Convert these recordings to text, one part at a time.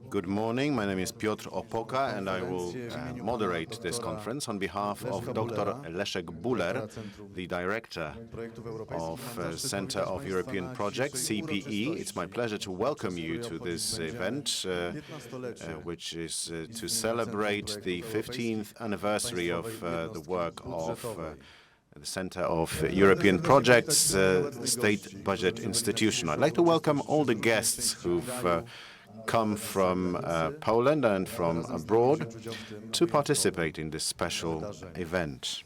Good morning. My name is Piotr Opoka, and I will moderate this conference on behalf of Dr. Leszek Buller, the director of Center of European Projects, CPE. It's my pleasure to welcome you to this event, which is to celebrate the 15th anniversary of the work of the Center of European Projects, state budget institution. I'd like to welcome all the guests who've come from Poland and from abroad to participate in this special event.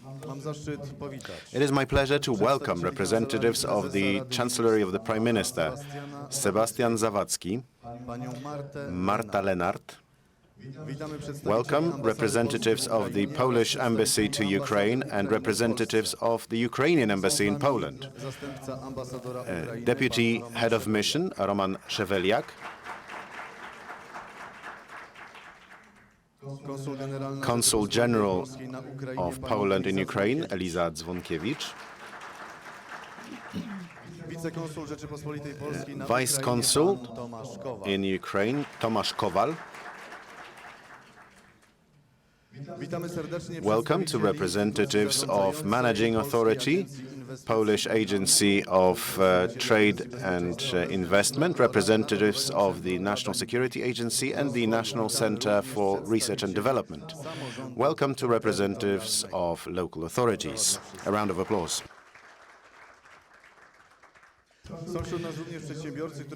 It is my pleasure to welcome representatives of the Chancellery of the Prime Minister, Sebastian Zawadzki, Marta Lenart. Welcome representatives of the Polish Embassy to Ukraine and representatives of the Ukrainian Embassy in Poland. Deputy Head of Mission, Roman Szeweliak. Consul General of Poland in Ukraine, Eliza Dzwonkiewicz. Vice Consul in Ukraine, Tomasz Kowal. Welcome to representatives of Managing Authority, Polish Agency of Trade and Investment, representatives of the National Security Agency and the National Center for Research and Development. Welcome to representatives of local authorities. A round of applause.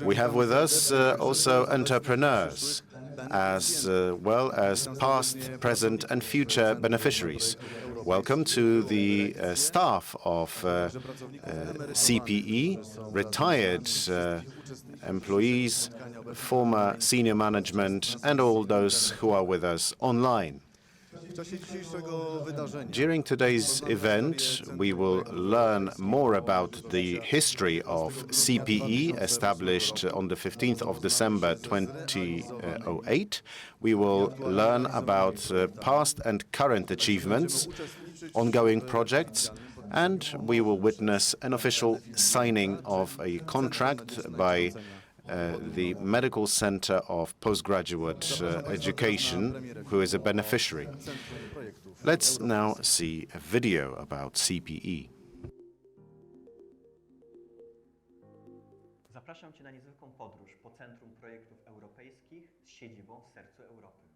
We have with us also entrepreneurs, as well as past, present and future beneficiaries. Welcome to the staff of CPE, retired employees, former senior management, and all those who are with us online. During today's event, we will learn more about the history of CPE, established on the 15th of December 2008. We will learn about past and current achievements, ongoing projects, and we will witness an official signing of a contract by the Medical Center of Postgraduate Education, who is a beneficiary. Let's now see a video about CPE. Zapraszam Cię na niezwykłą podróż po Centrum Projektów Europejskich z siedzibą w sercu Europy.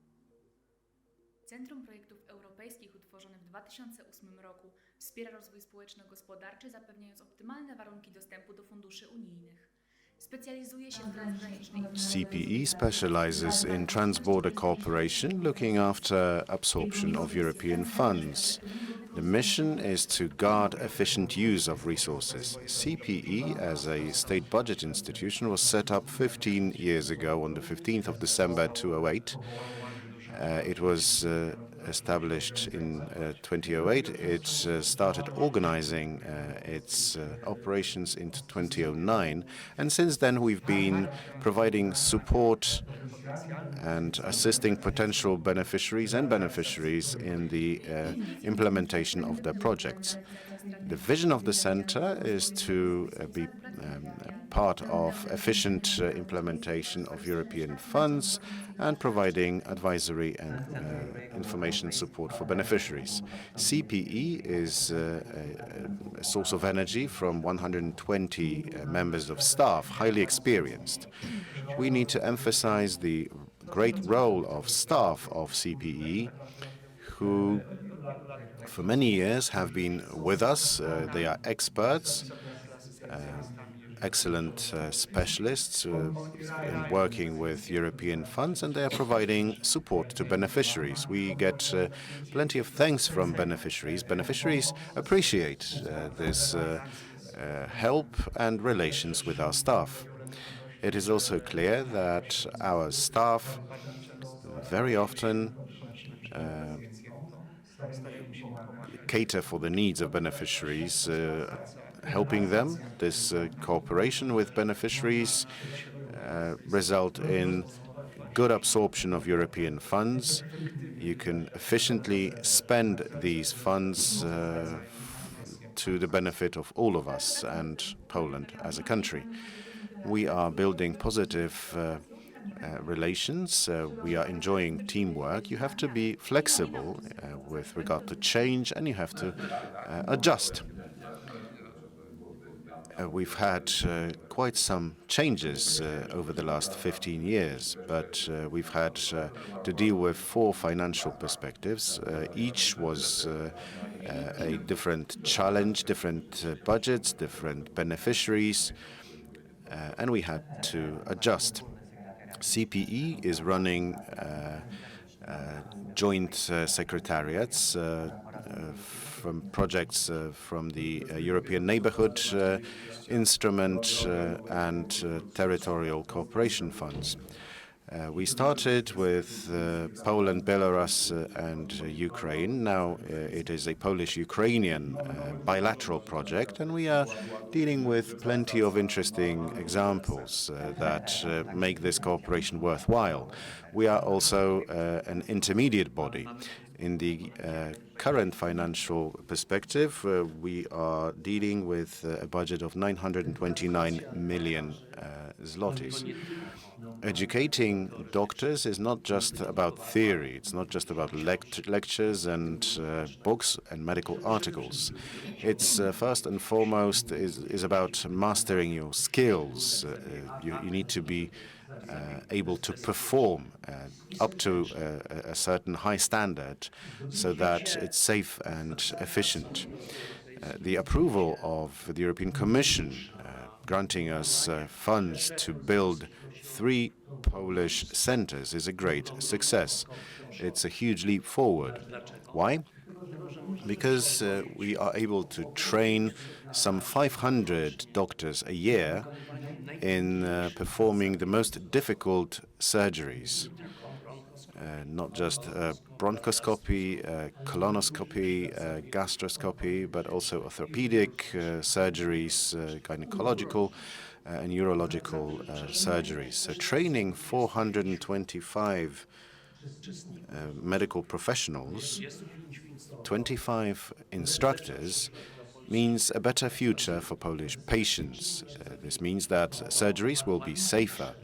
Centrum Projektów Europejskich utworzone w 2008 roku wspiera rozwój społeczno-gospodarczy, zapewniając optymalne warunki dostępu do funduszy unijnych. CPE specializes in transborder cooperation, looking after absorption of European funds. The mission is to guard efficient use of resources. CPE, as a state budget institution, was set up 15 years ago on the 15th of December 2008. It was established in 2008. It started organizing its operations in 2009, and since then we've been providing support and assisting potential beneficiaries and beneficiaries in the implementation of their projects. The vision of the center is to be part of efficient implementation of European funds and providing advisory and information support for beneficiaries. CPE is a source of energy from 120 members of staff, highly experienced. We need to emphasize the great role of staff of CPE, who for many years have been with us. They are experts, excellent specialists in working with European funds, and they are providing support to beneficiaries. We get plenty of thanks from beneficiaries. Beneficiaries appreciate this help and relations with our staff. It is also clear that our staff very often cater for the needs of beneficiaries, helping them. This cooperation with beneficiaries result in good absorption of European funds. You can efficiently spend these funds to the benefit of all of us and Poland as a country. We are building positive relations. We are enjoying teamwork. You have to be flexible with regard to change, and you have to adjust. We've had quite some changes over the last 15 years, but we've had to deal with 4 financial perspectives. Each was a different challenge, different budgets, different beneficiaries, and we had to adjust. CPE is running joint secretariats from projects from the European Neighbourhood Instrument and territorial cooperation funds. We started with Poland, Belarus, and Ukraine. Now it is a Polish-Ukrainian bilateral project, and we are dealing with plenty of interesting examples that make this cooperation worthwhile. We are also an intermediate body. In the current financial perspective, we are dealing with a budget of 929 million zlotys. Educating doctors is not just about theory, it's not just about lectures and books and medical articles. It's first and foremost is about mastering your skills. You need to be able to perform up to a certain high standard so that it's safe and efficient. The approval of the European Commission granting us funds to build 3 Polish centers is a great success. It's a huge leap forward. Why? Because we are able to train some 500 doctors a year in performing the most difficult surgeries. Not just bronchoscopy, colonoscopy, gastroscopy, but also orthopedic surgeries, gynecological and urological surgeries. So training 425 medical professionals, 25 instructors, means a better future for Polish patients. This means that surgeries will be safer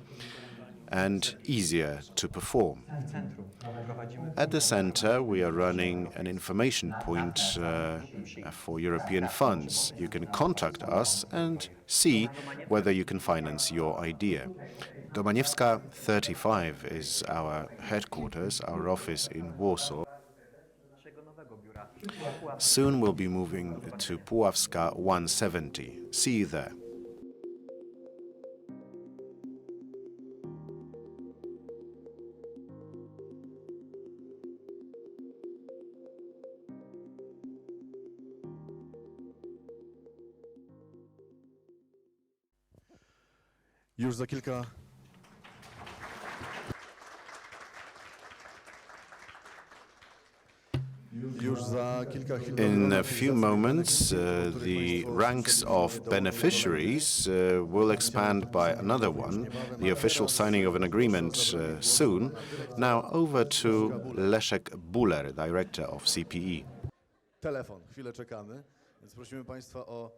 and easier to perform. At the center, we are running an information point for European funds. You can contact us and see whether you can finance your idea. Domaniewska 35 is our headquarters, our office in Warsaw. Soon we'll be moving to Puławska 170. See you there. Już za kilka In a few moments, the ranks of beneficiaries will expand by another one, the official signing of an agreement soon. Now over to Leszek Buller, Director of CPE. telefon, chwilę czekamy, więc prosimy Państwa o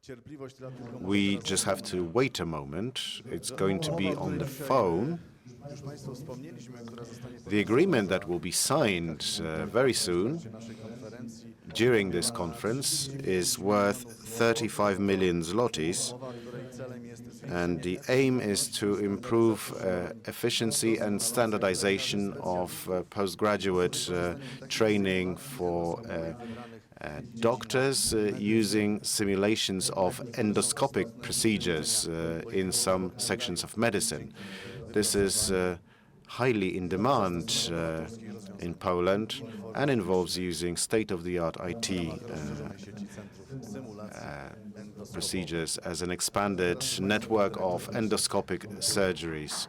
cierpliwość. We just have to wait a moment. It's going to be on the phone. Już Państwu wspomnieliśmy, która zostanie The agreement that will be signed very soon during this conference is worth 35 million zlotys, and the aim is to improve efficiency and standardization of postgraduate training for doctors using simulations of endoscopic procedures in some sections of medicine. This is highly in demand in Poland and involves using state-of-the-art IT procedures as an expanded network of endoscopic surgeries.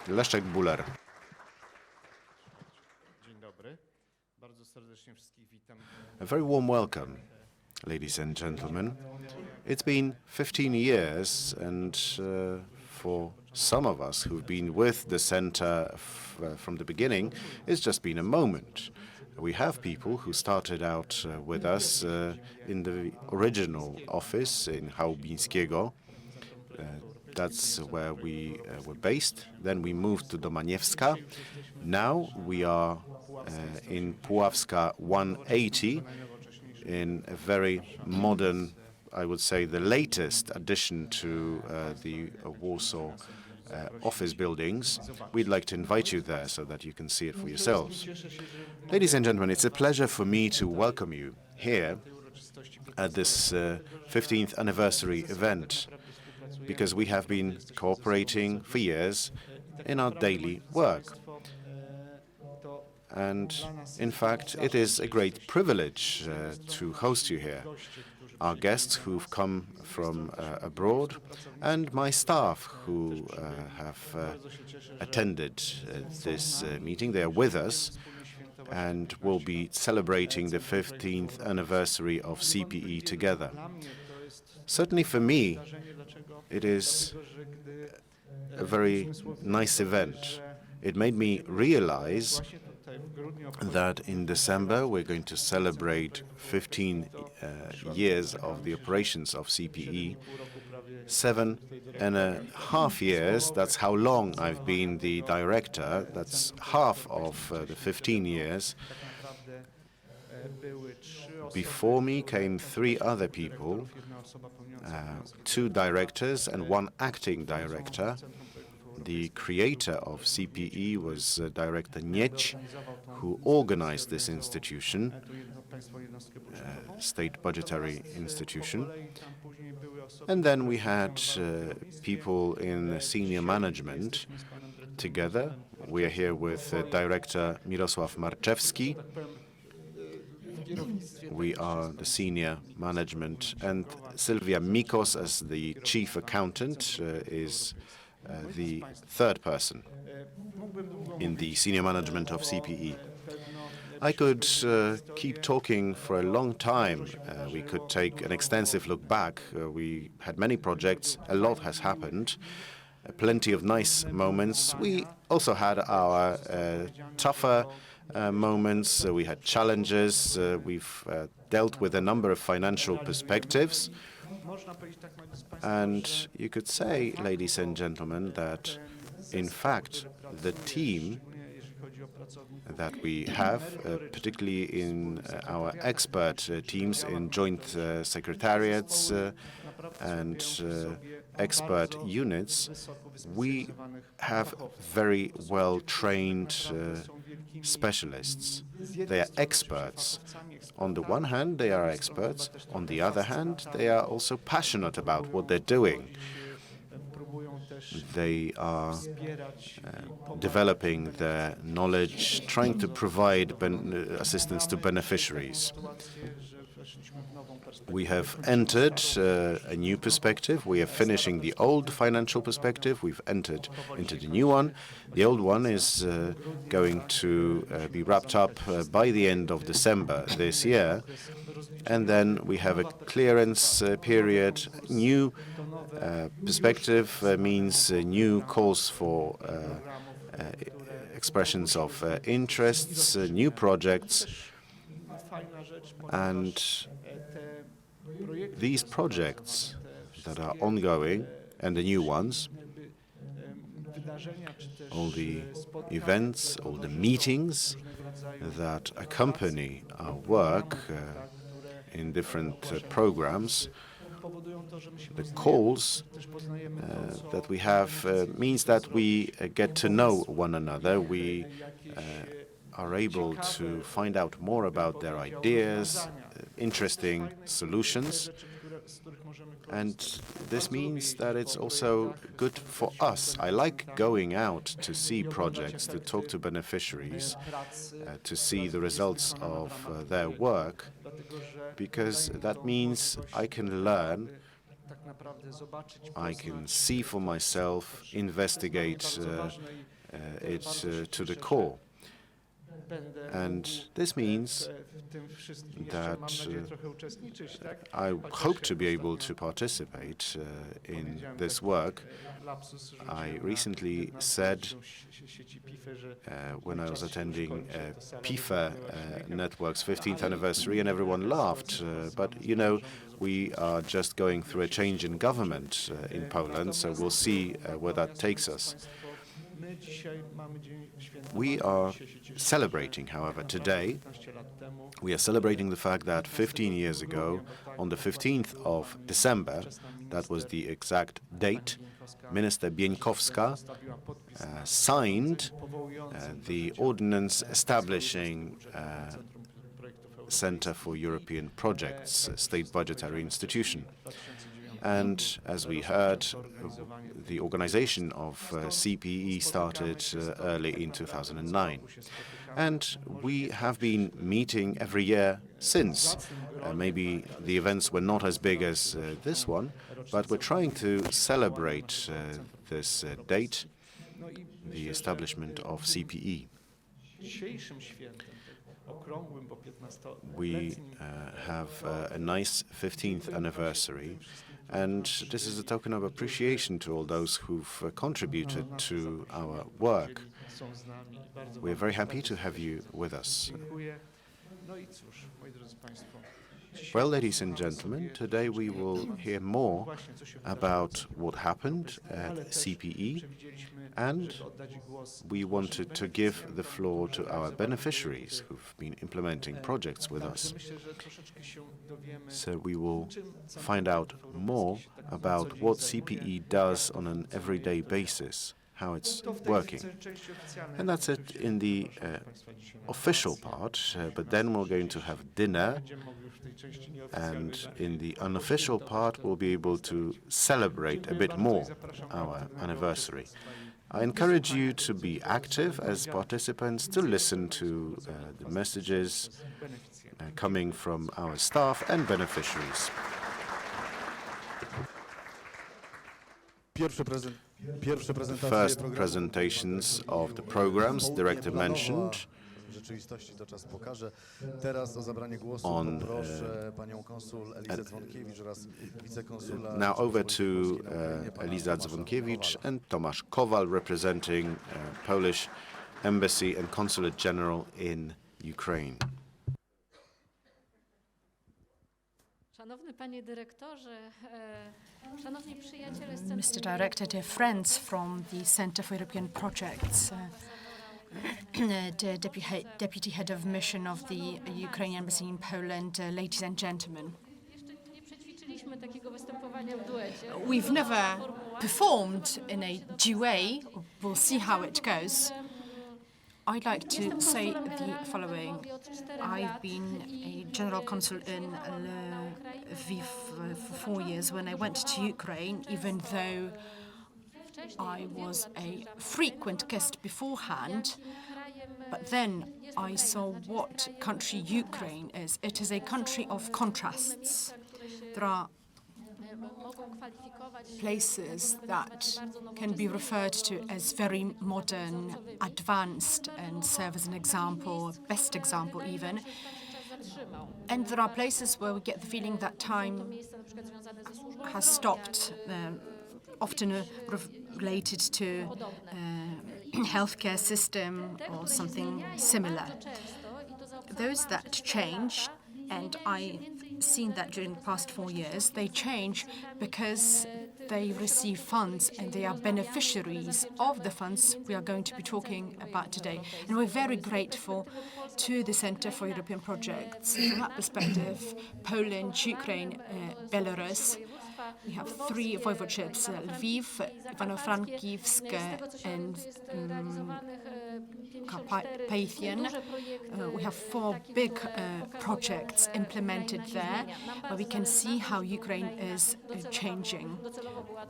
Leszek Buller. Dzień dobry. Bardzo serdecznie wszystkich witam. A very warm welcome, ladies and gentlemen. It's been 15 years, and for some of us who've been with the center from the beginning, it's just been a moment. We have people who started out with us in the original office in Chałubińskiego. That's where we were based. Then we moved to Domaniewska. Now we are in Puławska 180, in a very modern, I would say, the latest addition to the Warsaw office buildings. We'd like to invite you there so that you can see it for yourselves. Ladies and gentlemen, it's a pleasure for me to welcome you here at this 15th anniversary event, because we have been cooperating for years in our daily work. And in fact, it is a great privilege to host you here, our guests who've come from abroad, and my staff who have attended this meeting. They are with us and will be celebrating the 15th anniversary of CPE together. Certainly for me, it is a very nice event. It made me realize that in December we're going to celebrate 15 years of the operations of CPE. 7.5 years, that's how long I've been the director. That's half of the 15 years. Before me came 3 other people, 2 directors and 1 acting director. The creator of CPE was Director Nieć, who organized this institution, state budgetary institution. And then we had people in senior management together. We are here with Director Mirosław Marczewski. We are the senior management, and Sylwia Mikos, as the chief accountant, is the 3rd person in the senior management of CPE. I could keep talking for a long time. We could take an extensive look back. We had many projects. A lot has happened. Plenty of nice moments. We also had our tougher moments. We had challenges. We've dealt with a number of financial perspectives. And you could say, ladies and gentlemen, that in fact the team that we have, particularly in our expert teams in joint secretariats and expert units, we have very well-trained specialists. They are experts. On the one hand, they are experts. On the other hand, they are also passionate about what they're doing. They are developing their knowledge, trying to provide assistance to beneficiaries. We have entered a new perspective. We are finishing the old financial perspective. We've entered into the new one. The old one is going to be wrapped up by the end of December this year. And then we have a clearance period. New perspective means new calls for expressions of interests, new projects. And these projects that are ongoing and the new ones, all the events, all the meetings that accompany our work in different programs, the calls that we have means that we get to know one another. We are able to find out more about their ideas, interesting solutions. And this means that it's also good for us. I like going out to see projects, to talk to beneficiaries, to see the results of their work, because that means I can learn, I can see for myself, investigate it to the core. And this means that I hope to be able to participate in this work. I recently said when I was attending PIFA Network's 15th anniversary, and everyone laughed. But, you know, we are just going through a change in government in Poland, so we'll see where that takes us. We are celebrating, however, today. We are celebrating the fact that 15 years ago, on the 15th of December, that was the exact date, Minister Bieńkowska signed the ordinance establishing Center for European Projects, a state budgetary institution. And as we heard, the organization of CPE started early in 2009. And we have been meeting every year since. Maybe the events were not as big as this one, but we're trying to celebrate this date, the establishment of CPE. We have a nice 15th anniversary, and this is a token of appreciation to all those who've contributed to our work. We're very happy to have you with us. Well, ladies and gentlemen, today we will hear more about what happened at CPE, and we wanted to give the floor to our beneficiaries who've been implementing projects with us. So we will find out more about what CPE does on an everyday basis, how it's working. And that's it in the official part, but then we're going to have dinner, and in the unofficial part we'll be able to celebrate a bit more our anniversary. I encourage you to be active as participants, to listen to the messages coming from our staff and beneficiaries. First presentations of the programs Director mentioned. Now over to Eliza Dzwonkiewicz and Tomasz Kowal, representing Polish Embassy and Consulate General in Ukraine. Mr. Director, dear friends from the Center for European Projects, dear Deputy Head of Mission of the Ukrainian Embassy in Poland, ladies and gentlemen. We've never performed in a duet. We'll see how it goes. I'd like to say the following. I've been a general consul in Lviv for 4 years. When I went to Ukraine, even though I was a frequent guest beforehand, but then I saw what country Ukraine is. It is a country of contrasts. There are places that can be referred to as very modern, advanced, and serve as an example, best example even. And there are places where we get the feeling that time has stopped, often related to healthcare system or something similar. Those that change, and I've seen that during the past 4 years, they change because they receive funds and they are beneficiaries of the funds we are going to be talking about today. And we're very grateful to the Center for European Projects. From that perspective, Poland, Ukraine, Belarus, we have 3 voivodeships, Lviv, Ivano-Frankivsk, and Carpathian. We have 4 big projects implemented there, where we can see how Ukraine is changing.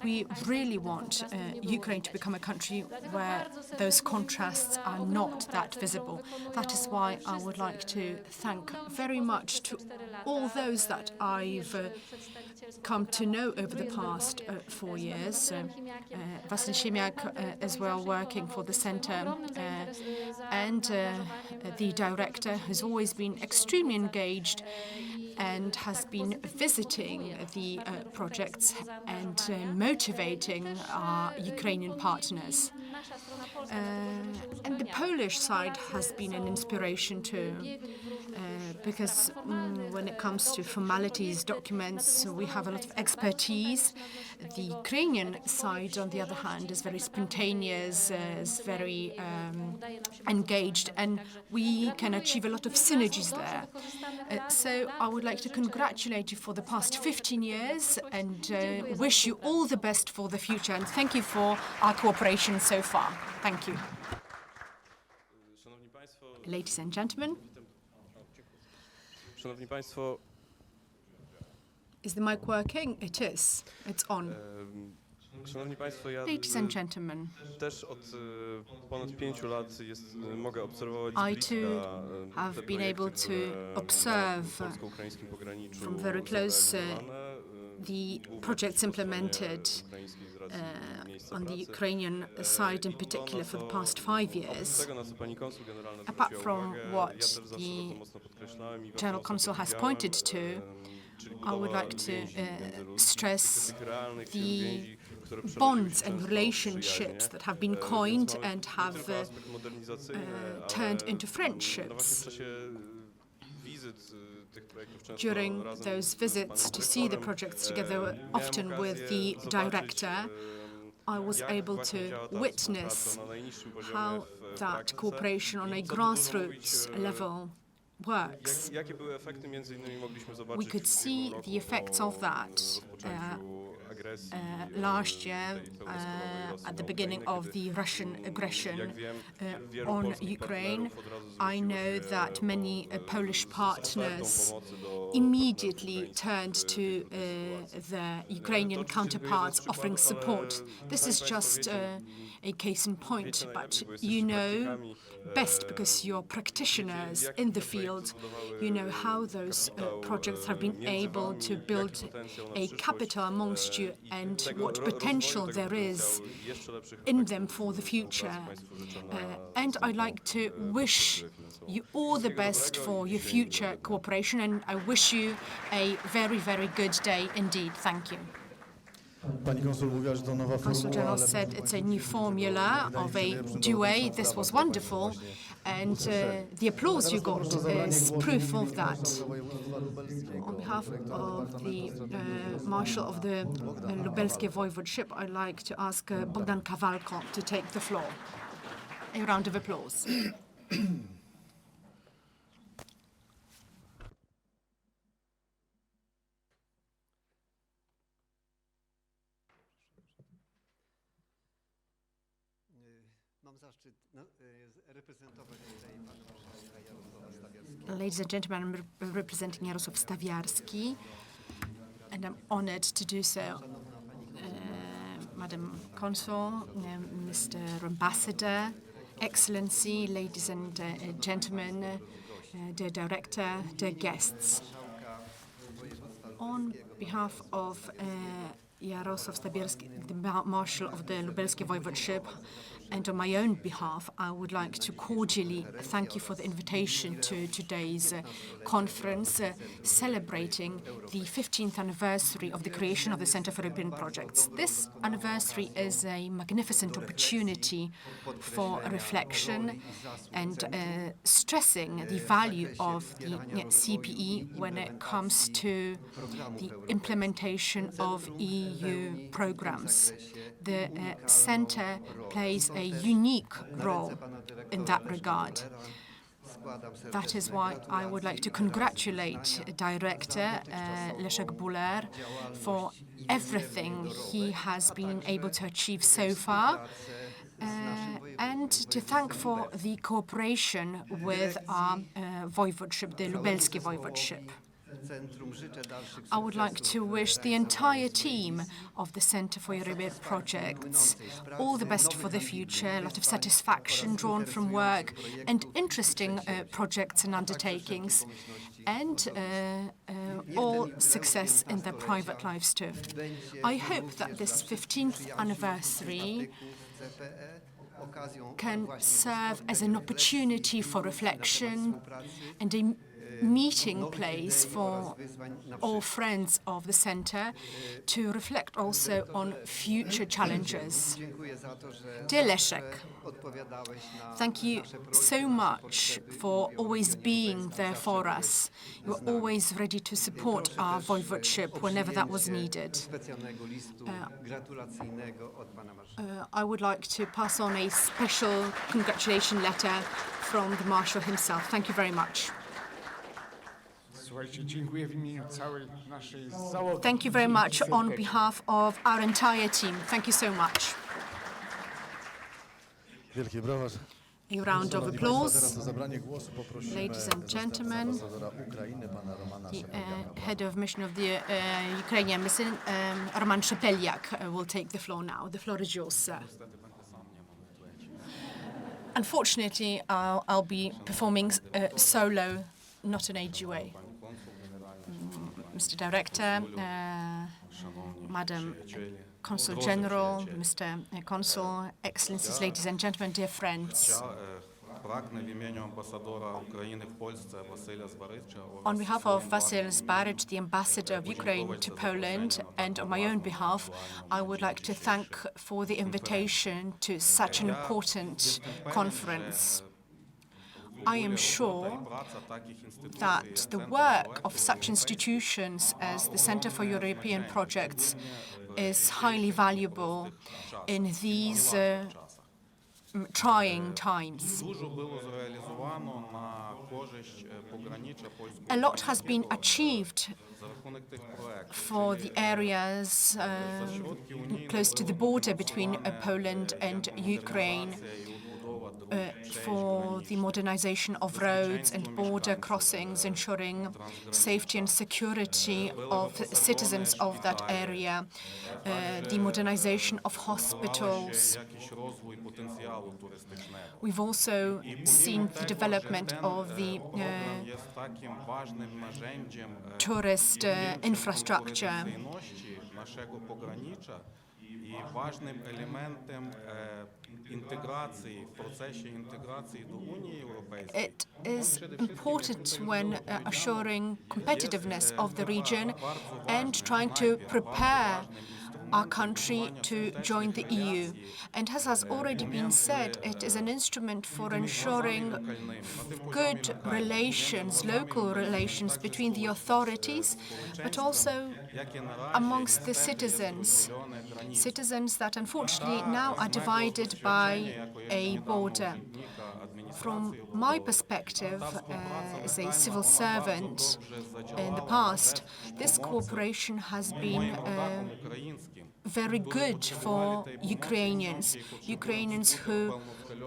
We really want Ukraine to become a country where those contrasts are not that visible. That is why I would like to thank very much to all those that I've come to know over the past 4 years. Wasyl Siemiak as well, working for the center, and the director has always been extremely engaged and has been visiting the projects and motivating our Ukrainian partners. And the Polish side has been an inspiration too, because when it comes to formalities, documents, we have a lot of expertise. The Ukrainian side, on the other hand, is very spontaneous, is very engaged, and we can achieve a lot of synergies there. So I would like to congratulate you for the past 15 years and wish you all the best for the future, and thank you for our cooperation so far. Thank you. Ladies and gentlemen, Szanowni Państwo, is the mic working? It is. It's on. Szanowni Państwo, ja Ladies and gentlemen, też od ponad 5 lat mogę obserwować I too have been able to observe from very close the projects implemented on the Ukrainian side in particular for the past 5 years. Apart from what the General Counsel has pointed to, I would like to stress the bonds and relationships that have been coined and have turned into friendships. During those visits to see the projects together, often with the director, I was able to witness how that cooperation on a grassroots level works. We could see the effects of that last year at the beginning of the Russian aggression on Ukraine. I know that many Polish partners immediately turned to their Ukrainian counterparts offering support. This is just a case in point, but you know best because you're practitioners in the field. You know how those projects have been able to build a capital amongst you and what potential there is in them for the future. And I'd like to wish you all the best for your future cooperation, and I wish you a very, very good day indeed. Thank you. Consul General said it's a new formula of a duet. This was wonderful, and the applause you got is proof of that. On behalf of the Marshal of the Lubelskie Voivodeship, I'd like to ask Bogdan Kawalko to take the floor. A round of applause. Ladies and gentlemen, I'm representing Jarosław Stawiarski, and I'm honored to do so. Madam Consul, Mr. Ambassador, Excellency, ladies and gentlemen, dear Director, dear guests. On behalf of Jarosław Stawiarski, the Marshal of the Lubelskie Voivodeship, and on my own behalf, I would like to cordially thank you for the invitation to today's conference celebrating the 15th anniversary of the creation of the Center for European Projects. This anniversary is a magnificent opportunity for reflection and stressing the value of the CPE when it comes to the implementation of EU programs. The Center plays a unique role in that regard. That is why I would like to congratulate Director Leszek Buller for everything he has been able to achieve so far, and to thank for the cooperation with our voivodeship, the Lubelskie Voivodeship. I would like to wish the entire team of the Center for European Projects all the best for the future, a lot of satisfaction drawn from work and interesting projects and undertakings, and all success in their private lives too. I hope that this 15th anniversary can serve as an opportunity for reflection and a meeting place for all friends of the Centre to reflect also on future challenges. Dear Leszek, thank you so much for always being there for us. You were always ready to support our voivodeship whenever that was needed. I would like to pass on a special congratulation letter from the Marshal himself. Thank you very much. Thank you very much on behalf of our entire team. Thank you so much. Wielkie brawa. A round of Teraz applause. o zabranie głosu poprosimy Ladies and gentlemen, ambasadora Ukrainy, pana Romana The Szepeliaka. head of mission of the Ukrainian mission, Roman Szepeliak, will take the floor now. The floor is yours, sir. Unfortunately, I'll be performing solo, not in a duet. Mr. Director, Madam Consul General, Mr. Consul, Excellencies, ladies and gentlemen, dear friends. On behalf of Vasyl Zbaryć, the ambassador of Ukraine to Poland, and on my own behalf, I would like to thank for the invitation to such an important conference. I am sure that the work of such institutions as the Centre for European Projects is highly valuable in these trying times. A lot has been achieved for the areas close to the border between Poland and Ukraine, for the modernization of roads and border crossings, ensuring safety and security of citizens of that area, the modernization of hospitals. We've also seen the development of the tourist infrastructure. It is important when assuring competitiveness of the region and trying to prepare our country to join the EU. And as has already been said, it is an instrument for ensuring good relations, local relations between the authorities, but also amongst the citizens. Citizens that unfortunately now are divided by a border. From my perspective, as a civil servant in the past, this cooperation has been very good for Ukrainians who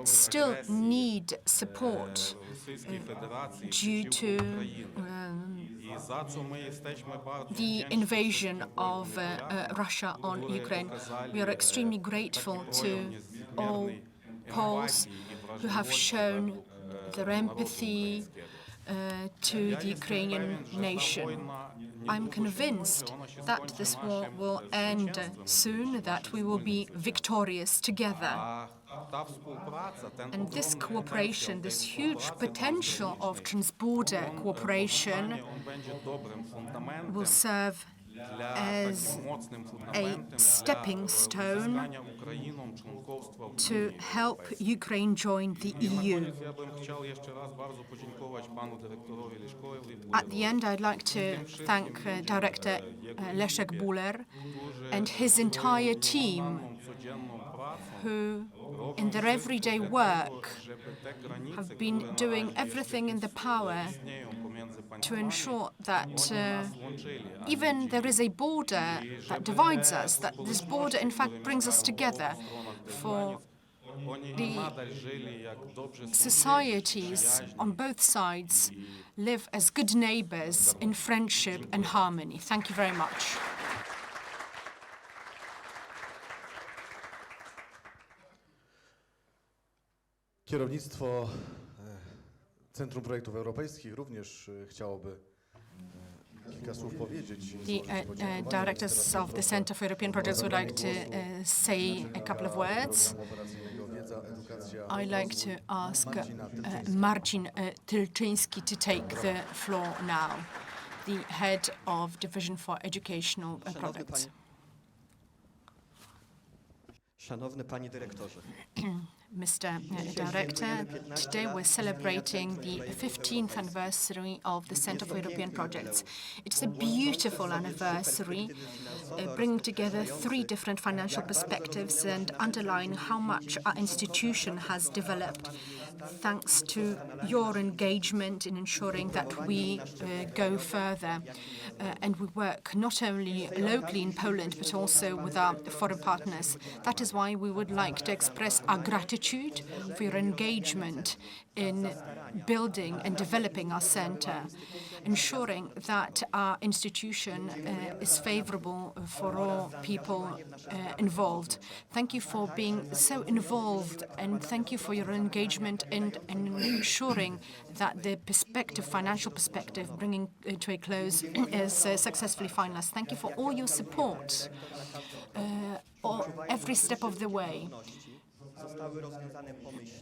still need support due to the invasion of Russia on Ukraine. We are extremely grateful to all Poles who have shown their empathy to the Ukrainian nation. I'm convinced that this war will end soon, that we will be victorious together. And this cooperation, this huge potential of transborder cooperation will serve as a stepping stone to help Ukraine join the EU. At the end, I'd like to thank Director Leszek Buller and his entire team, who, in their everyday work, have been doing everything in their power to ensure that even there is a border that divides us, that this border in fact brings us together, for the societies on both sides live as good neighbors in friendship and harmony. Thank you very much. Kierownictwo Centrum Projektów Europejskich również chciałoby kilka słów powiedzieć. The directors of the Centre for European Projects would like to say a couple of words. I'd like to ask Marcin Tylczyński to take the floor now, the head of Division for Educational Products. Szanowny Panie Dyrektorze, Mr. Director, today we're celebrating the 15th anniversary of the Centre for European Projects. It's a beautiful anniversary, bringing together three different financial perspectives and underlining how much our institution has developed thanks to your engagement in ensuring that we go further. And we work not only locally in Poland, but also with our foreign partners. That is why we would like to express our gratitude for your engagement in building and developing our centre, ensuring that our institution is favourable for all people involved. Thank you for being so involved, and thank you for your engagement in ensuring that the financial perspective, bringing to a close, is successfully finalised. Thank you for all your support every step of the way.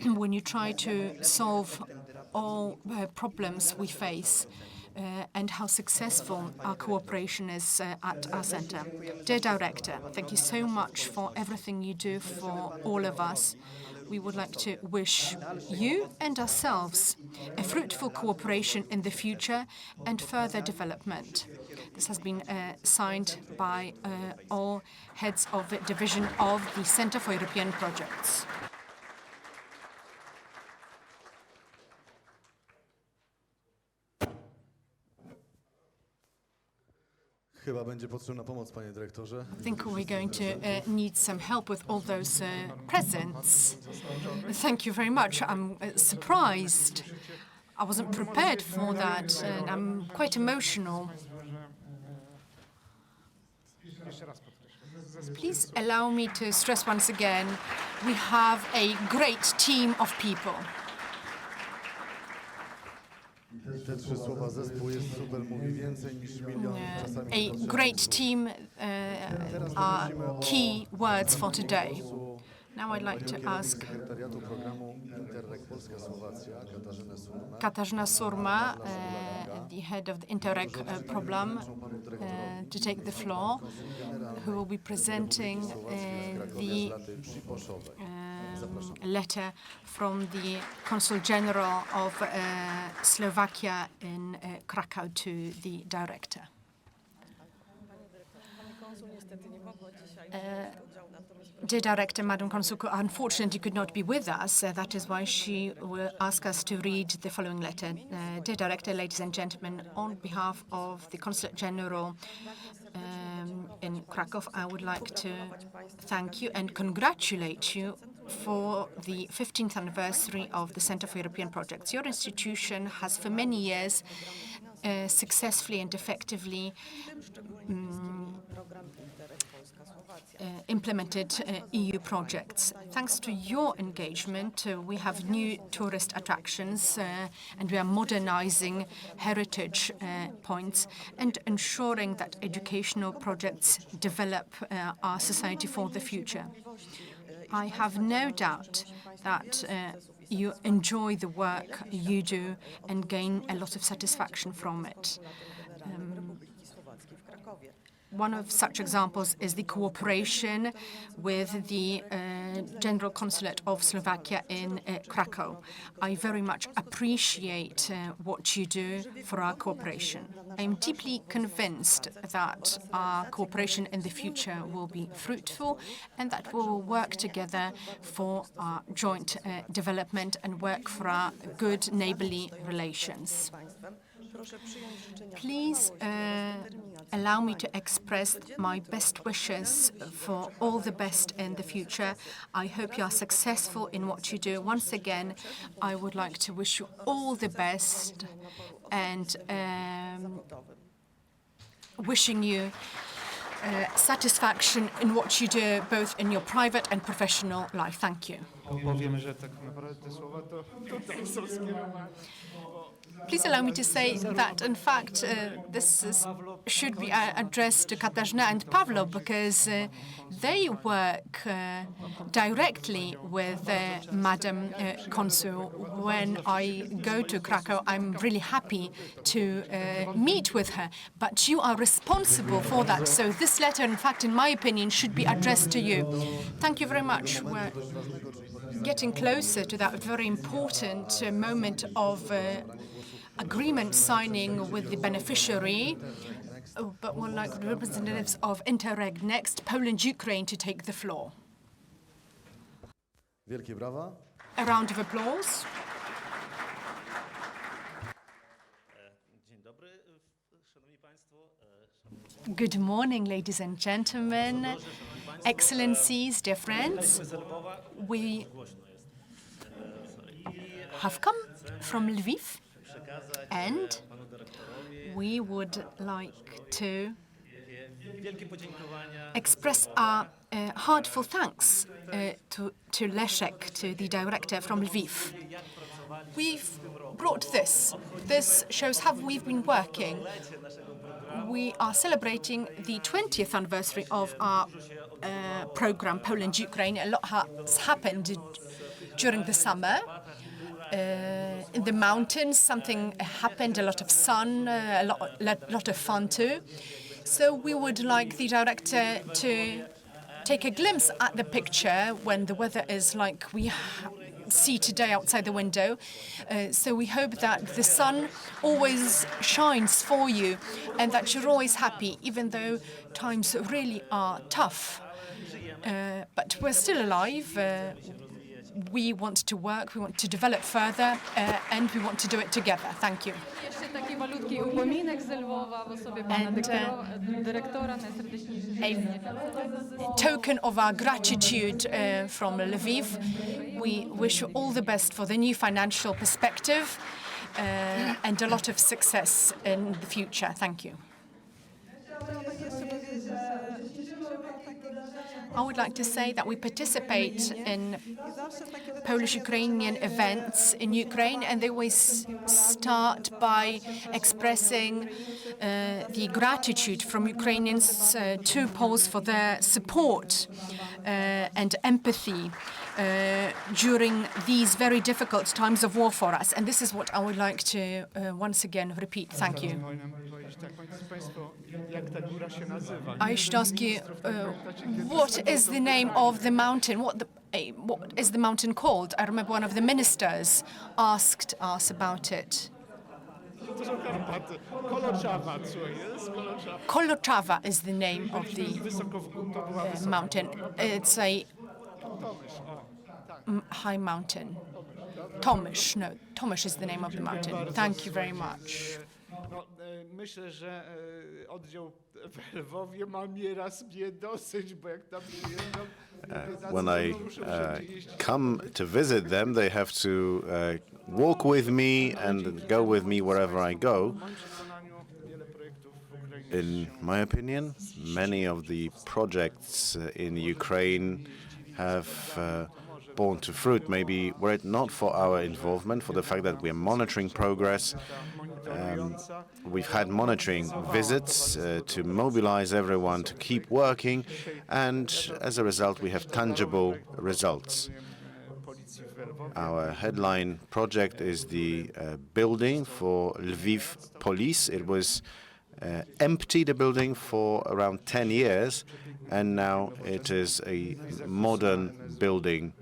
When you try to solve all problems we face and how successful our cooperation is at our centre. Dear Director, thank you so much for everything you do for all of us. We would like to wish you and ourselves a fruitful cooperation in the future and further development. This has been signed by all heads of the division of the Centre for European Projects. Chyba będzie potrzebna pomoc, panie dyrektorze. I think we're going to need some help with all those presents. Thank you very much. I'm surprised. I wasn't prepared for that, and I'm quite emotional. Please allow me to stress once again, we have a great team of people. Te trzy słowa zespół jest super, mówi więcej niż milion czasami. A great team are key words for today. Now I'd like to ask Katarzyna Surma, the head of the Interreg program, to take the floor, who will be presenting the letter from the Consul General of Slovakia in Krakow to the director. Dear Director, Madam Consul, unfortunately could not be with us. That is why she will ask us to read the following letter. Dear Director, ladies and gentlemen, on behalf of the Consulate General in Krakow, I would like to thank you and congratulate you for the 15th anniversary of the Centre for European Projects. Your institution has for many years successfully and effectively implemented EU projects. Thanks to your engagement, we have new tourist attractions and we are modernizing heritage points and ensuring that educational projects develop our society for the future. I have no doubt that you enjoy the work you do and gain a lot of satisfaction from it. One of such examples is the cooperation with the General Consulate of Slovakia in Krakow. I very much appreciate what you do for our cooperation. I am deeply convinced that our cooperation in the future will be fruitful and that we will work together for our joint development and work for our good neighbourly relations. Please allow me to express my best wishes for all the best in the future. I hope you are successful in what you do. Once again, I would like to wish you all the best and wishing you satisfaction in what you do, both in your private and professional life. Thank you. Powiem, że tak naprawdę te słowa to tutaj są skierowane. Please allow me to say that, in fact, should be addressed to Katarzyna and Pavlo, because they work directly with Madam Consul. When I go to Krakow, I'm really happy to meet with her. But you are responsible for that. So this letter, in fact, in my opinion, should be addressed to you. Thank you very much. We're getting closer to that very important moment of agreement signing with the beneficiary. But we'd like the representatives of Interreg Next, Poland, Ukraine, to take the floor. Wielkie brawa. A round of applause. Good morning, ladies and gentlemen, excellencies, dear friends. We have come from Lviv, and we would like to express our heartfelt thanks to Leszek, to the director from Lviv. We've brought this. This shows how we've been working. We are celebrating the 20th anniversary of our program, Poland-Ukraine. A lot has happened during the summer. In the mountains, something happened, a lot of sun, a lot of fun too. So we would like the director to take a glimpse at the picture when the weather is like we see today outside the window. So we hope that the sun always shines for you and that you're always happy, even though times really are tough. But we're still alive. We want to work, we want to develop further, and we want to do it together. Thank you. And a token of our gratitude from Lviv, we wish you all the best for the new financial perspective and a lot of success in the future. Thank you. I would like to say that we participate in Polish-Ukrainian events in Ukraine, and they always start by expressing the gratitude from Ukrainians to Poles for their support and empathy during these very difficult times of war for us. And this is what I would like to once again repeat. Thank you. I should ask you, what is the name of the mountain? What is the mountain called? I remember one of the ministers asked us about it. Kolochava is the name of the mountain. It's a high mountain. Tomish is the name of the mountain. Thank you very much. Myślę, że oddział w Lwowie ma nieraz mnie dosyć, bo jak tam przyjeżdżam... When I come to visit them, they have to walk with me and go with me wherever I go. In my opinion, many of the projects in Ukraine have borne to fruit. Maybe were it not for our involvement, for the fact that we are monitoring progress, we've had monitoring visits to mobilize everyone to keep working, and as a result, we have tangible results. Our headline project is the building for Lviv Police. It was empty, the building, for around 10 years, and now it is a modern building.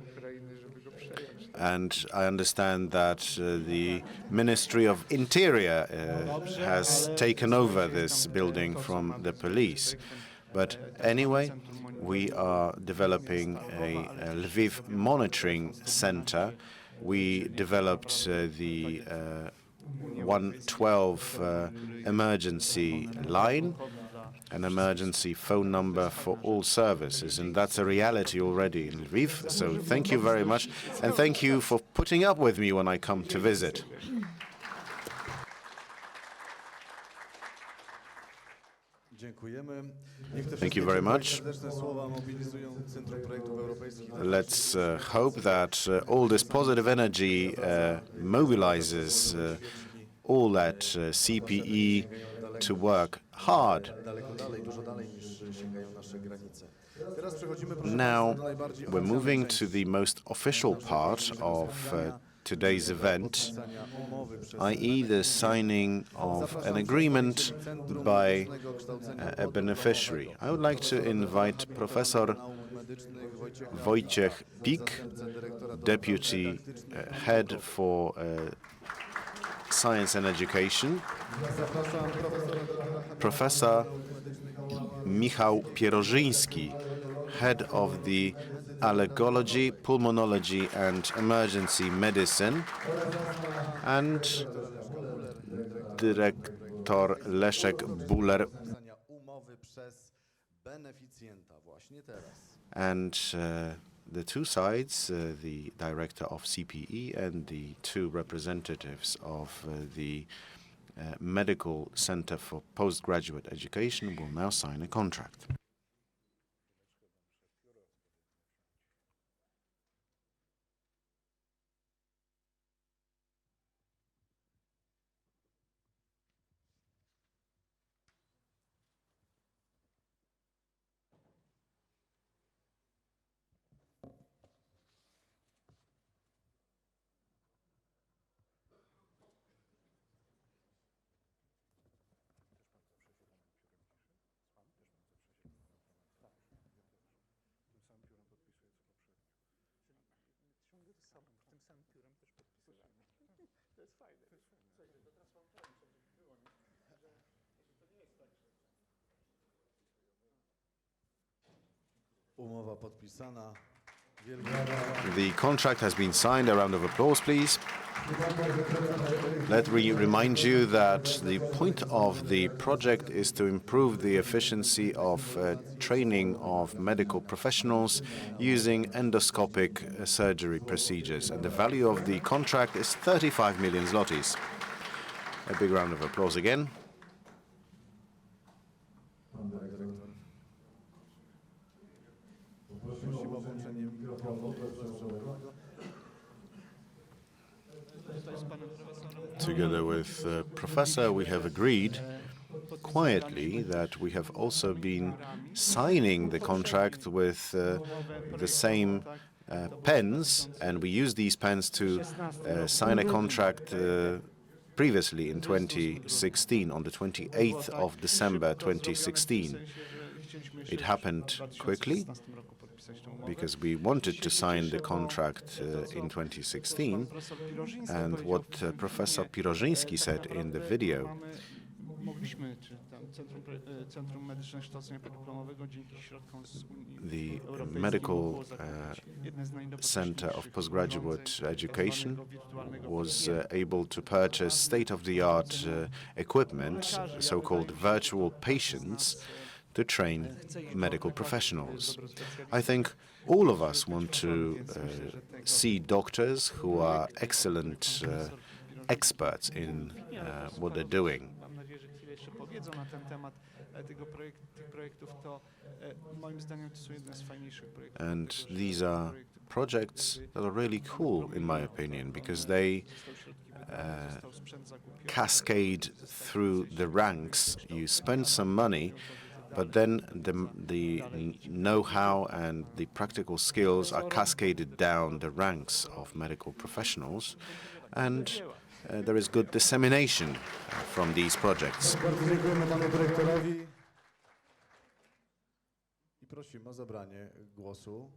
And I understand that the Ministry of Interior has taken over this building from the police. But anyway, we are developing a Lviv monitoring center. We developed the 112 emergency line, an emergency phone number for all services, and that's a reality already in Lviv. So thank you very much, and thank you for putting up with me when I come to visit. Thank you very much. Let's hope that all this positive energy mobilizes all at CPE to work hard. daleko dalej, dużo dalej niż sięgają nasze granice. Teraz przechodzimy, proszę Now, państwa, do najbardziej we're oficjalnej moving części to the most official naszego part dzisiejszego of spotkania, today's czyli event, podpisania umowy przez i.e. the signing of an agreement by a beneficiary. I would like to invite Professor Wojciech Pik, Deputy Head for Science and Education, Professor Michał Pierożyński, Head of the Allergology, Pulmonology and Emergency Medicine, and Dyrektor Leszek Buller, umowy przez beneficjenta właśnie teraz. and the two sides, the director of CPE and the two representatives of the Medical Center for Postgraduate Education, will now sign a contract. Umowa podpisana. The contract has been signed. A round of applause, please. Let me remind you that the point of the project is to improve the efficiency of training of medical professionals using endoscopic surgery procedures. And the value of the contract is 35 million zlotys. A big round of applause again. Together with the professor, we have agreed quietly that we have also been signing the contract with the same pens, and we used these pens to sign a contract previously in 2016, on the 28th of December 2016. It happened quickly because we wanted to sign the contract in 2016, and what Professor Pierożyński said in the video, the Medical Center of Postgraduate Education was able to purchase state-of-the-art equipment, so-called virtual patients, to train medical professionals. I think all of us want to see doctors who are excellent experts in what they're doing. And these are projects that are really cool, in my opinion, because they cascade through the ranks. You spend some money, but then the know-how and the practical skills are cascaded down the ranks of medical professionals, and there is good dissemination from these projects. Bardzo dziękujemy panu dyrektorowi i prosimy o zabranie głosu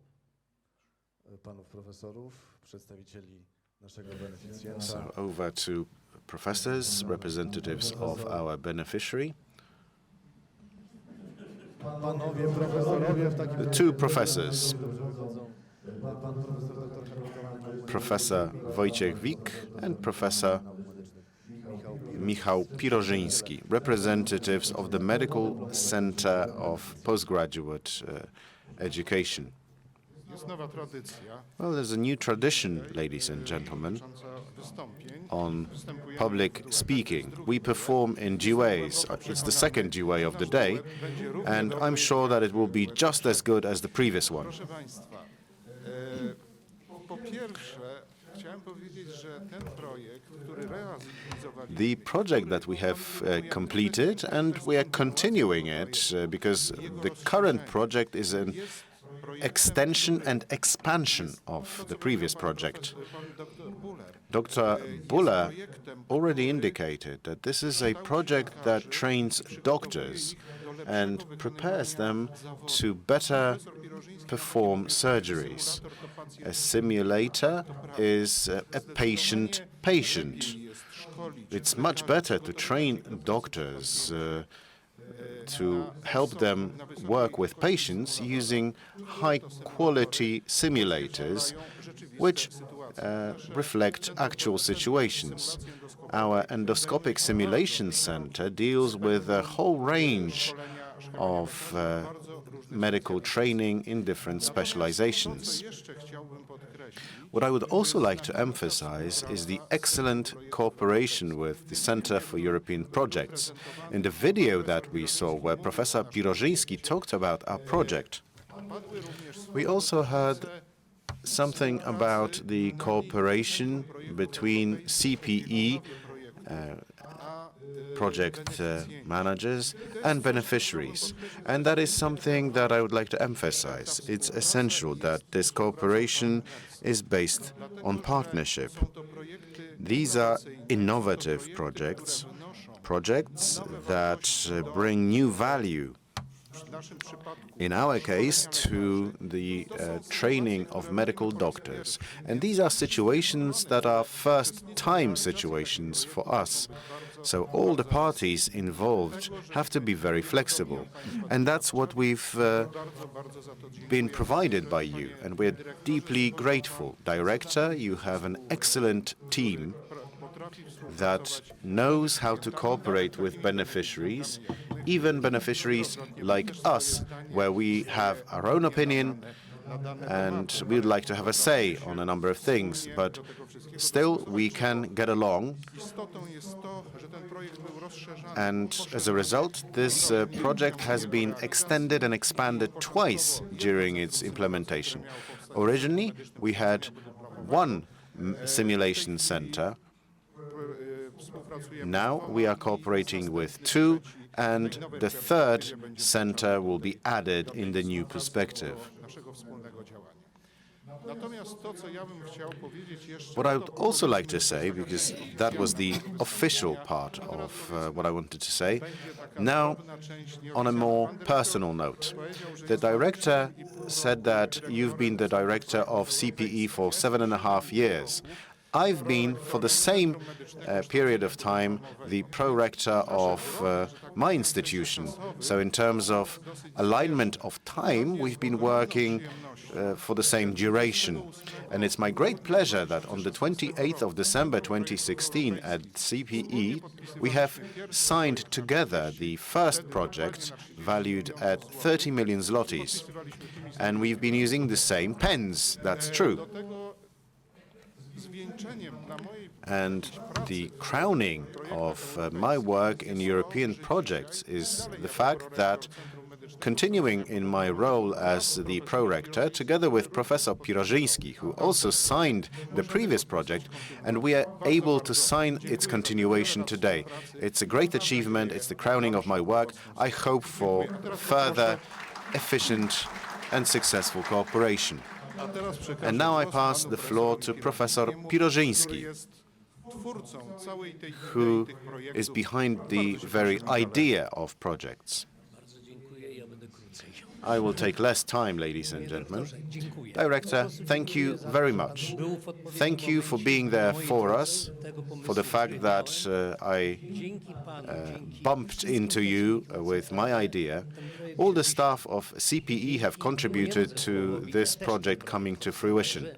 panów profesorów, przedstawicieli naszego beneficjenta. So over to professors, representatives of our beneficiary. Panowie profesorowie w takim The two professors, pan profesor dr Professor Wojciech Wik and Professor Michał Pierożyński, representatives of the Medical Center of Postgraduate Education. Jest nowa tradycja Well, there's a new tradition, ladies and gentlemen, dotycząca wystąpień. on public speaking. We perform in duets. It's the second duet of the day, and I'm sure that it will be just as good as the previous one. Proszę Państwa, po pierwsze chciałem powiedzieć, że ten projekt, który realizowaliśmy, The project that we have completed, and we are continuing it because the current project is an extension and expansion of the previous project. Dr. Buller already indicated that this is a project that trains doctors and prepares them to better perform surgeries. A simulator is a patient. It's much better to train doctors to help them work with patients using high-quality simulators which reflect actual situations. Our endoscopic simulation center deals with a whole range of medical training in different specializations. What I would also like to emphasize is the excellent cooperation with the Center for European Projects. In the video that we saw where Professor Pirożyński talked about our project, we also heard something about the cooperation between CPE project managers and beneficiaries. And that is something that I would like to emphasize. It's essential that this cooperation is based on partnership. These are innovative projects that bring new value, in our case, to the training of medical doctors. And these are situations that are first-time situations for us. So all the parties involved have to be very flexible. And that's what we've been provided by you, and we're deeply grateful. Director, you have an excellent team that knows how to cooperate with beneficiaries, even beneficiaries like us, where we have our own opinion and we would like to have a say on a number of things, but still we can get along. And as a result, this project has been extended and expanded twice during its implementation. Originally, we had one simulation center. Now we are cooperating with two, and the third center will be added in the new perspective. What I would also like to say, because that was the official part of what I wanted to say, now on a more personal note. The director said that you've been the director of CPE for 7.5 years. I've been, for the same period of time, the pro-rector of my institution. So in terms of alignment of time, we've been working for the same duration. And it's my great pleasure that on the 28th of December 2016 at CPE, we have signed together the first project valued at 30 million zlotys. And we've been using the same pens, that's true. And the crowning of my work in European projects is the fact that, continuing in my role as the pro-rector, together with Professor Pirożyński, who also signed the previous project, and we are able to sign its continuation today. It's a great achievement, it's the crowning of my work. I hope for further efficient and successful cooperation. And now I pass the floor to Professor Pirożyński, who is behind the very idea of projects. I will take less time, ladies and gentlemen. Director, thank you very much. Thank you for being there for us, for the fact that I bumped into you with my idea. All the staff of CPE have contributed to this project coming to fruition,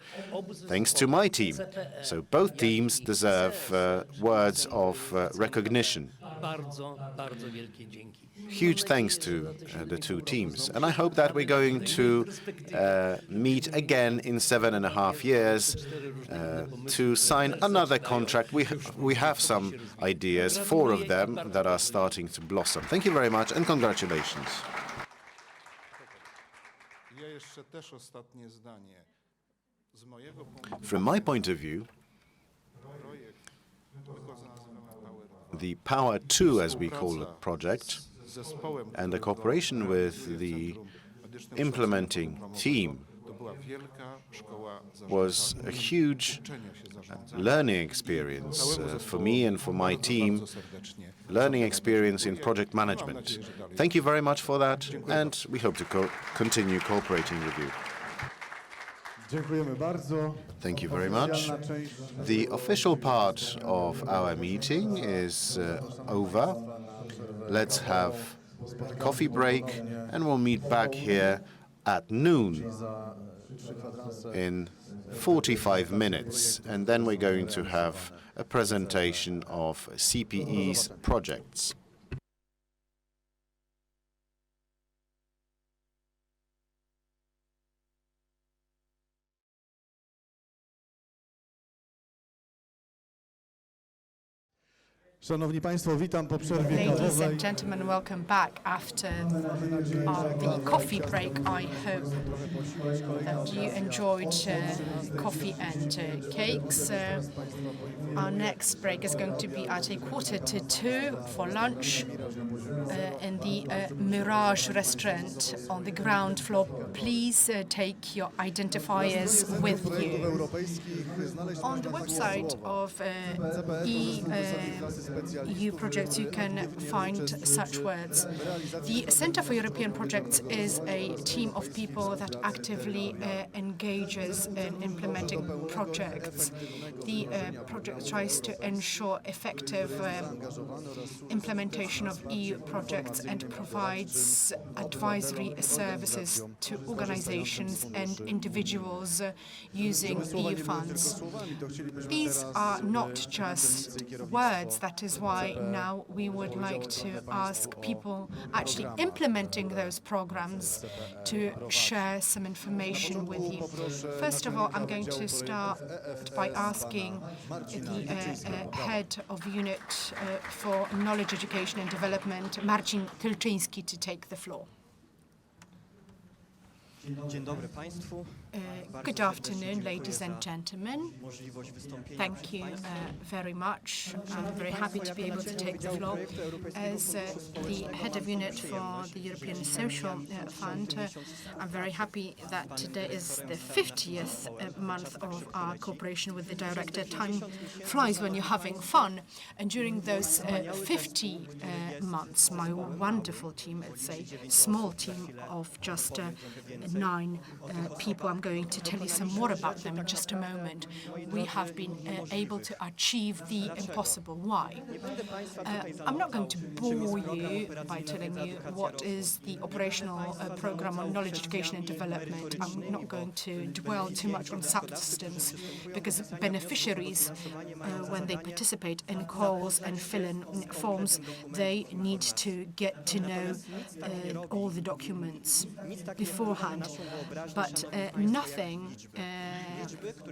thanks to my team. So both teams deserve words of recognition. Huge thanks to the two teams. And I hope that we're going to meet again in 7.5 years to sign another contract. We have some ideas, 4 of them, that are starting to blossom. Thank you very much and congratulations. From my point of view, the Power 2, as we call it, project, and the cooperation with the implementing team was a huge learning experience for me and for my team, learning experience in project management. Thank you very much for that, and we hope to continue cooperating with you. Thank you very much. The official part of our meeting is over. Let's have a coffee break, and we'll meet back here at noon in 45 minutes. And then we're going to have a presentation of CPE's projects. Szanowni Państwo, witam po przerwie Ladies kawowej. and gentlemen, welcome back after the coffee break. I hope that you enjoyed coffee and cakes. Our next break is going to be at 1:45 for lunch in the Mirage restaurant on the ground floor. Please take your identifiers with you. On the website of EU projects, you can find such words. The Center for European Projects is a team of people that actively engages in implementing projects. The project tries to ensure effective implementation of EU projects and provides advisory services to organizations and individuals using EU funds. These are not just words. That is why now we would like to ask people actually implementing those programs to share some information with you. First of all, I'm going to start by asking the head of unit for knowledge education and development, Marcin Tylczyński, to take the floor. Dzień dobry Państwu. Good afternoon, ladies and gentlemen. Thank you very much. I'm very happy to be able to take the floor. As the head of unit for the European Social Fund, I'm very happy that today is the 50th month of our cooperation with the director. Time flies when you're having fun. And during those 50 months, my wonderful team, it's a small team of just 9 people. I'm going to tell you some more about them in just a moment. We have been able to achieve the impossible. Why? I'm not going to bore you by telling you what is the operational program on knowledge education and development. I'm not going to dwell too much on substance, because beneficiaries, when they participate in calls and fill in forms, they need to get to know all the documents beforehand. But nothing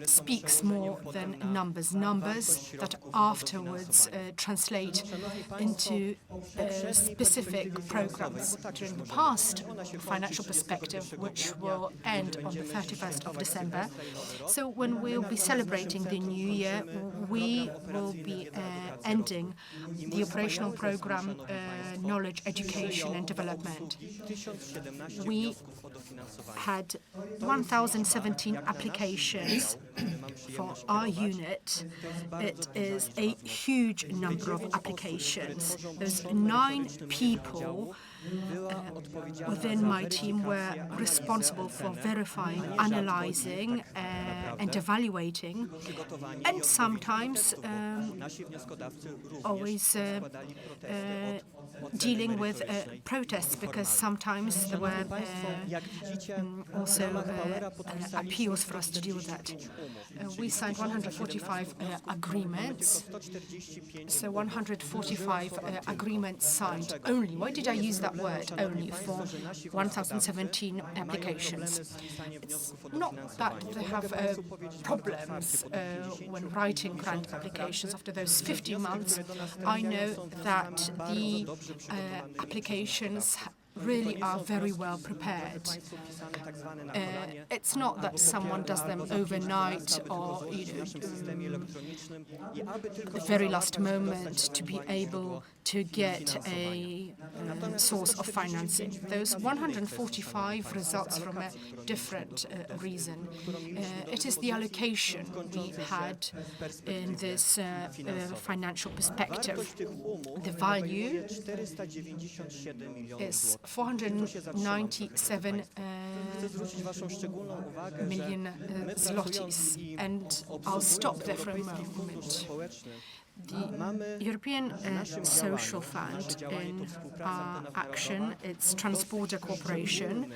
speaks more than numbers. Numbers that afterwards translate into specific programs. During the past financial perspective, which will end on the 31st of December, so when we'll be celebrating the new year, we will be ending the operational program knowledge education and development. We had 1,017 applications for our unit. It is a huge number of applications. There's 9 people within my team were responsible for verifying, analyzing, and evaluating, and sometimes always dealing with protests, because sometimes there were also appeals for us to deal with that. We signed 145 agreements, so 145 agreements signed only. Why did I use that word only for 1,017 applications? It's not that they have problems when writing grant applications. After those 50 months, I know that the applications really are very well prepared. It's not that someone does them overnight or, the very last moment to be able to get a source of financing. Those 145 results from a different reason. It is the allocation we had in this financial perspective. The value is 497 million zlotys. And I'll stop there for a moment. The European Social Fund in our action, it's Transborder Cooperation.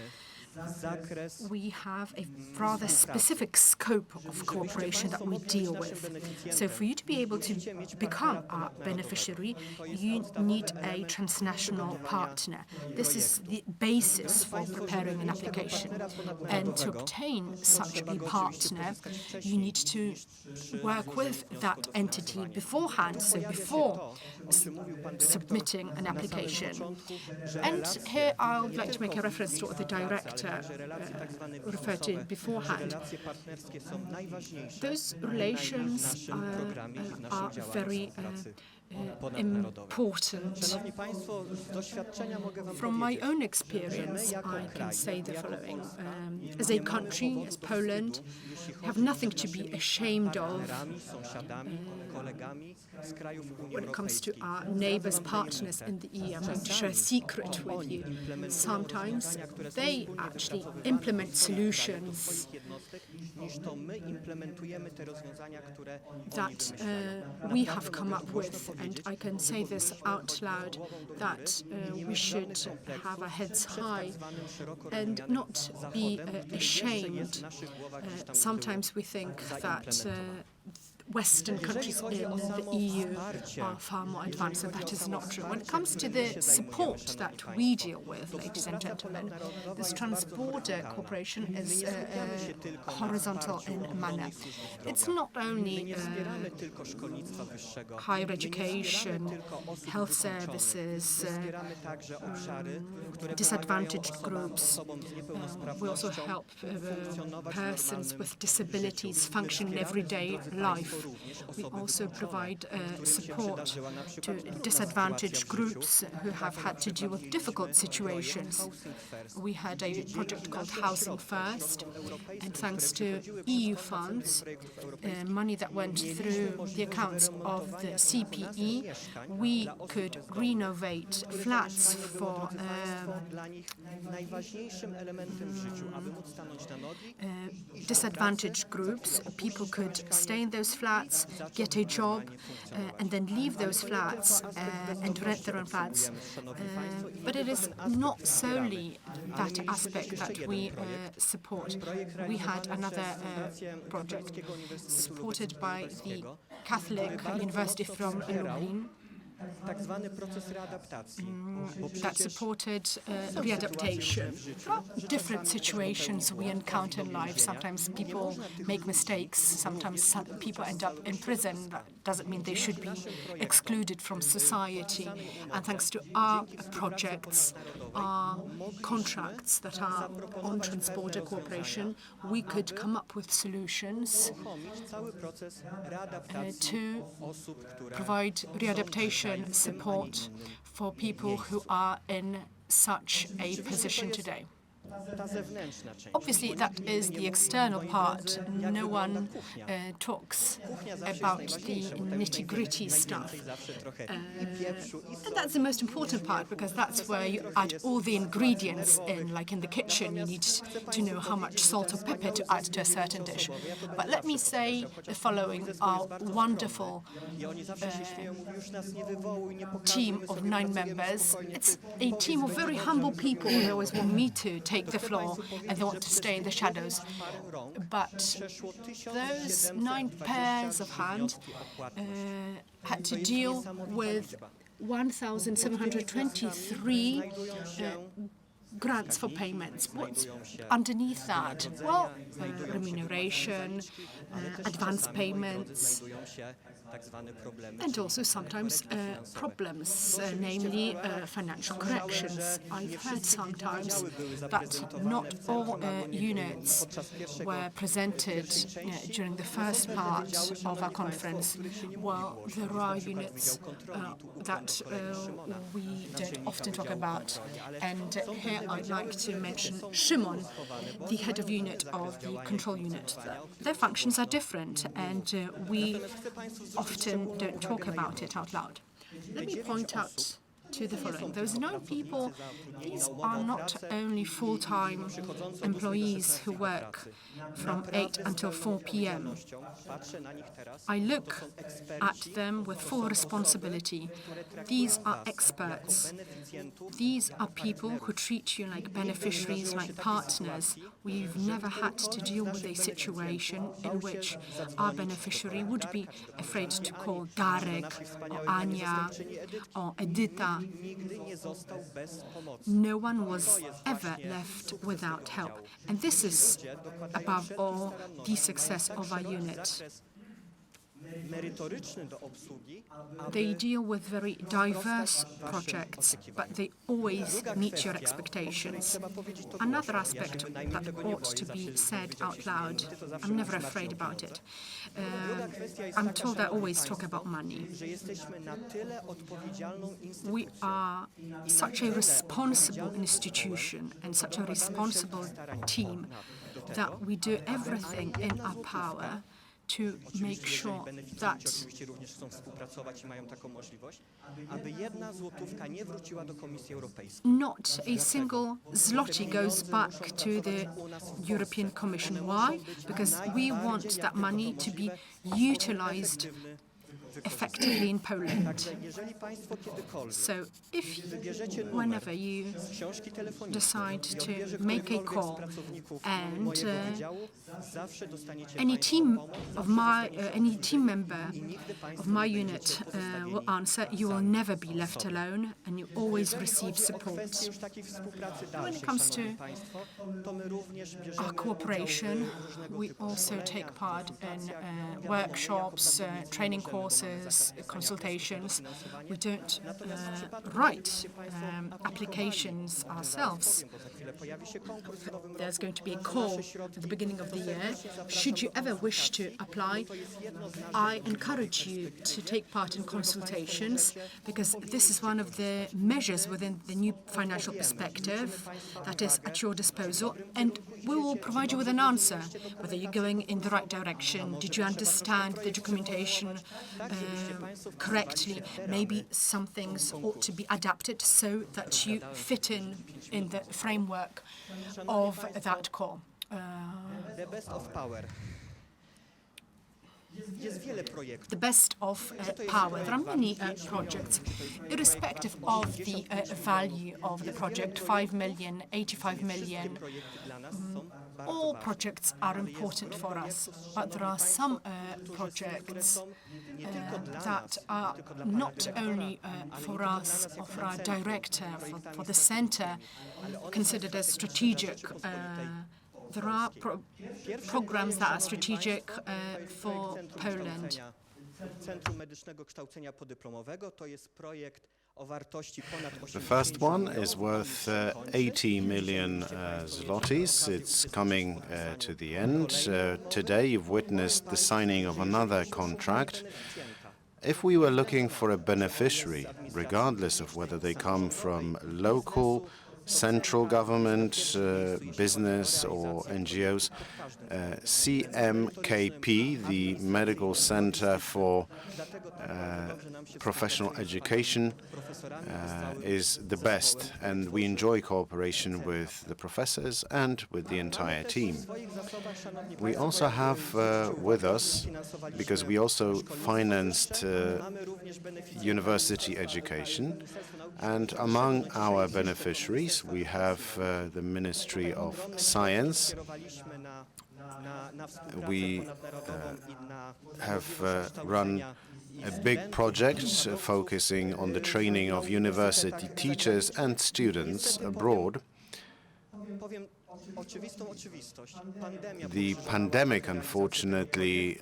We have a rather specific scope of cooperation that we deal with. So for you to be able to become a beneficiary, you need a transnational partner. This is the basis for preparing an application. And to obtain such a partner, you need to work with that entity beforehand, so before submitting an application. And here I would like to make a reference to what the director referred to beforehand. Those relations are very important. From my own experience, I can say the following. As a country, as Poland, we have nothing to be ashamed of when it comes to our neighbors, partners in the EU. I'm going to share a secret with you. Sometimes they actually implement solutions that we have come up with, and I can say this out loud, that we should have our heads high and not be ashamed. Sometimes we think that Western countries in the EU are far more advanced, and that is not true. When it comes to the support that we deal with, ladies and gentlemen, this transborder cooperation is horizontal in manner. It's not only higher education, health services, disadvantaged groups. We also help persons with disabilities function in everyday life. We also provide support to disadvantaged groups who have had to deal with difficult situations. We had a project called Housing First, and thanks to EU funds, money that went through the accounts of the CPE, we could renovate flats for disadvantaged groups. People could stay in those flats, get a job, and then leave those flats and rent their own flats. But it is not solely that aspect that we support. We had another project supported by the Catholic University from Lublin that supported readaptation. There are different situations we encounter in life. Sometimes people make mistakes. Sometimes people end up in prison. That doesn't mean they should be excluded from society. And thanks to our projects, our contracts that are on transborder cooperation, we could come up with solutions to provide readaptation support for people who are in such a position today. Obviously, that is the external part. No one talks about the nitty-gritty stuff. And that's the most important part, because that's where you add all the ingredients in. Like in the kitchen, you need to know how much salt or pepper to add to a certain dish. But let me say the following. Our wonderful team of 9 members. It's a team of very humble people who always want me to take the floor, and they want to stay in the shadows. But those 9 pairs of hands had to deal with 1,723 grants for payments. What's underneath that? Well, remuneration, advance payments, and also sometimes problems, namely financial corrections. I've heard sometimes that not all units were presented during the first part of our conference. Well, there are units that we don't often talk about. And here I'd like to mention Szymon, the head of unit of the control unit. Their functions are different, and we often don't talk about it out loud. Let me point out to the following. Those 9 people, these are not only full-time employees who work from 8 until 4 p.m. I look at them with full responsibility. These are experts. These are people who treat you like beneficiaries, like partners. We've never had to deal with a situation in which our beneficiary would be afraid to call Darek or Ania or Edyta. No one was ever left without help. And this is, above all, the success of our unit. They deal with very diverse projects, but they always meet your expectations. Another aspect that ought to be said out loud, I'm never afraid about it. I'm told I always talk about money. We are such a responsible institution and such a responsible team that we do everything in our power to make sure that not a single zloty goes back to the European Commission. Why? Because we want that money to be utilized effectively in Poland. So whenever you decide to make a call and any team member of my unit will answer, you will never be left alone and you always receive support. When it comes to our cooperation, we also take part in workshops, training courses, consultations. We don't write applications ourselves. There's going to be a call at the beginning of the year. Should you ever wish to apply, I encourage you to take part in consultations, because this is one of the measures within the new financial perspective that is at your disposal, and we will provide you with an answer, whether you're going in the right direction, did you understand the documentation correctly, maybe some things ought to be adapted so that you fit in the framework of that call. The best of power. The best of power. There are many projects, irrespective of the value of the project, 5 million, 85 million. All projects are important for us, but there are some projects that are not only for us or for our director, for the center, considered as strategic. There are programs that are strategic for Poland. The first one is worth 80 million zlotys. It's coming to the end. Today you've witnessed the signing of another contract. If we were looking for a beneficiary, regardless of whether they come from local, central government, business or NGOs, CMKP, the Medical Center for Professional Education, is the best, and we enjoy cooperation with the professors and with the entire team. We also have with us, because we also financed university education, and among our beneficiaries we have the Ministry of Science. We have run a big project focusing on the training of university teachers and students abroad. The pandemic, unfortunately,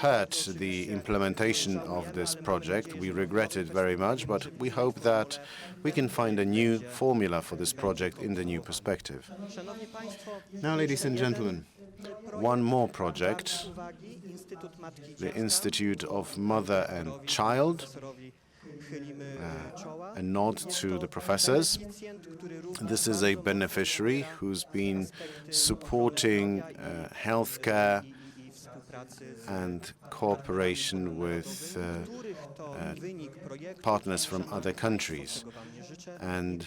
hurt the implementation of this project. We regret it very much, but we hope that we can find a new formula for this project in the new perspective. Now, ladies and gentlemen, one more project, the Institute of Mother and Child, a nod to the professors. This is a beneficiary who's been supporting healthcare and cooperation with partners from other countries. And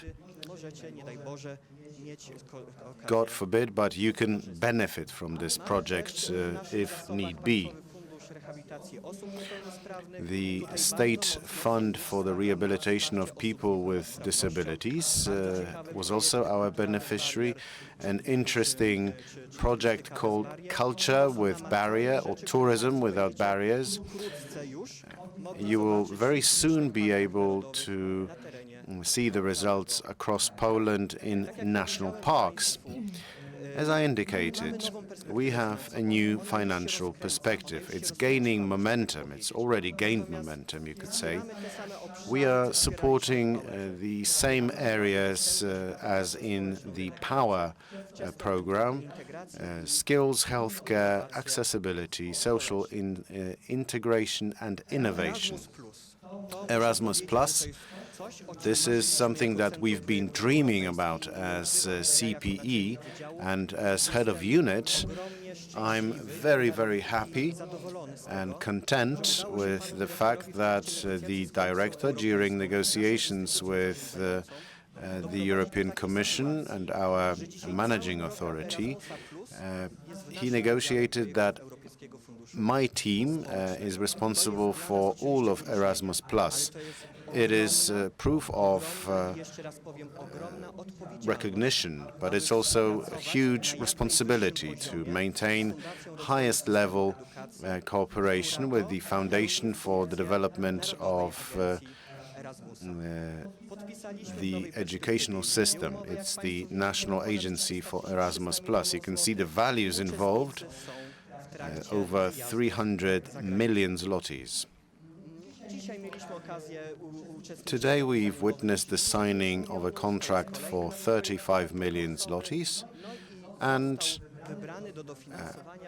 God forbid, but you can benefit from this project if need be. The state fund for the rehabilitation of people with disabilities was also our beneficiary. An interesting project called Culture with Barrier, or Tourism Without Barriers. You will very soon be able to see the results across Poland in national parks. As I indicated, we have a new financial perspective. It's gaining momentum. It's already gained momentum, you could say. We are supporting the same areas as in the POWER program: skills, healthcare, accessibility, social integration and innovation. Erasmus Plus. This is something that we've been dreaming about as CPE, and as head of unit, I'm very, very happy and content with the fact that the director, during negotiations with the European Commission and our managing authority, he negotiated that my team is responsible for all of Erasmus+. It is proof of recognition, but it's also a huge responsibility to maintain highest level cooperation with the Foundation for the Development of the Educational System. It's the National Agency for Erasmus+. You can see the values involved, over 300 million zlotys. Today we've witnessed the signing of a contract for 35 million zlotys, and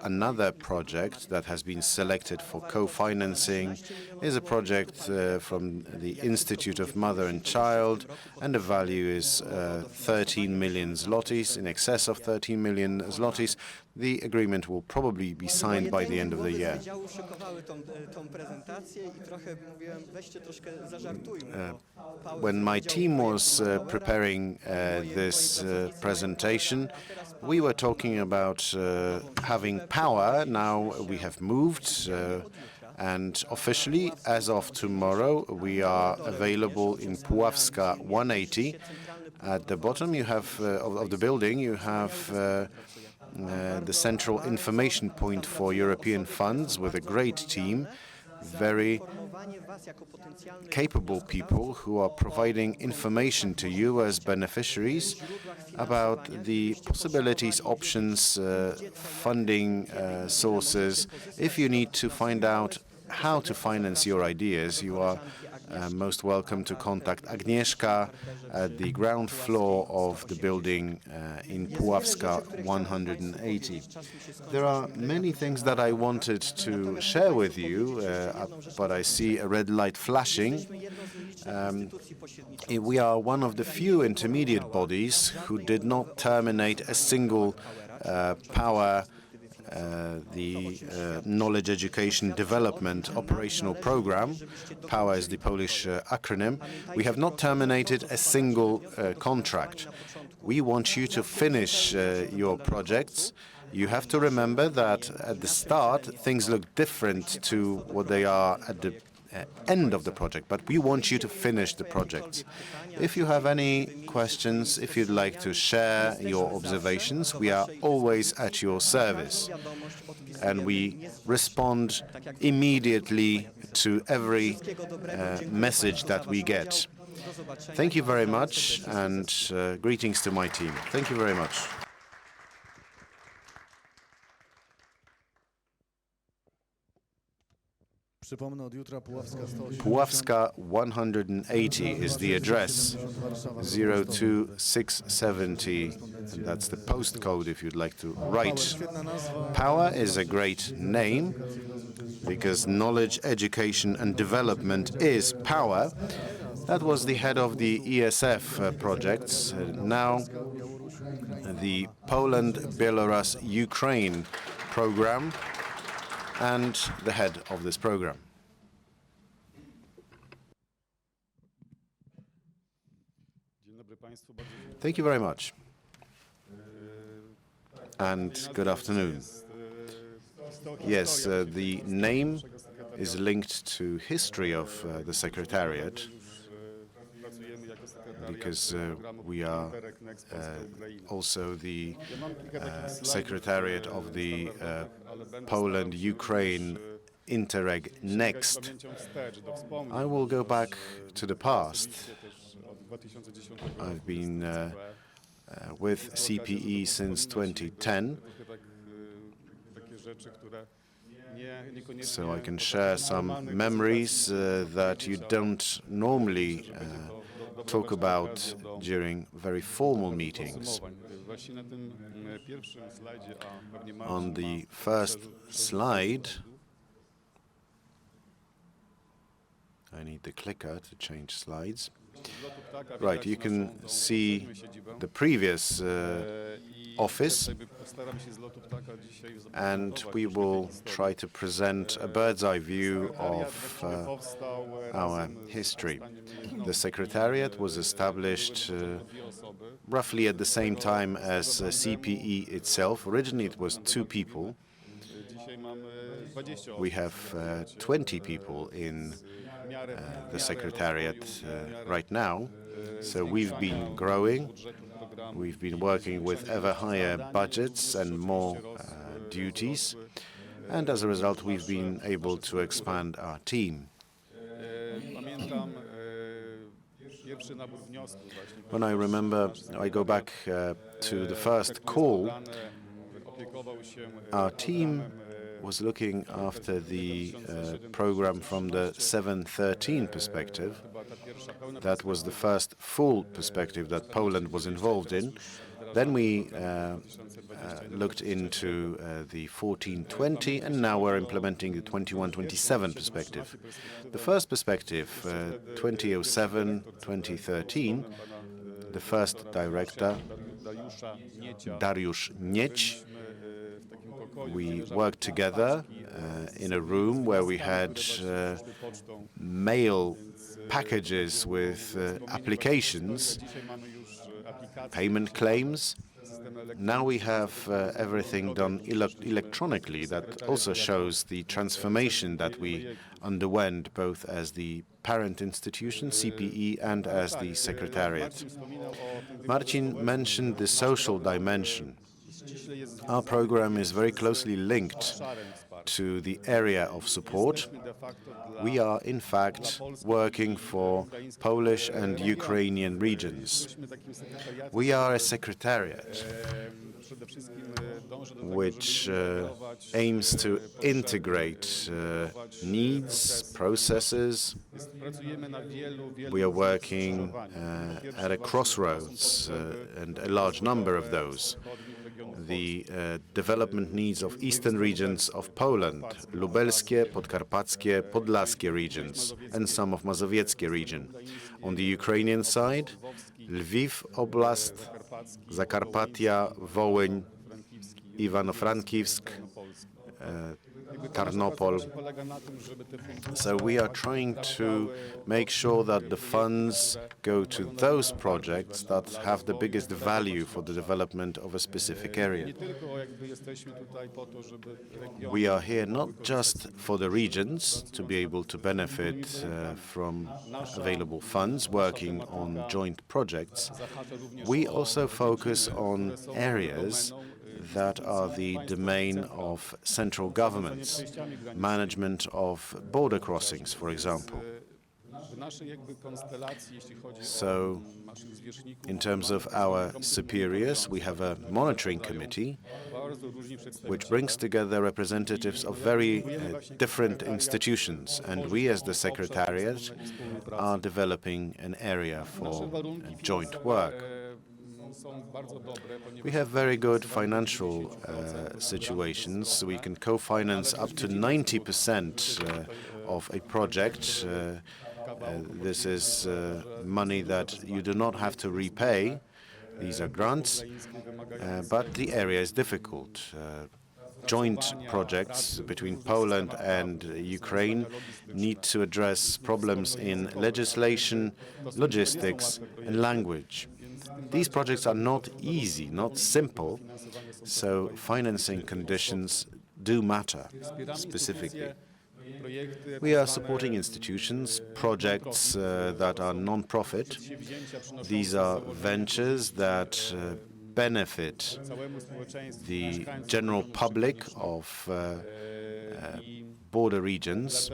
another project that has been selected for co-financing is a project from the Institute of Mother and Child, and the value is 13 million zlotys, in excess of 13 million zlotys. The agreement will probably be signed by the end of the year. When my team was preparing this presentation, we were talking about having power. Now we have moved, and officially, as of tomorrow, we are available in Puławska 180. At the bottom you have of the building, you have the central information point for European funds, with a great team, very capable people who are providing information to you as beneficiaries about the possibilities, options, funding sources. If you need to find out how to finance your ideas, you are most welcome to contact Agnieszka at the ground floor of the building in Puławska 180. There are many things that I wanted to share with you, but I see a red light flashing. We are one of the few intermediate bodies who did not terminate a single POWER, the Knowledge Education Development Operational Program. POWER is the Polish acronym. We have not terminated a single contract. We want you to finish your projects. You have to remember that at the start, things look different to what they are at the end of the project, but we want you to finish the projects. If you have any questions, if you'd like to share your observations, we are always at your service, and we respond immediately to every message that we get. Thank you very much, and greetings to my team. Thank you very much. Przypomnę, od jutra Puławska 180. Puławska 180 is the address, 02670, and that's the postcode if you'd like to write. Świetna nazwa. Power is a great name because knowledge, education and development is power. That was the head of the ESF projects. Now the Poland, Belarus, Ukraine program and the head of this program. Thank you very much. And good afternoon. Yes, the name is linked to history of the Secretariat because we are also the Secretariat of the Poland-Ukraine Interreg Next. I will go back to the past. I've been with CPE since 2010, so I can share some memories that you don't normally talk about during very formal meetings. On the first slide, I need the clicker to change slides. Right, you can see the previous office, and we will try to present a bird's-eye view of our history. The Secretariat was established roughly at the same time as CPE itself. Originally, it was 2 people. We have 20 people in the Secretariat right now. So we've been growing. We've been working with ever higher budgets and more duties. And as a result, we've been able to expand our team. When I remember, I go back to the first call, our team was looking after the program from the 713 perspective. That was the first full perspective that Poland was involved in. Then we looked into the 1420, and now we're implementing the 2127 perspective. The first perspective, 2007-2013, the first director, Dariusz Nieć, we worked together in a room where we had mail packages with applications, payment claims. Now we have everything done electronically. That also shows the transformation that we underwent both as the parent institution, CPE, and as the Secretariat. Marcin mentioned the social dimension. Our program is very closely linked to the area of support. We are, in fact, working for Polish and Ukrainian regions. We are a secretariat which aims to integrate needs, processes. We are working at a crossroads, and a large number of those. The development needs of eastern regions of Poland, Lubelskie, Podkarpackie, Podlaskie regions, and some of Mazowieckie region. On the Ukrainian side, Lviv Oblast, Zakarpatia, Wołyń, Ivano-Frankivsk, Tarnopol. So we are trying to make sure that the funds go to those projects that have the biggest value for the development of a specific area. We are here not just for the regions to be able to benefit from available funds working on joint projects. We also focus on areas that are the domain of central governments, management of border crossings, for example. So, in terms of our superiors, we have a monitoring committee which brings together representatives of very different institutions, and we as the Secretariat are developing an area for joint work. We have very good financial situations, so we can co-finance up to 90% of a project. This is money that you do not have to repay. These are grants, but the area is difficult. Joint projects between Poland and Ukraine need to address problems in legislation, logistics, and language. These projects are not easy, not simple, so financing conditions do matter specifically. We are supporting institutions, projects that are non-profit. These are ventures that benefit the general public of border regions.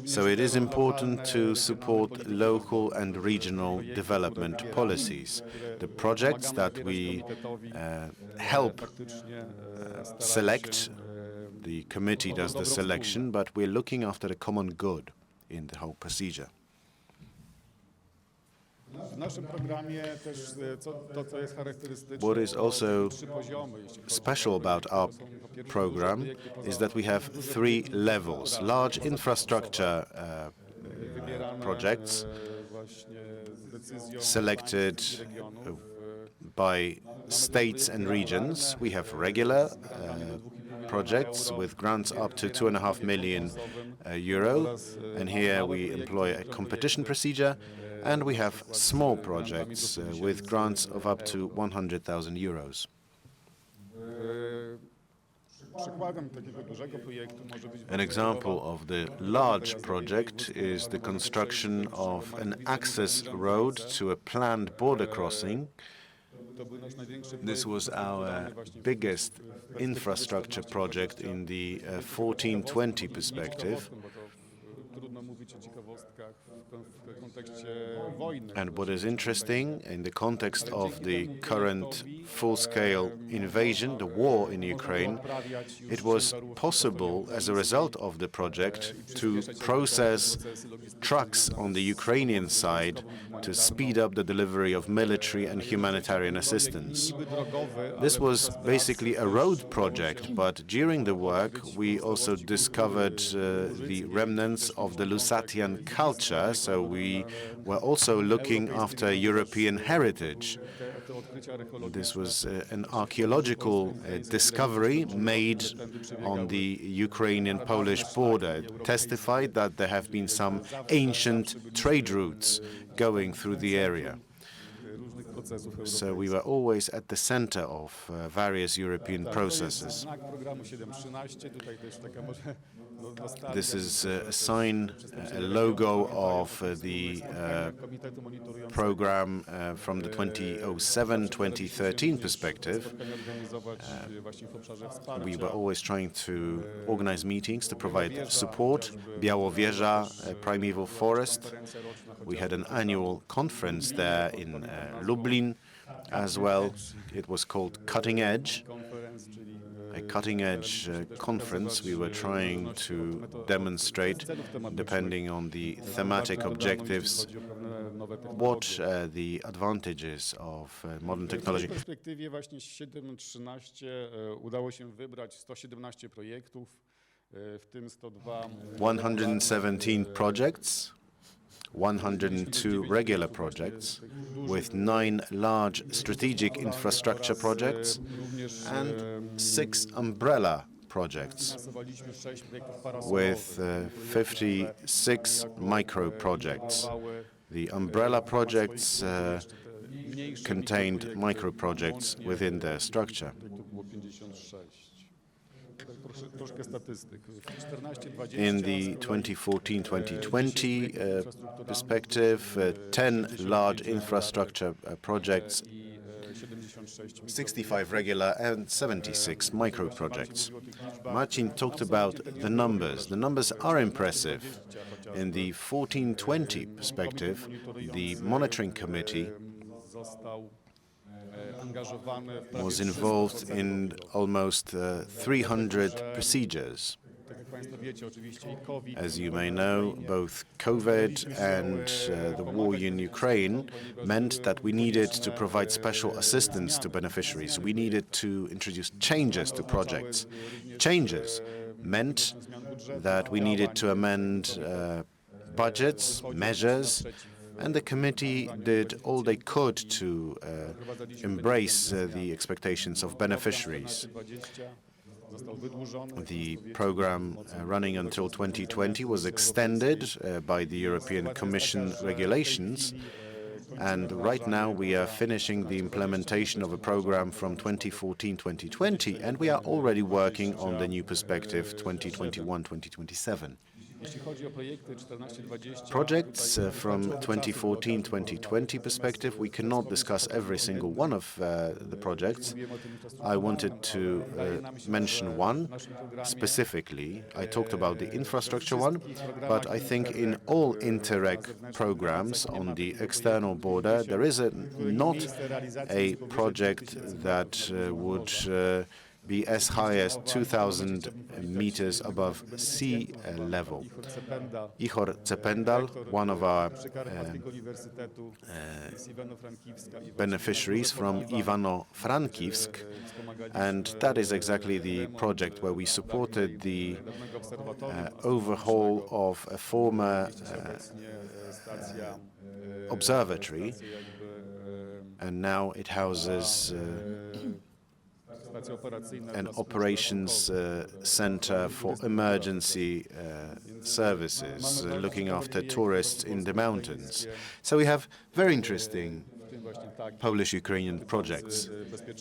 So it is important to support local and regional development policies. The projects that we help select, the committee does the selection, but we're looking after the common good in the whole procedure. What is also special about our program is that we have 3 levels: large infrastructure projects selected by states and regions. We have regular projects with grants up to 2.5 million euro, and here we employ a competition procedure. And we have small projects with grants of up to 100,000 euros. An example of the large project is the construction of an access road to a planned border crossing. This was our biggest infrastructure project in the 14-20 perspective. And what is interesting, in the context of the current full-scale invasion, the war in Ukraine, it was possible, as a result of the project, to process trucks on the Ukrainian side to speed up the delivery of military and humanitarian assistance. This was basically a road project, but during the work we also discovered the remnants of the Lusatian culture, so we were also looking after European heritage. This was an archaeological discovery made on the Ukrainian-Polish border. It testified that there have been some ancient trade routes going through the area. So we were always at the center of various European processes. This is a sign, a logo of the program from the 2007-2013 perspective. We were always trying to organize meetings to provide support. Białowieża, primeval forest. We had an annual conference there in Lublin as well. It was called Cutting Edge. A cutting-edge conference. We were trying to demonstrate, depending on the thematic objectives, what the advantages of modern technology. 117 projects, 102 regular projects, with 9 large strategic infrastructure projects and 6 umbrella projects, with 56 micro projects. The umbrella projects contained micro projects within their structure. In the 2014-2020 perspective, 10 large infrastructure projects 65 regular and 76 micro projects. Marcin talked about the numbers. The numbers are impressive. In the 1420 perspective, the monitoring committee was involved in almost 300 procedures. As you may know, both COVID and the war in Ukraine meant that we needed to provide special assistance to beneficiaries. We needed to introduce changes to projects. Changes meant that we needed to amend budgets, measures, and the committee did all they could to embrace the expectations of beneficiaries. The program running until 2020 was extended by the European Commission regulations, and right now we are finishing the implementation of a program from 2014-2020, and we are already working on the new perspective 2021-2027. Projects from 2014-2020 perspective, we cannot discuss every single one of the projects. I wanted to mention one specifically. I talked about the infrastructure one, but I think in all Interreg programs on the external border, there is not a project that would be as high as 2,000 meters above sea level. Ihor-Cependal, one of our beneficiaries from Ivano-Frankivsk, and that is exactly the project where we supported the overhaul of a former observatory, and now it houses an operations center for emergency services, looking after tourists in the mountains. So we have very interesting Polish-Ukrainian projects,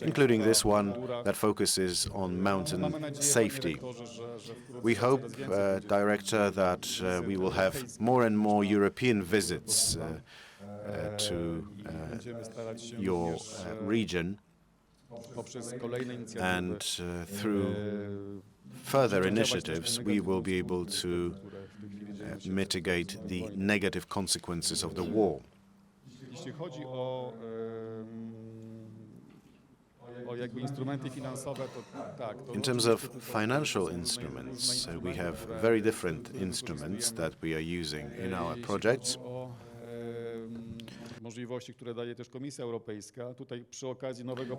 including this one that focuses on mountain safety. We hope, Director, that we will have more and more European visits to your region, and through further initiatives, we will be able to mitigate the negative consequences of the war. In terms of financial instruments, we have very different instruments that we are using in our projects.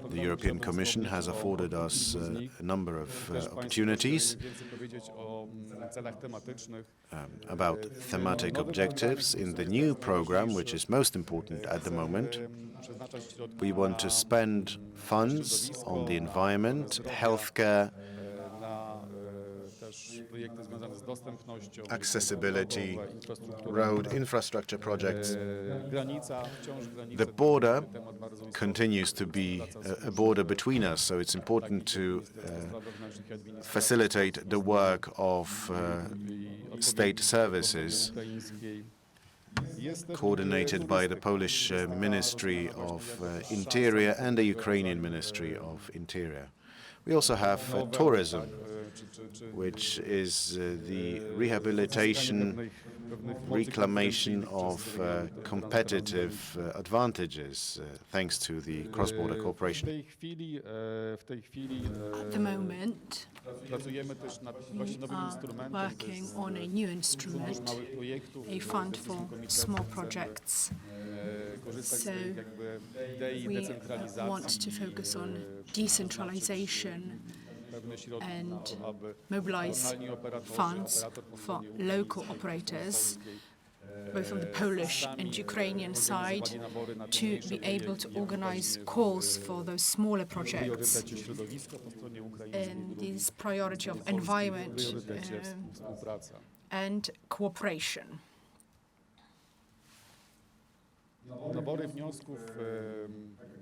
The European Commission has afforded us a number of opportunities about thematic objectives. In the new program, which is most important at the moment, we want to spend funds on the environment, healthcare, accessibility, road infrastructure projects. The border continues to be a border between us, so it's important to facilitate the work of state services coordinated by the Polish Ministry of Interior and the Ukrainian Ministry of Interior. We also have tourism, which is the rehabilitation, reclamation of competitive advantages thanks to the cross-border cooperation. At the moment, we are working on a new instrument, a fund for small projects. So we want to focus on decentralization and mobilize funds for local operators, both on the Polish and Ukrainian side, to be able to organize calls for those smaller projects. And this priority of environment and cooperation. Nabory wniosków,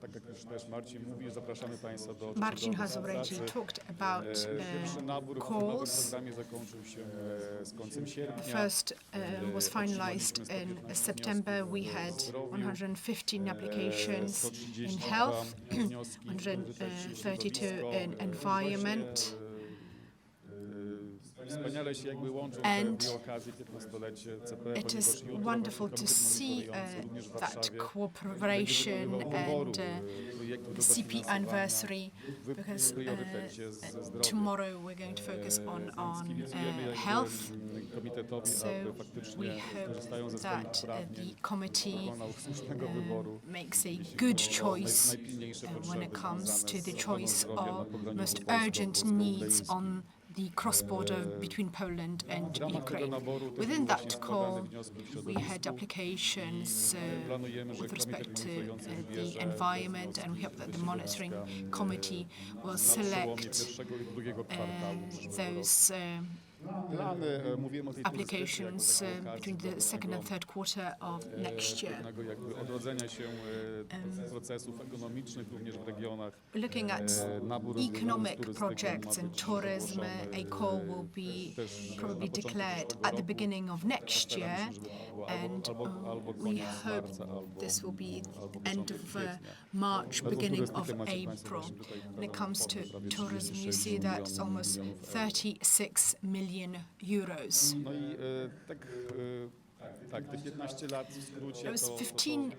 tak jak już też Marcin mówił, zapraszamy Państwa do Marcin has already talked about Pierwszy nabór w nowym calls. programie zakończył się z końcem sierpnia. First was finalized in September. We had 115 applications in health, 132 in environment. Wspaniale się jakby łączą dwie okazje, 15-lecie CP, It is wonderful to see that cooperation and CP anniversary, because tomorrow we're going to focus on health. So we hope that the committee makes a good choice when it comes to the choice of most urgent needs on the cross-border between Poland and Ukraine. Within that call, we had applications with respect to the environment, and we hope that the monitoring committee will select those applications between the second and third quarter of next year. Looking at economic projects and tourism, a call will be probably declared at the beginning of next year, and we hope this will be end of March, beginning of April. When it comes to tourism, you see that it's almost 36 million euros. It was 15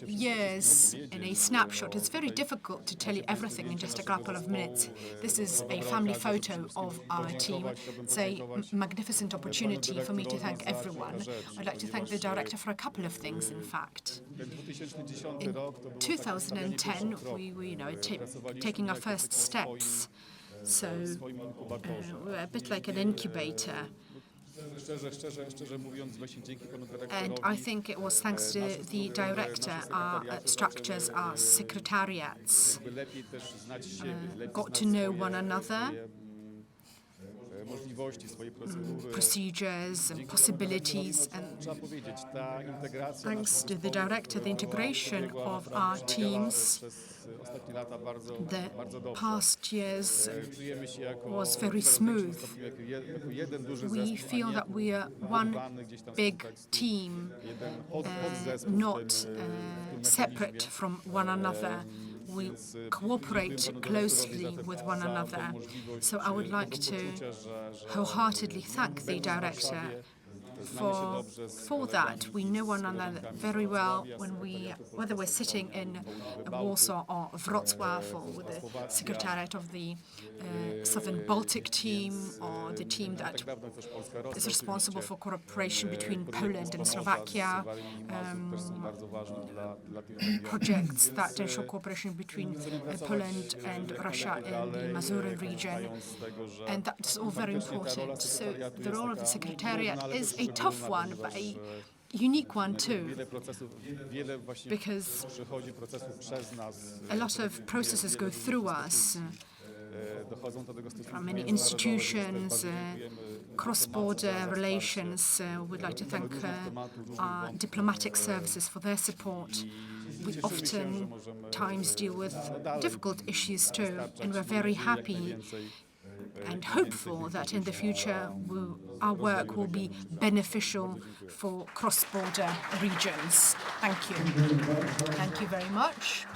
years in a snapshot. It's very difficult to tell you everything in just a couple of minutes. This is a family photo of our team. It's a magnificent opportunity for me to thank everyone. I'd like to thank the director for a couple of things, in fact. In 2010, we were taking our first steps, so we're a bit like an incubator. And I think it was thanks to the director, our structures, our secretariats got to know one another, procedures and possibilities, and thanks to the director, the integration of our teams, the past years was very smooth. We feel that we are one big team, not separate from one another. We cooperate closely with one another. So I would like to wholeheartedly thank the director for that. We know one another very well whether we're sitting in Warsaw or Wrocław, or with the secretariat of the Southern Baltic team, or the team that is responsible for cooperation between Poland and Slovakia, projects that ensure cooperation between Poland and Russia in the Mazury region, and that's all very important. So the role of the secretariat is a tough one, but a unique one too, because a lot of processes go through us. From many institutions, cross-border relations. We'd like to thank our diplomatic services for their support. We often times deal with difficult issues too, and we're very happy and hopeful that in the future our work will be beneficial for cross-border regions. Thank you. Thank you very much.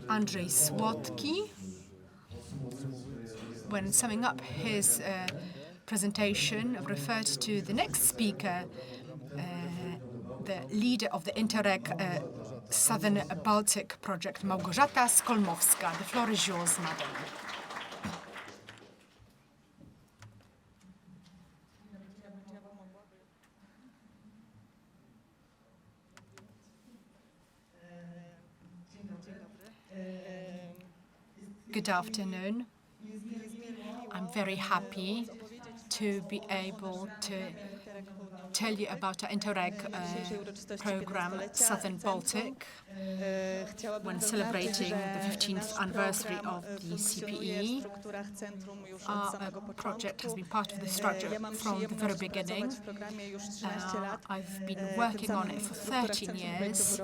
Andrzej Słodki, when summing up his presentation, referred to the next speaker, the leader of the Interreg Southern Baltic project, Małgorzata Skolmowska. The floor is yours, madam. Good afternoon. I'm very happy to be able to tell you about our Interreg program, Southern Baltic, when celebrating the 15th anniversary of the CPE. Our project has been part of the structure from the very beginning. I've been working on it for 13 years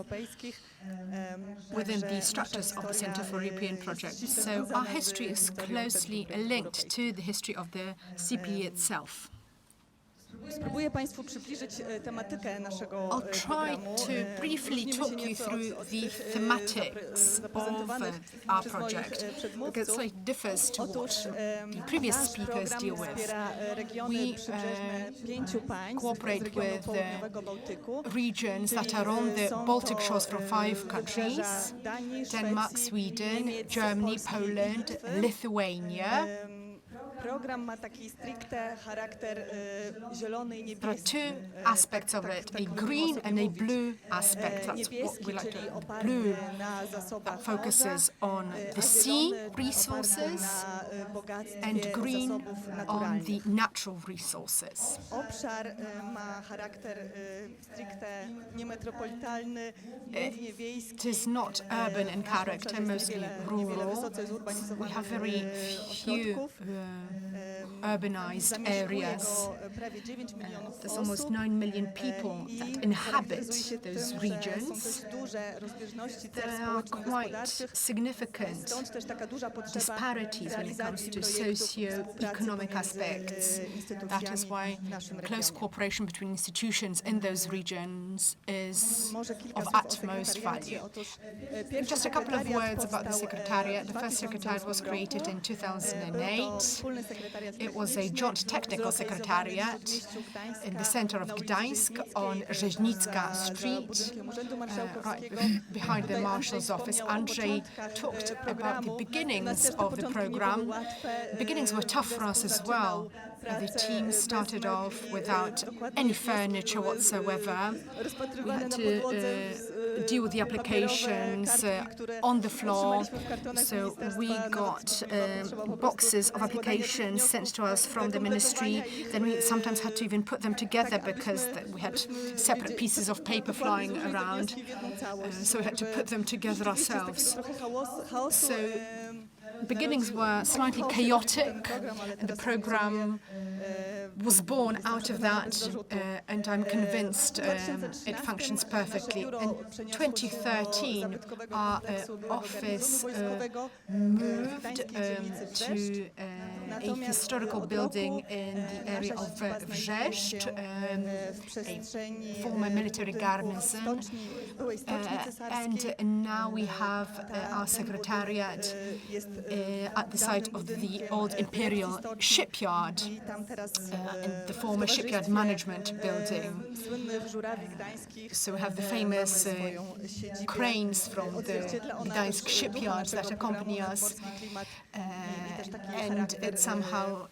within the structures of the Centre for European Projects. So our history is closely linked to the history of the CPE itself. Spróbuję Państwu przybliżyć tematykę naszego I'll try to briefly talk you through the thematics of our project, because it differs to what the previous speakers deal with. We cooperate with regions that are on the Baltic shores from 5 countries: Denmark, Sweden, Germany, Poland, Lithuania. Program ma taki stricte charakter zielony i niebieski. There are two aspects of it, a green and a blue aspect. That's what we like to blue that focuses on the sea resources and green on the natural resources. Obszar ma charakter stricte niemetropolitalny, głównie wiejski. It is not urban in character, mostly rural. We have very few urbanized areas. There's almost 9 million people that inhabit those regions. There are quite significant disparities when it comes to socio-economic aspects. That is why close cooperation between institutions in those regions is of utmost value. Just a couple of words about the Secretariat. The first Secretariat was created in 2008. It was a joint technical secretariat in the center of Gdańsk on Rzeźnicka Street, right behind the Marshal's office. Andrzej talked about the beginnings of the program. The beginnings were tough for us as well. The team started off without any furniture whatsoever. We had to deal with the applications on the floor. So we got boxes of applications sent to us from the ministry. Then we sometimes had to even put them together because we had separate pieces of paper flying around. So we had to put them together ourselves. So beginnings were slightly chaotic, and the program was born out of that, and I'm convinced it functions perfectly. In 2013, our office moved to a historical building in the area of Wrzeszcz, a former military garrison, and now we have our secretariat at the site of the old imperial shipyard, in the former shipyard management building. So we have the famous cranes from the Gdańsk shipyards that accompany us, and it somehow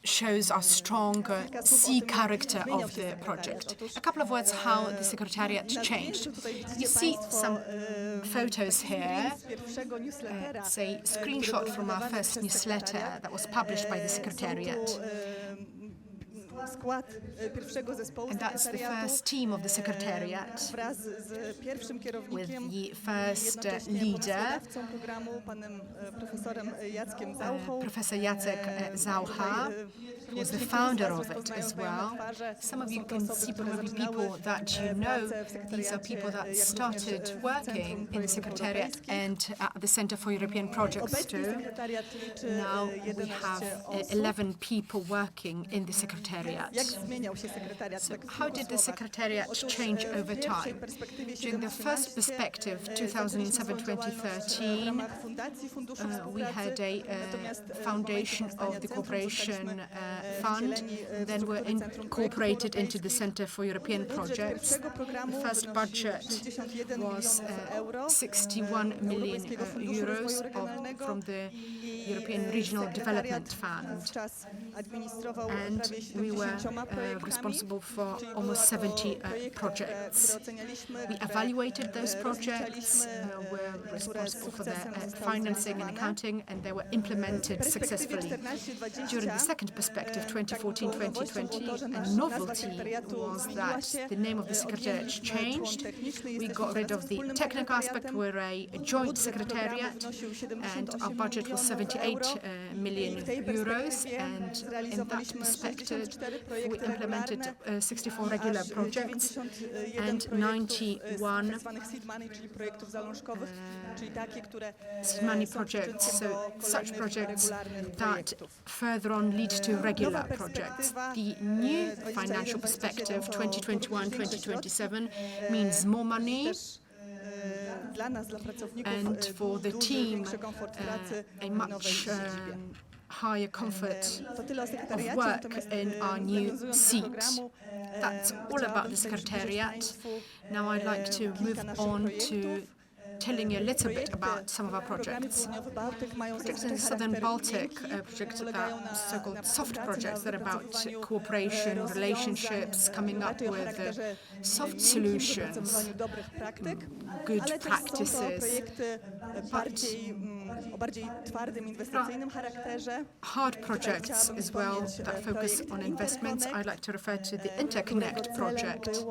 shows our strong sea character of the project. A couple of words how the Secretariat changed. You see some photos here. It's a screenshot from our first newsletter that was published by the Secretariat. And that's the first team of the Secretariat, with the first leader, Professor Jacek Zaucha, who was the founder of it as well. Some of you can see probably people that you know. These are people that started working in the Secretariat and at the Centre for European Projects too. Now we have 11 people working in the Secretariat. So how did the Secretariat change over time? During the first perspective, 2007-2013, we had a foundation of the Cooperation Fund, then were incorporated into the Centre for European Projects. The first budget was 61 million euros from the European Regional Development Fund, and we were were responsible for almost 70 projects. We evaluated those projects, were responsible for their financing and accounting, and they were implemented successfully. During the second perspective, 2014-2020, a novelty was that the name of the Secretariat changed. We got rid of the technical aspect. We're a joint secretariat, and our budget was 78 million euros. And in that perspective, we implemented 64 regular projects and 91 seed money projects, so such projects that further on lead to regular projects. The new financial perspective, 2021-2027, means more money, and for the team, a much higher comfort of work in our new seat. That's all about the Secretariat. Now I'd like to move on to telling you a little bit about some of our projects. Projects in the Southern Baltic, projects about so-called soft projects that are about cooperation, relationships, coming up with soft solutions, good practices. Hard projects as well that focus on investments. I'd like to refer to the Interconnect project.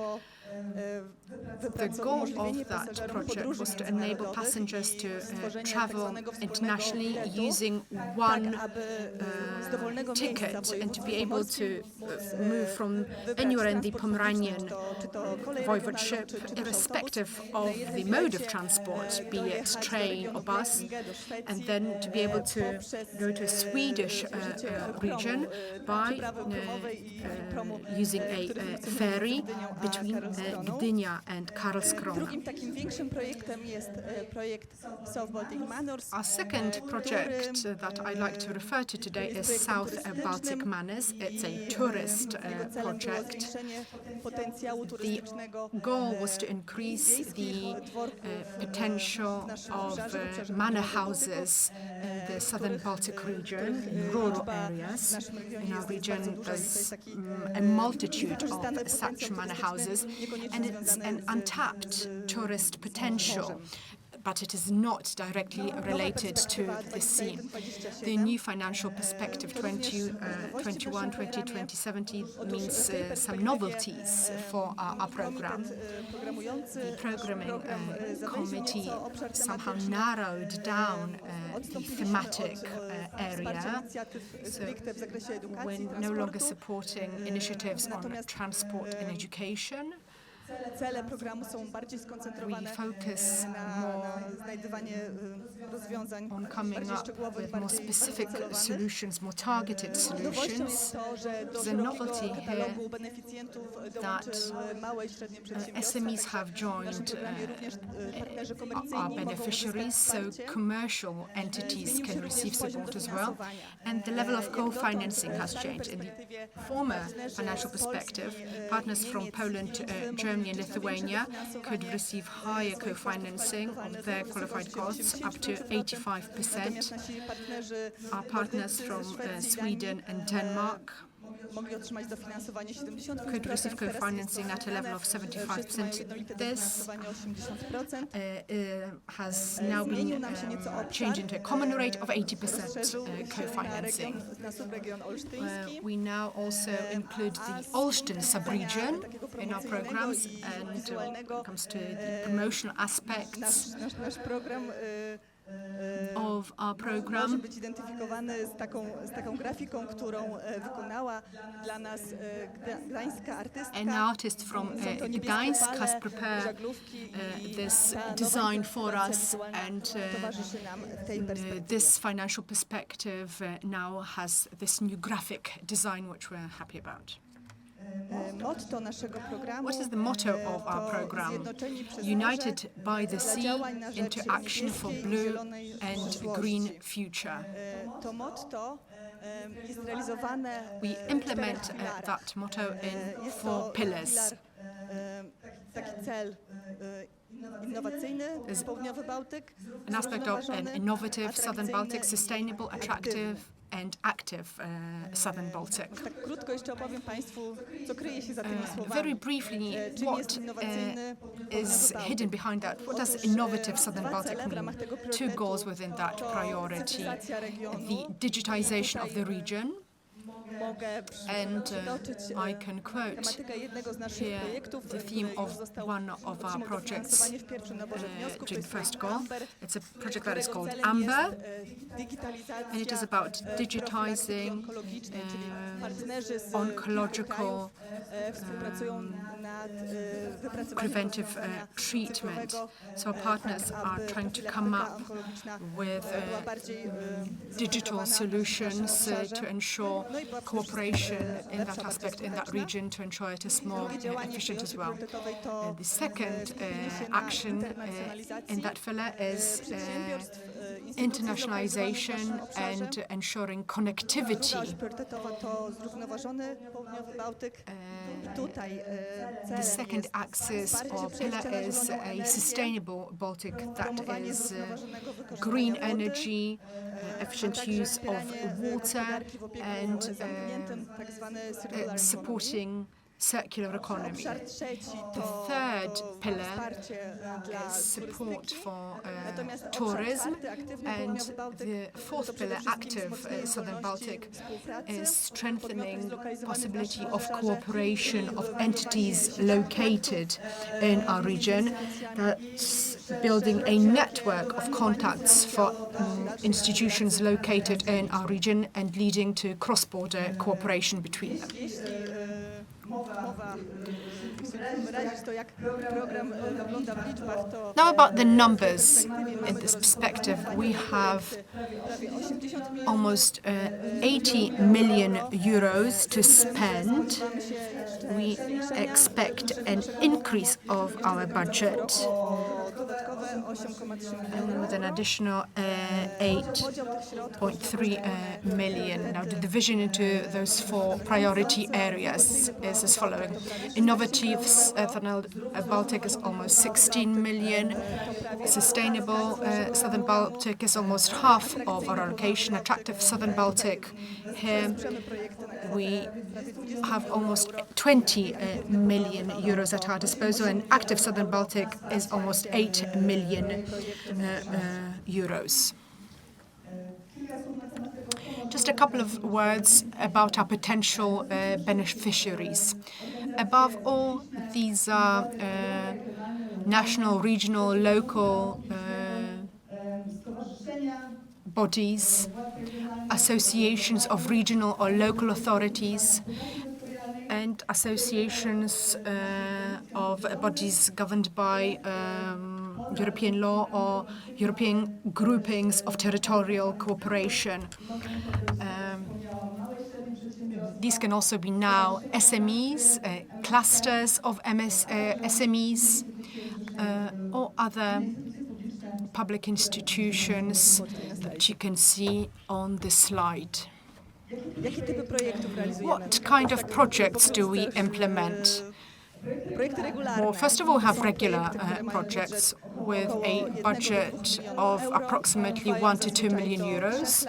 The goal of that project was to enable passengers to travel internationally using one ticket and to be able to move from anywhere in the Pomeranian voivodeship, irrespective of the mode of transport, be it train or bus, and then to be able to go to a Swedish region by using a ferry between Gdynia and Karlskrona. Our second project that I'd like to refer to today is South Baltic Manors. It's a tourist project. The goal was to increase the potential of manor houses in the Southern Baltic region, in rural areas. In our region, there's a multitude of such manor houses, and it's an untapped tourist potential, but it is not directly related to the sea. The new financial perspective 2021-2027 means some novelties for our program. The programming committee somehow narrowed down the thematic area. So we're no longer supporting initiatives on transport and education. We focus more on coming up with more specific solutions, more targeted solutions. There's a novelty here that SMEs have joined our beneficiaries, so commercial entities can receive support as well. And the level of co-financing has changed. In the former financial perspective, partners from Poland, Germany and Lithuania could receive higher co-financing of their qualified costs, up to 85%. Our partners from Sweden and Denmark could receive co-financing at a level of 75%. This has now been changed into a common rate of 80% co-financing. We now also include the Olsztyn sub-region in our programs, and when it comes to the promotional aspects of our program. An artist from Gdańsk has prepared this design for us, and this financial perspective now has this new graphic design, which we're happy about. What is the motto of our program? United by the sea into action for blue and green future. We implement that motto in 4 pillars. There's an aspect of an innovative Southern Baltic, sustainable, attractive, and active Southern Baltic. Tak krótko jeszcze opowiem Państwu, co kryje się za tymi Very słowami. briefly, Czym what jest innowacyjny is hidden behind that? What does innovative Southern dwa Baltic cele w mean? ramach tego Two priorytetu goals within that to priority: cyfryzacja regionu. the digitization of the region, Mogę and przytoczyć I can quote tematykę jednego z naszych here projektów, the który theme już of został one of our otrzymał projects dofinansowanie w pierwszym naborze wniosków. To during jest the first projekt goal. Amber, It's a project that is którego called celem Amber, jest digitalizacja and it is about profilaktyki digitizing onkologicznej, czyli partnerzy z oncological kilku krajów współpracują nad wypracowaniem preventive rozwiązania treatment. cyfrowego, So our partners tak are aby trying to come profilaktyka up onkologiczna with była bardziej digital zintegrowana w solutions naszym obszarze. to ensure No i była przede cooperation wszystkim in lepsza, that bardziej aspect in that skuteczna. region to ensure it is more Drugie działanie w efficient as osi well. priorytetowej to The second skupienie się na action internacjonalizacji in that pillar is przedsiębiorstw, instytucji internationalization zlokalizowanych w naszym obszarze. and ensuring connectivity. Druga oś priorytetowa to zrównoważony południowy Bałtyk. I tutaj The celem second jest axis wsparcie or przejścia pillar na is zieloną a energię, sustainable Baltic that promowanie is zrównoważonego green wykorzystania wody, energy, a efficient także use of wspieranie water, gospodarki w obiegu and zamkniętym, tak zwany circular economy. supporting circular economy. Obszar trzeci The to third pillar wsparcie dla is support turystyki. for Natomiast obszar tourism, czwarty, aktywny and południowy Bałtyk, the fourth to przede pillar, wszystkim active wzmocnienie Southern zdolności Baltic, współpracy is podmiotów strengthening zlokalizowanych w possibility naszym of obszarze cooperation of i entities budowanie located in our region. That's building a network of contacts for institutions located in our region and leading to cross-border cooperation between them. mowa wyrazić to, jak program wygląda w liczbach, to Now about the numbers in this perspective, we have prawie 80 milionów. almost 80 million euros to spend. We expect an increase of our budget Dodatkowe 8,3 miliony. with an additional 8.3 million. Now the division into those four priority areas is as following. Innovative Southern Baltic is almost 16 million. Sustainable Southern Baltic is almost half of our allocation. Attractive Southern Baltic, here we have almost 20 million euros at our disposal, and active Southern Baltic is almost 8 million euros. Just a couple of words about our potential beneficiaries. Above all, these are national, regional, local bodies, associations of regional or local authorities, and associations of bodies governed by European law or European groupings of territorial cooperation. These can also be now SMEs, clusters of SMEs, or other public institutions that you can see on the slide. What kind of projects do we implement? Well, first of all, we have regular projects with a budget of approximately 1 to 2 million euros.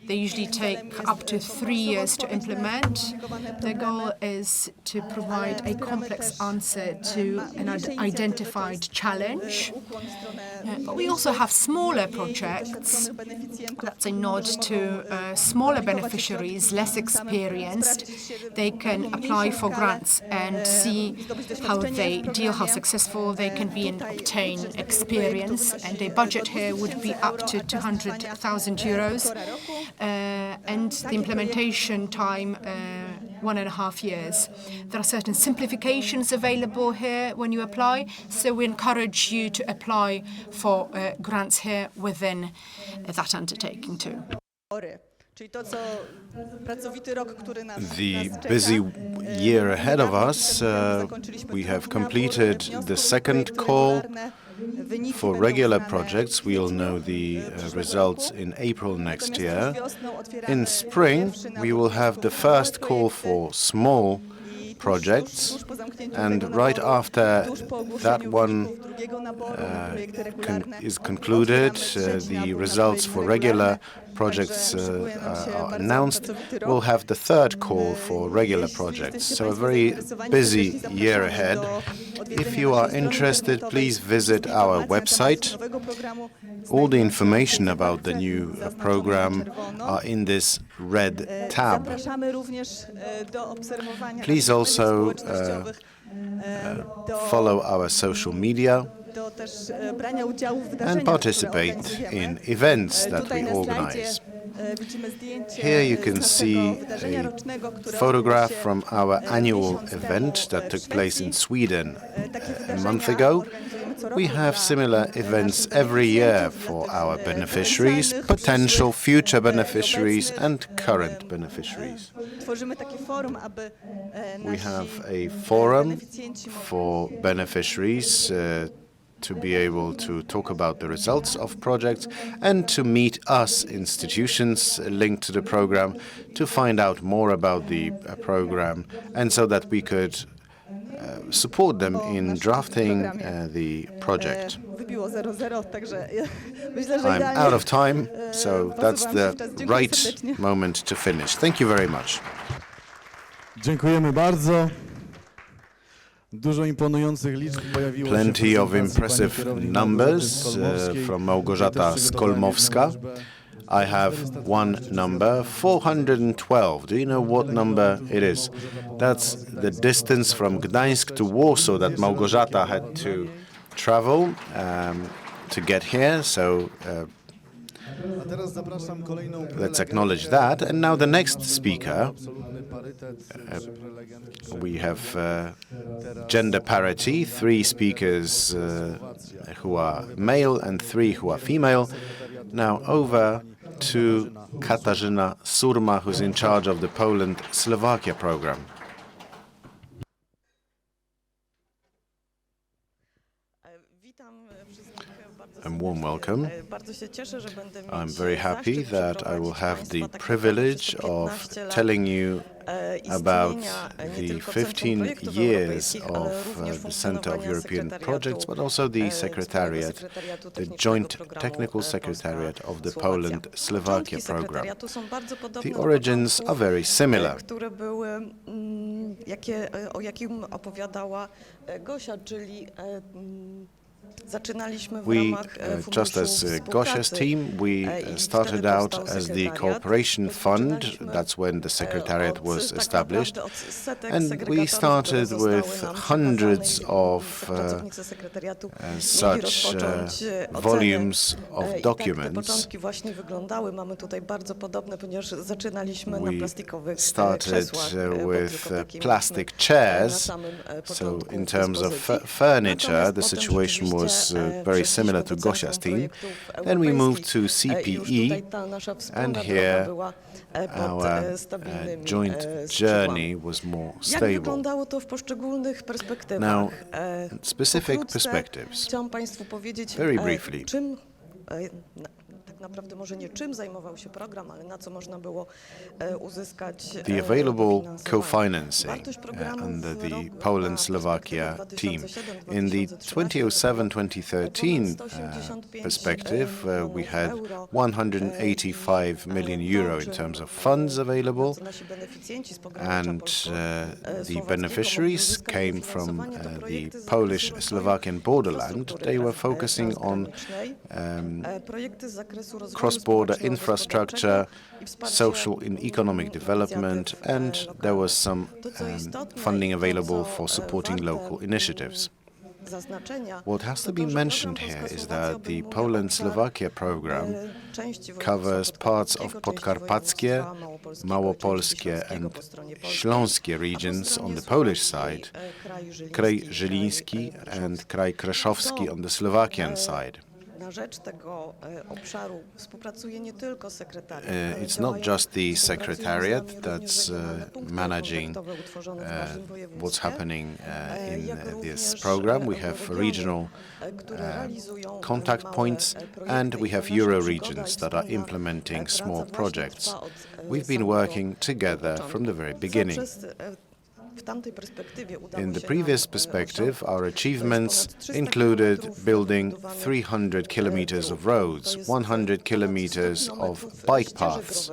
They usually take up to 3 years to implement. The goal is to provide a complex answer to an identified challenge. But we also have smaller projects. That's a nod to smaller beneficiaries, less experienced. They can apply for grants and see how they deal, how successful they can be and obtain experience. And a budget here would be up to 200,000 euros. And the implementation time, 1.5 years. There are certain simplifications available here when you apply, so we encourage you to apply for grants here within that undertaking too. The busy year ahead of us, we have completed the second call for regular projects. We'll know the results in April next year. In spring, we will have the first call for small projects, and right after that one is concluded, the results for regular projects are announced, we'll have the third call for regular projects. So a very busy year ahead. If you are interested, please visit our website. All the information about the new program are in this red tab. Please also follow our social media and participate in events that we organize. Here you can see a photograph from our annual event that took place in Sweden a month ago. We have similar events every year for our beneficiaries, potential future beneficiaries, and current beneficiaries. We have a forum for beneficiaries to be able to talk about the results of projects and to meet us, institutions linked to the program, to find out more about the program, and so that we could support them in drafting the project. I'm out of time, so that's the right moment to finish. Thank you very much. Dziękujemy bardzo. Plenty of impressive numbers from Małgorzata Skolmowska. I have one number, 412. Do you know what number it is? That's the distance from Gdańsk to Warsaw that Małgorzata had to travel to get here. So let's acknowledge that. And now the next speaker. We have gender parity, 3 speakers who are male and 3 who are female. Now over to Katarzyna Surma, who's in charge of the Poland-Slovakia program. A warm welcome. I'm very happy that I will have the privilege of telling you about the 15 years of the Center of European Projects, but also the Secretariat, the Joint Technical Secretariat of the Poland-Slovakia program. The origins are very similar. We, just as Gosia's team, we started out as the Cooperation Fund. That's when the Secretariat was established. And we started with hundreds of such volumes of documents. We started with plastic chairs. So in terms of furniture, the situation was very similar to Gosia's team. Then we moved to CPE, and here our joint journey was more stable. Now, specific perspectives. Very briefly. The available co-financing under the Poland-Slovakia team. In the 2007-2013 perspective, we had 185 million euro in terms of funds available, and the beneficiaries came from the Polish-Slovakian borderland. They were focusing on cross-border infrastructure, social and economic development, and there was some funding available for supporting local initiatives. What has to be mentioned here is that the Poland-Slovakia program covers parts of Podkarpackie, Małopolskie and Śląskie regions on the Polish side, Kraj Żyliński and Kraj Krzeszowski on the Slovakian side. It's not just the Secretariat that's managing what's happening in this program. We have regional contact points, and we have Euro regions that are implementing small projects. We've been working together from the very beginning. In the previous perspective, our achievements included building 300 kilometers of roads, 100 kilometers of bike paths,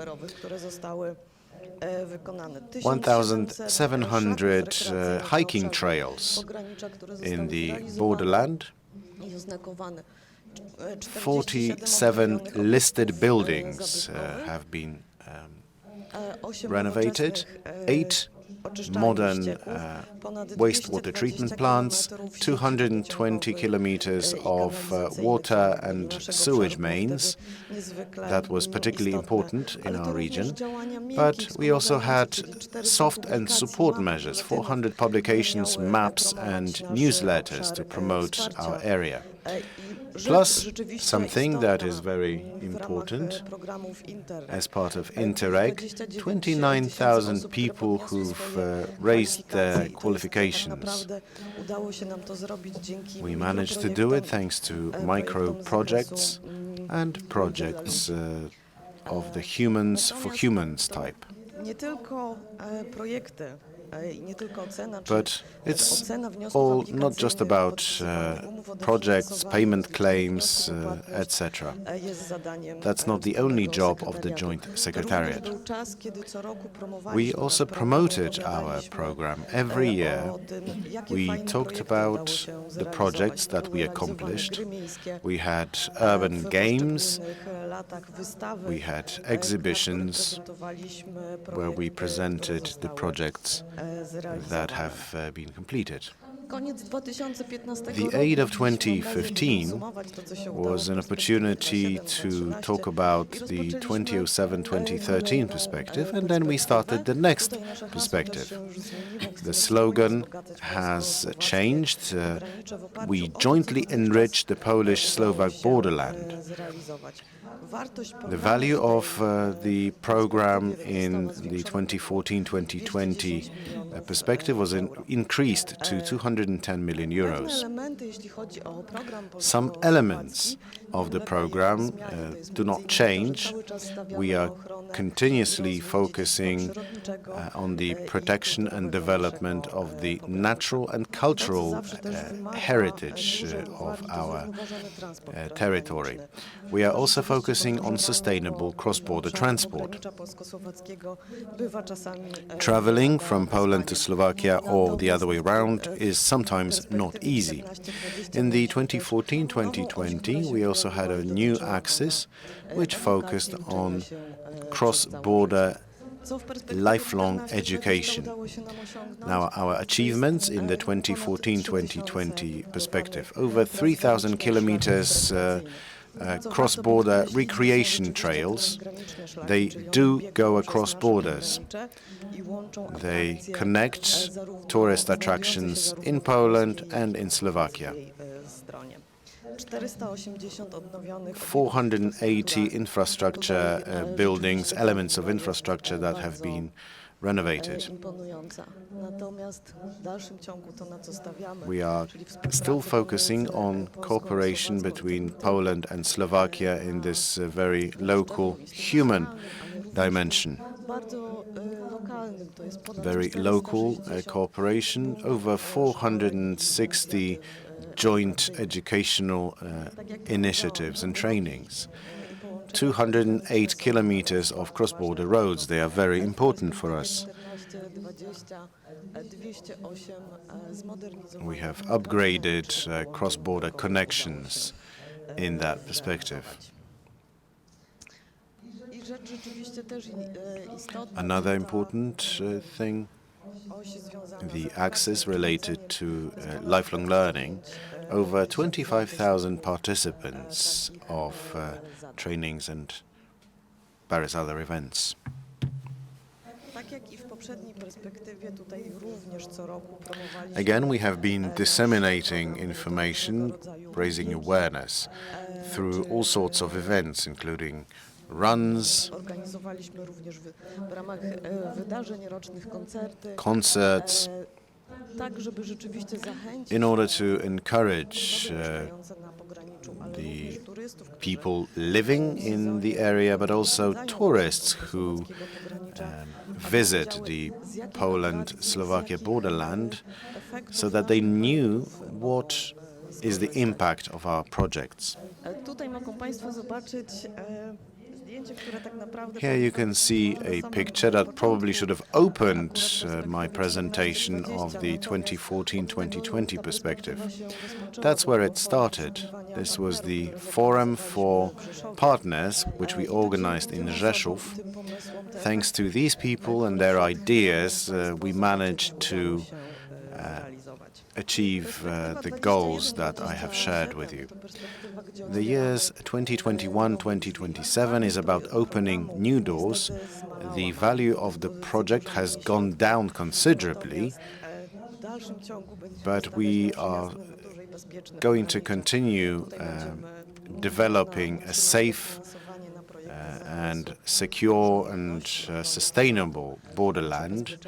1,700 hiking trails in the borderland, 47 listed buildings have been renovated, 8 modern wastewater treatment plants, 220 kilometers of water and sewage mains. That was particularly important in our region. But we also had soft and support measures, 400 publications, maps and newsletters to promote our area. Plus, something that is very important as part of Interreg, 29,000 people who've raised their qualifications. We managed to do it thanks to micro projects and projects of the humans for humans type. But it's all not just about projects, payment claims, etc. That's not the only job of the Joint Secretariat. We also promoted our program. Every year we talked about the projects that we accomplished. We had urban games, we had exhibitions where we presented the projects that have been completed. The aid of 2015 was an opportunity to talk about the 2007-2013 perspective, and then we started the next perspective. The slogan has changed. We jointly enrich the Polish-Slovak borderland. The value of the program in the 2014-2020 perspective was increased to 210 million euros. Some elements of the program do not change. We are continuously focusing on the protection and development of the natural and cultural heritage of our territory. We are also focusing on sustainable cross-border transport. Traveling from Poland to Slovakia or the other way around is sometimes not easy. In the 2014-2020, we also had a new axis which focused on cross-border lifelong education. Now, our achievements in the 2014-2020 perspective: over 3,000 kilometers cross-border recreation trails. They do go across borders. They connect tourist attractions in Poland and in Slovakia. 480 infrastructure buildings, elements of infrastructure that have been renovated. We are still focusing on cooperation between Poland and Slovakia in this very local human dimension. Very local cooperation, over 460 joint educational initiatives and trainings. 208 kilometers of cross-border roads. They are very important for us. We have upgraded cross-border connections in that perspective. Another important thing, the axis related to lifelong learning. Over 25,000 participants of trainings and various other events. Again, we have been disseminating information, raising awareness through all sorts of events, including runs, concerts, in order to encourage the people living in the area, but also tourists who visit the Poland-Slovakia borderland, so that they knew what is the impact of our projects. Here you can see a picture that probably should have opened my presentation of the 2014-2020 perspective. That's where it started. This was the Forum for Partners, which we organized in Rzeszów. Thanks to these people and their ideas, we managed to achieve the goals that I have shared with you. The years 2021-2027 is about opening new doors. The value of the project has gone down considerably, but we are going to continue developing a safe and secure and sustainable borderland.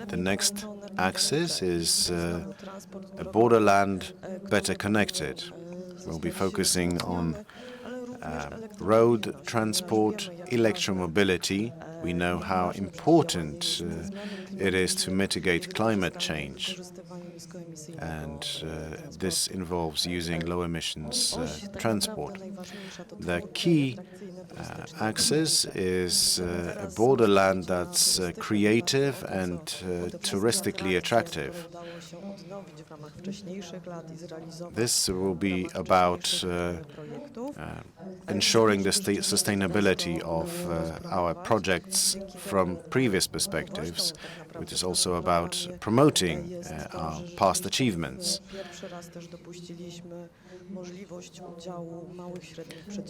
The next axis is a borderland better connected. We'll be focusing on road transport, electromobility. We know how important it is to mitigate climate change, and this involves using low emissions transport. The key axis is a borderland that's creative and touristically attractive. This will be about ensuring the sustainability of our projects from previous perspectives. It is also about promoting our past achievements.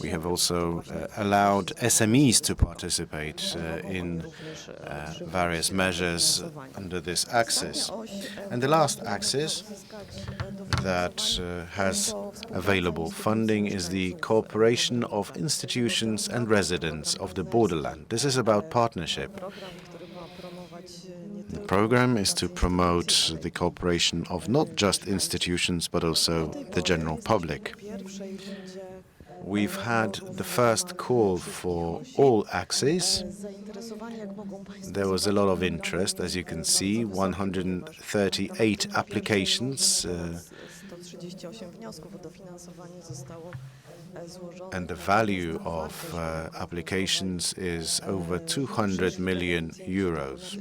We have also allowed SMEs to participate in various measures under this axis. And the last axis that has available funding is the cooperation of institutions and residents of the borderland. This is about partnership. The program is to promote the cooperation of not just institutions, but also the general public. We've had the first call for all axes. There was a lot of interest, as you can see, 138 applications, and the value of applications is over 200 million euros.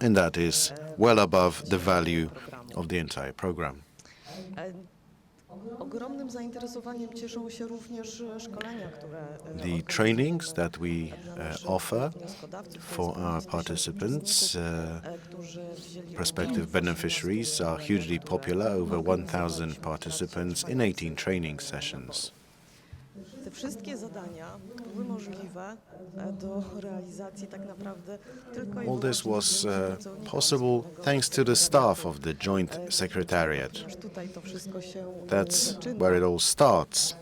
And that is well above the value of the entire program. The trainings that we offer for our participants, prospective beneficiaries, are hugely popular, over 1,000 participants in 18 training sessions. All this was possible thanks to the staff of the Joint Secretariat. That's where it all starts.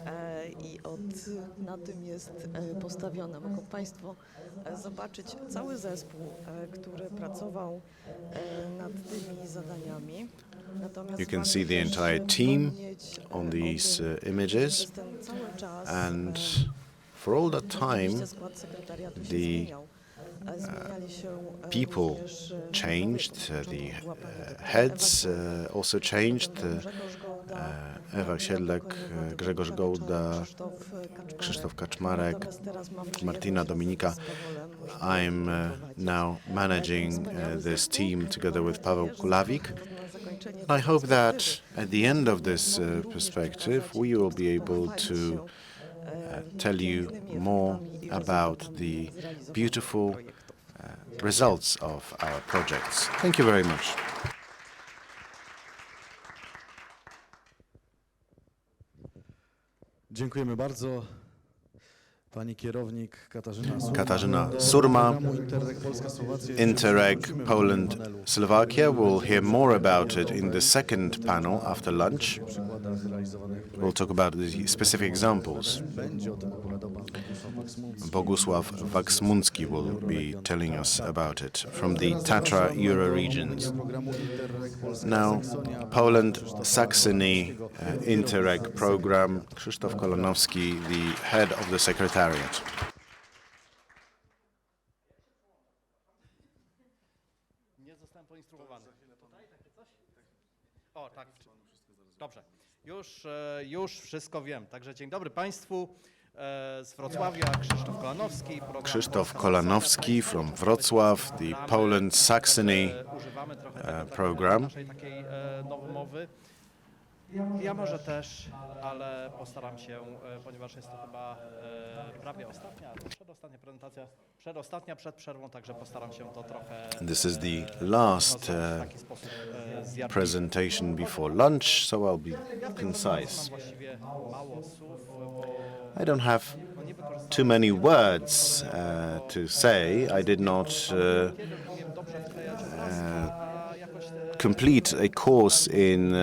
You can see the entire team on these images, and for all that time, the people changed, the heads also changed. Ewa Siedlek, Grzegorz Gołda, Krzysztof Kaczmarek, Martina Dominika. I'm now managing this team together with Paweł Kulawik. I hope that at the end of this perspective, we will be able to tell you more about the beautiful results of our projects. Thank you very much. Dziękujemy bardzo. Pani kierownik Katarzyna Surma, programu Interreg Polska-Słowacja jeszcze Interreg wrócimy w drugim panelu. Poland-Slovakia. We'll hear more about it in the second panel after lunch. Przykładach realizowanych w We'll talk about the specific examples. Będzie o tym opowiadał pan Bogusław Waksmuncki. Bogusław Waksmuncki will be telling us about it from the Tatra Euro regions. Programu Interreg Now, Polska-Saksonia. Poland-Saxony Interreg program. Krzysztof Kolanowski, the head of the Secretariat. Nie zostałem poinstruowany. Tutaj takie coś? O, tak. Dobrze. Już wszystko wiem. Także dzień dobry Państwu. Z Wrocławia Krzysztof Kolanowski. Krzysztof Kolanowski from Wrocław, the Poland-Saxony Używamy trochę program. naszej takiej nowomowy. Ja może też, ale postaram się, ponieważ jest to chyba prawie ostatnia, albo przedostatnia prezentacja, przed przerwą, także postaram się to trochę This is the last w taki sposób zjadliwy. presentation before lunch, so I'll be Mam concise. właściwie mało słów, bo I don't have nie wykorzystałem too many words to say. I did not umiem dobrze wklejać obrazki, a jakoś complete a course in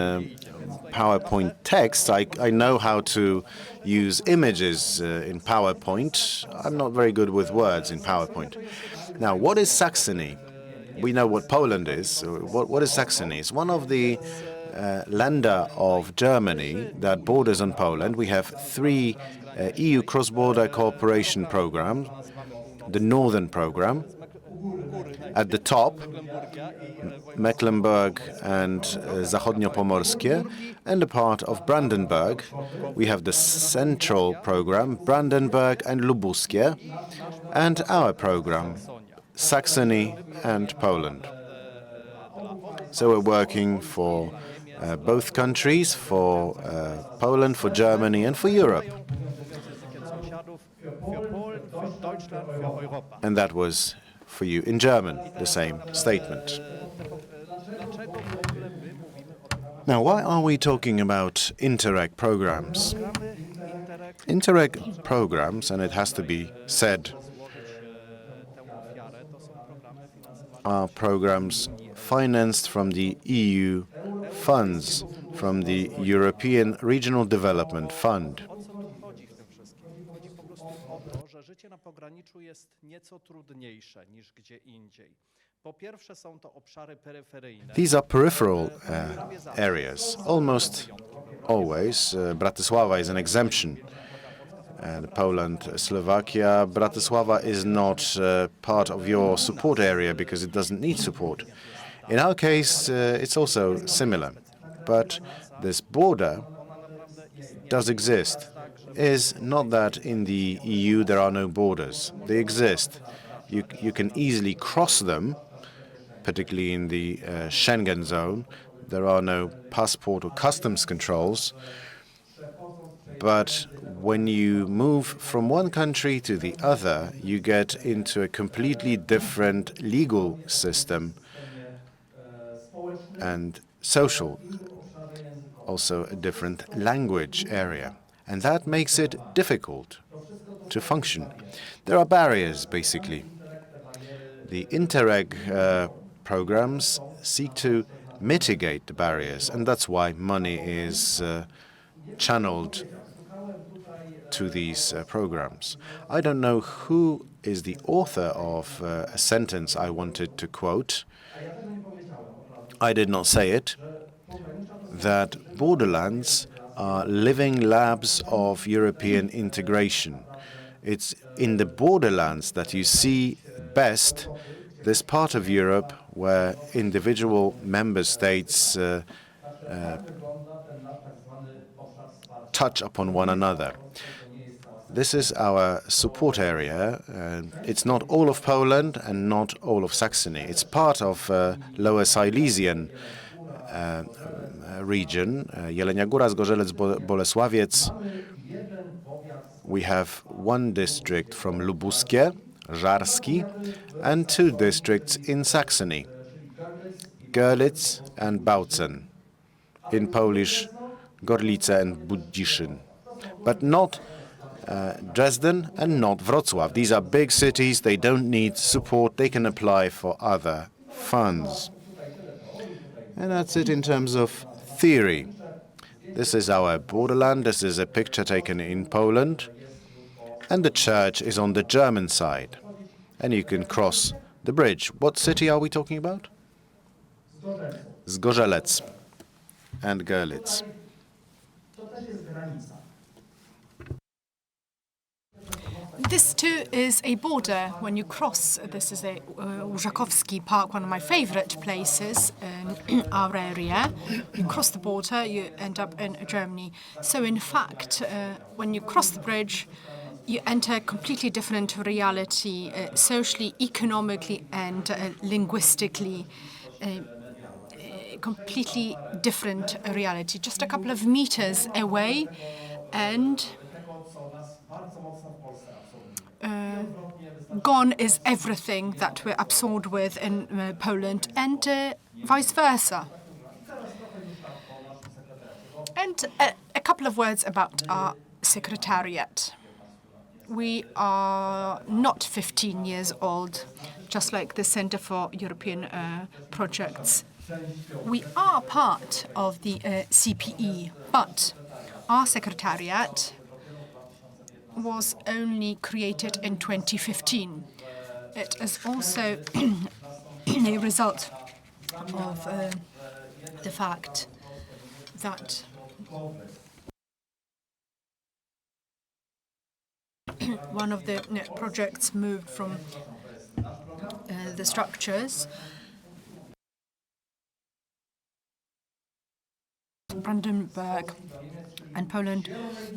PowerPoint text. I know how to use images in PowerPoint. I'm not very good with words in PowerPoint. Now, what is Saxony? We know what Poland is. What is Saxony? It's one of the Länder of Germany that borders on Poland. We have three EU cross-border cooperation programs. The Northern Program, at the top, Mecklenburg and Zachodniopomorskie, and a part of Brandenburg. We have the Central Program, Brandenburg and Lubuskie, and our program, Saxony and Poland. So we're working for both countries, for Poland, for Germany, and for Europe. And that was for you in German, the same statement. Now, why are we talking about Interreg programs? Interreg programs, and it has to be said, are programs financed from the EU funds, from the European Regional Development Fund. Życie na pograniczu jest nieco trudniejsze niż gdzie indziej. Po pierwsze są to obszary peryferyjne. These are peripheral areas. Almost always, Bratislava is an exemption. Poland, Slovakia, Bratislava is not part of your support area because it doesn't need support. In our case, it's also similar. But this border does exist. Is not that in the EU there are no borders. They exist. You can easily cross them, particularly in the Schengen zone. There are no passport or customs controls. But when you move from one country to the other, you get into a completely different legal system and social, also a different language area. And that makes it difficult to function. There are barriers, basically. The Interreg programs seek to mitigate the barriers, and that's why money is channeled to these programs. I don't know who is the author of a sentence I wanted to quote. I did not say it, that borderlands are living labs of European integration. It's in the borderlands that you see best this part of Europe where individual member states touch upon one another. This is our support area. It's not all of Poland and not all of Saxony. It's part of Lower Silesian region, Jelenia Góra, Zgorzelec, Bolesławiec. We have one district from Lubuskie, Żarski, and two districts in Saxony, Görlitz and Bautzen, in Polish, Gorlice and Budziszyn. But not Dresden and not Wrocław. These are big cities. They don't need support. They can apply for other funds. And that's it in terms of theory. This is our borderland. This is a picture taken in Poland. And the church is on the German side. And you can cross the bridge. What city are we talking about? Zgorzelec and Görlitz. This too is a border. When you cross, this is a Urzakowski Park, one of my favorite places in our area. You cross the border, you end up in Germany. So in fact, when you cross the bridge, you enter a completely different reality, socially, economically, and linguistically. Completely different reality. Just a couple of meters away, and gone is everything that we're absorbed with in Poland, and vice versa. And a couple of words about our secretariat. We are not 15 years old, just like the Centre for European Projects. We are part of the CPE, but our secretariat was only created in 2015. It is also a result of the fact that one of the projects moved from the structures. Brandenburg and Poland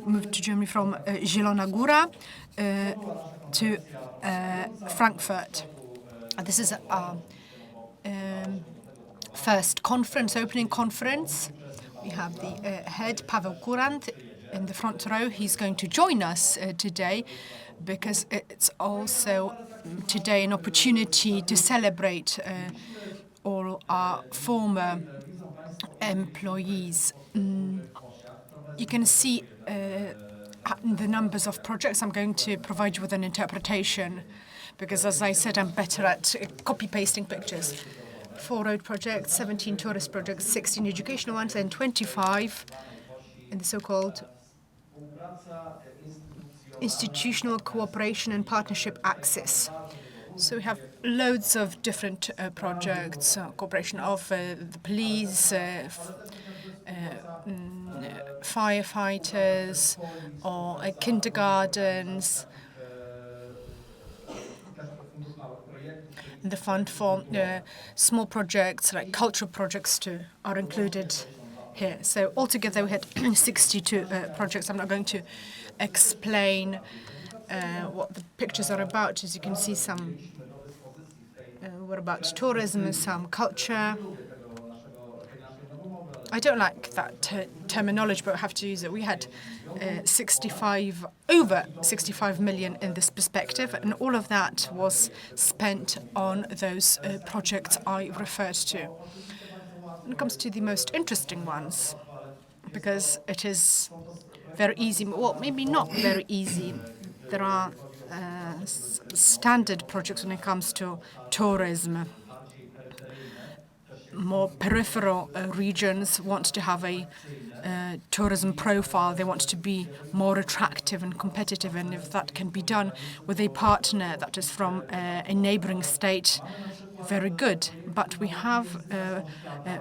moved to Germany from Zielona Góra to Frankfurt. This is our first conference, opening conference. We have the head, Paweł Kurant, in the front row. He's going to join us today because it's also today an opportunity to celebrate all our former employees. You can see the numbers of projects. I'm going to provide you with an interpretation because, as I said, I'm better at copy-pasting pictures. 4 road projects, 17 tourist projects, 16 educational ones, and 25 in the so-called institutional cooperation and partnership axis. So we have loads of different projects, cooperation of the police, firefighters, or kindergartens. The fund for small projects, like cultural projects too, are included here. So altogether we had 62 projects. I'm not going to explain what the pictures are about. As you can see, some were about tourism, some culture. I don't like that terminology, but I have to use it. We had over 65 million in this perspective, and all of that was spent on those projects I referred to. When it comes to the most interesting ones, because it is very easy, well, maybe not very easy. There are standard projects when it comes to tourism. More peripheral regions want to have a tourism profile. They want to be more attractive and competitive, and if that can be done with a partner that is from a neighboring state, very good. But we have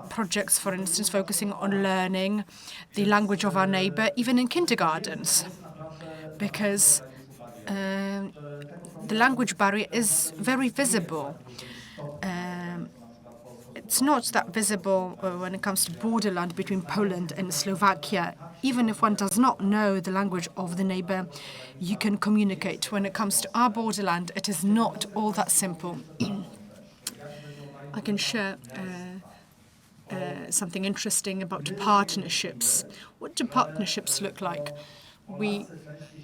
projects, for instance, focusing on learning the language of our neighbor, even in kindergartens, because the language barrier is very visible. It's not that visible when it comes to borderland between Poland and Slovakia. Even if one does not know the language of the neighbor, you can communicate. When it comes to our borderland, it is not all that simple. I can share something interesting about partnerships. What do partnerships look like? We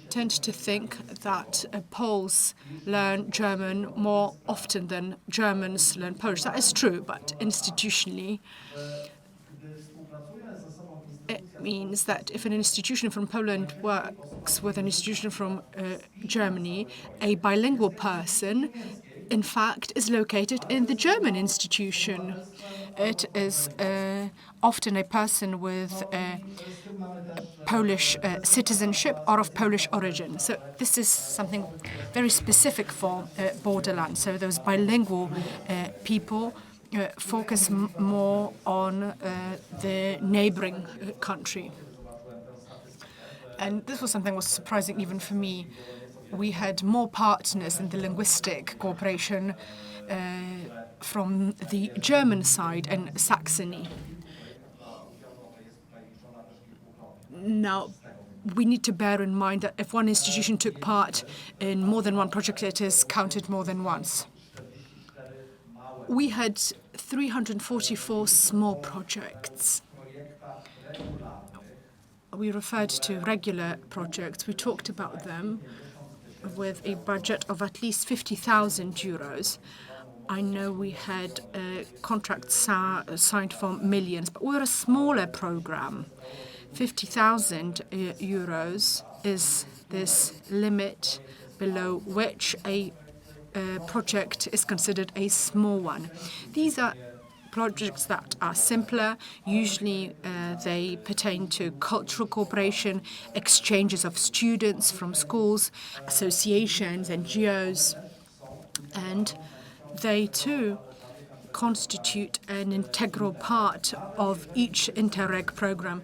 tend to think that Poles learn German more often than Germans learn Polish. That is true, but institutionally, means that if an institution from Poland works with an institution from Germany, a bilingual person, in fact, is located in the German institution. It is often a person with Polish citizenship or of Polish origin. So this is something very specific for borderland. So those bilingual people focus more on the neighboring country. And this was something that was surprising even for me. We had more partners in the linguistic cooperation from the German side and Saxony. Now, we need to bear in mind that if one institution took part in more than one project, it is counted more than once. We had 344 small projects. We referred to regular projects. We talked about them with a budget of at least 50,000 euros. I know we had contracts signed for millions, but we're a smaller program. 50,000 euros is this limit below which a project is considered a small one. These are projects that are simpler. Usually they pertain to cultural cooperation, exchanges of students from schools, associations, NGOs, and they too constitute an integral part of each Interreg program,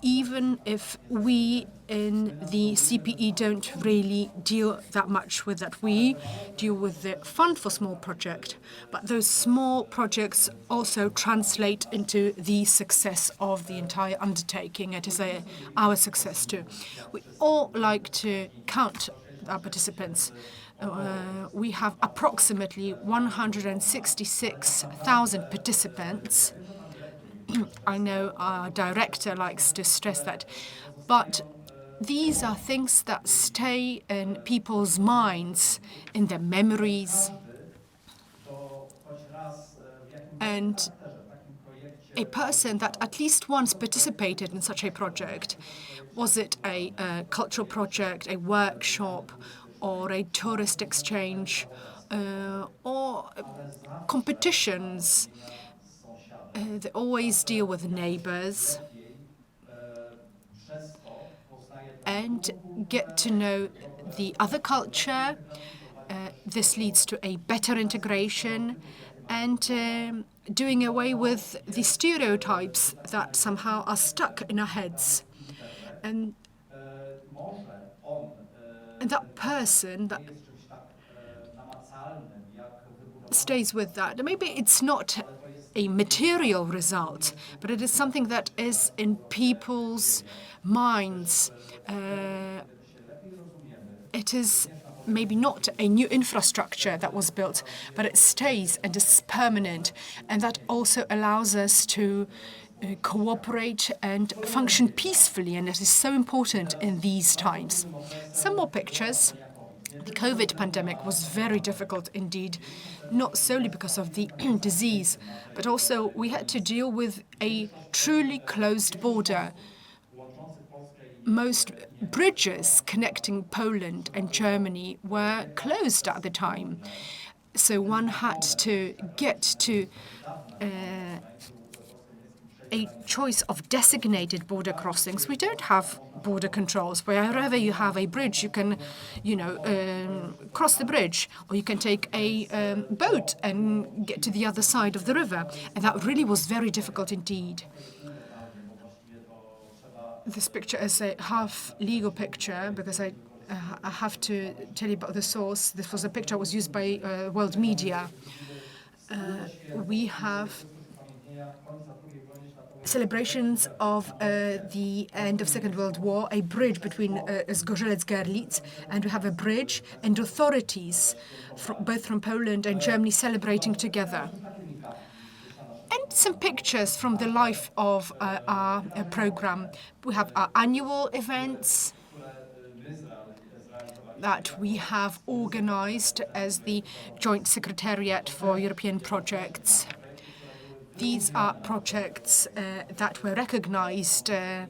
even if we in the CPE don't really deal that much with that. We deal with the fund for small project, but those small projects also translate into the success of the entire undertaking. It is our success too. We all like to count our participants. We have approximately 166,000 participants. I know our director likes to stress that, but these are things that stay in people's minds, in their memories. And a person that at least once participated in such a project, was it a cultural project, a workshop, or a tourist exchange, or competitions, they always deal with neighbors and get to know the other culture. This leads to a better integration and doing away with the stereotypes that somehow are stuck in our heads. And that person that stays with that, maybe it's not a material result, but it is something that is in people's minds. It is maybe not a new infrastructure that was built, but it stays and is permanent. And that also allows us to cooperate and function peacefully, and it is so important in these times. Some more pictures. The COVID pandemic was very difficult indeed, not solely because of the disease, but also we had to deal with a truly closed border. Most bridges connecting Poland and Germany were closed at the time. So one had to get to a choice of designated border crossings. We don't have border controls. Wherever you have a bridge, you can, cross the bridge, or you can take a boat and get to the other side of the river. And that really was very difficult indeed. This picture is a half legal picture because I have to tell you about the source. This was a picture that was used by world media. We have celebrations of the end of Second World War, a bridge between Zgorzelec-Görlitz, and we have a bridge and authorities both from Poland and Germany celebrating together. And some pictures from the life of our program. We have our annual events that we have organized as the Joint Secretariat for European Projects. These are projects that were recognized at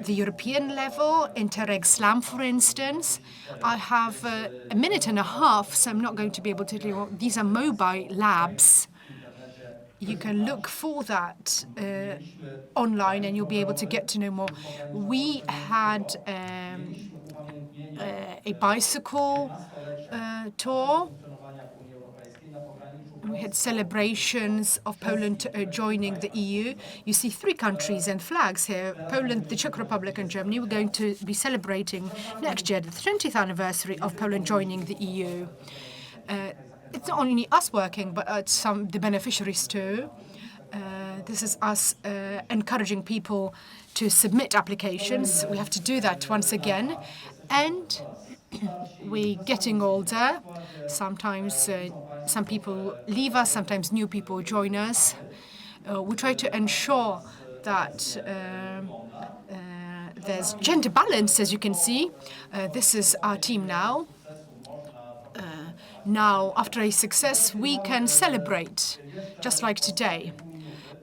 the European level, Interreg Slam, for instance. I have a minute and a half, so I'm not going to be able to tell you what. These are mobile labs. You can look for that online and you'll be able to get to know more. We had a bicycle tour. We had celebrations of Poland joining the EU. You see 3 countries and flags here, Poland, the Czech Republic and Germany. We're going to be celebrating next year the 20th anniversary of Poland joining the EU. It's not only us working, but the beneficiaries too. This is us encouraging people to submit applications. We have to do that once again. And we're getting older. Sometimes some people leave us, sometimes new people join us. We try to ensure that there's gender balance, as you can see. This is our team now. Now, after a success, we can celebrate, just like today.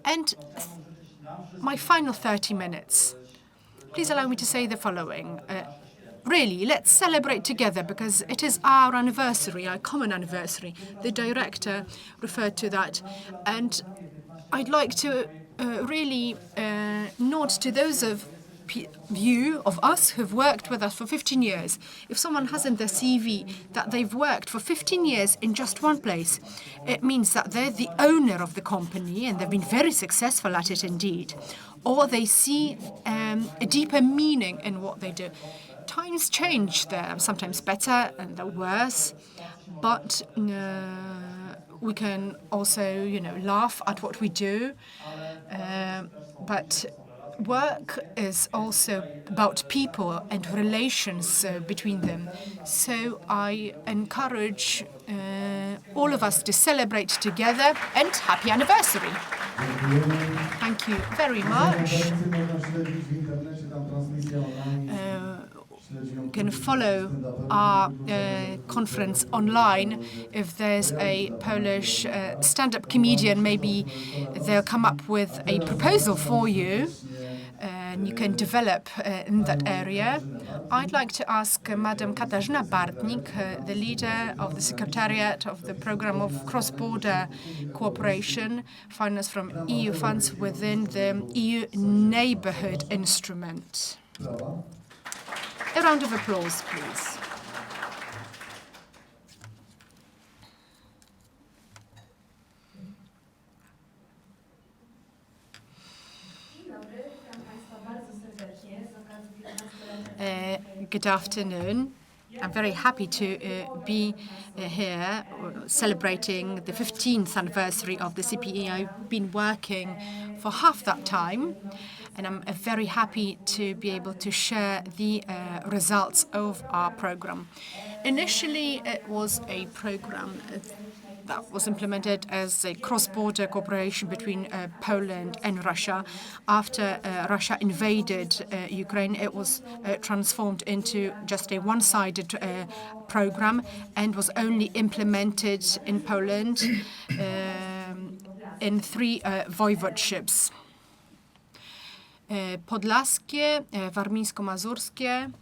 And my final 30 minutes. Please allow me to say the following. Really, let's celebrate together because it is our anniversary, our common anniversary. The director referred to that. And I'd like to really nod to those of us who've worked with us for 15 years. If someone has in their CV that they've worked for 15 years in just one place, it means that they're the owner of the company and they've been very successful at it indeed. Or they see a deeper meaning in what they do. Times change there, sometimes better and the worse, but we can also, laugh at what we do. But work is also about people and relations between them. So I encourage all of us to celebrate together and happy anniversary. Thank you very much. You can follow our conference online. If there's a Polish stand-up comedian, maybe they'll come up with a proposal for you, and you can develop in that area. I'd like to ask Madam Katarzyna Bartnik, the leader of the Secretariat of the Program of Cross-Border Cooperation, finance from EU funds within the EU Neighbourhood Instrument. A round of applause, please. Good afternoon. I'm very happy to be here celebrating the 15th anniversary of the CPE. I've been working for half that time, and I'm very happy to be able to share the results of our program. Initially, it was a program that was implemented as a cross-border cooperation between Poland and Russia. After Russia invaded Ukraine, it was transformed into just a one-sided program and was only implemented in Poland in 3 voivodeships. Podlaskie, Warmińsko-Mazurskie,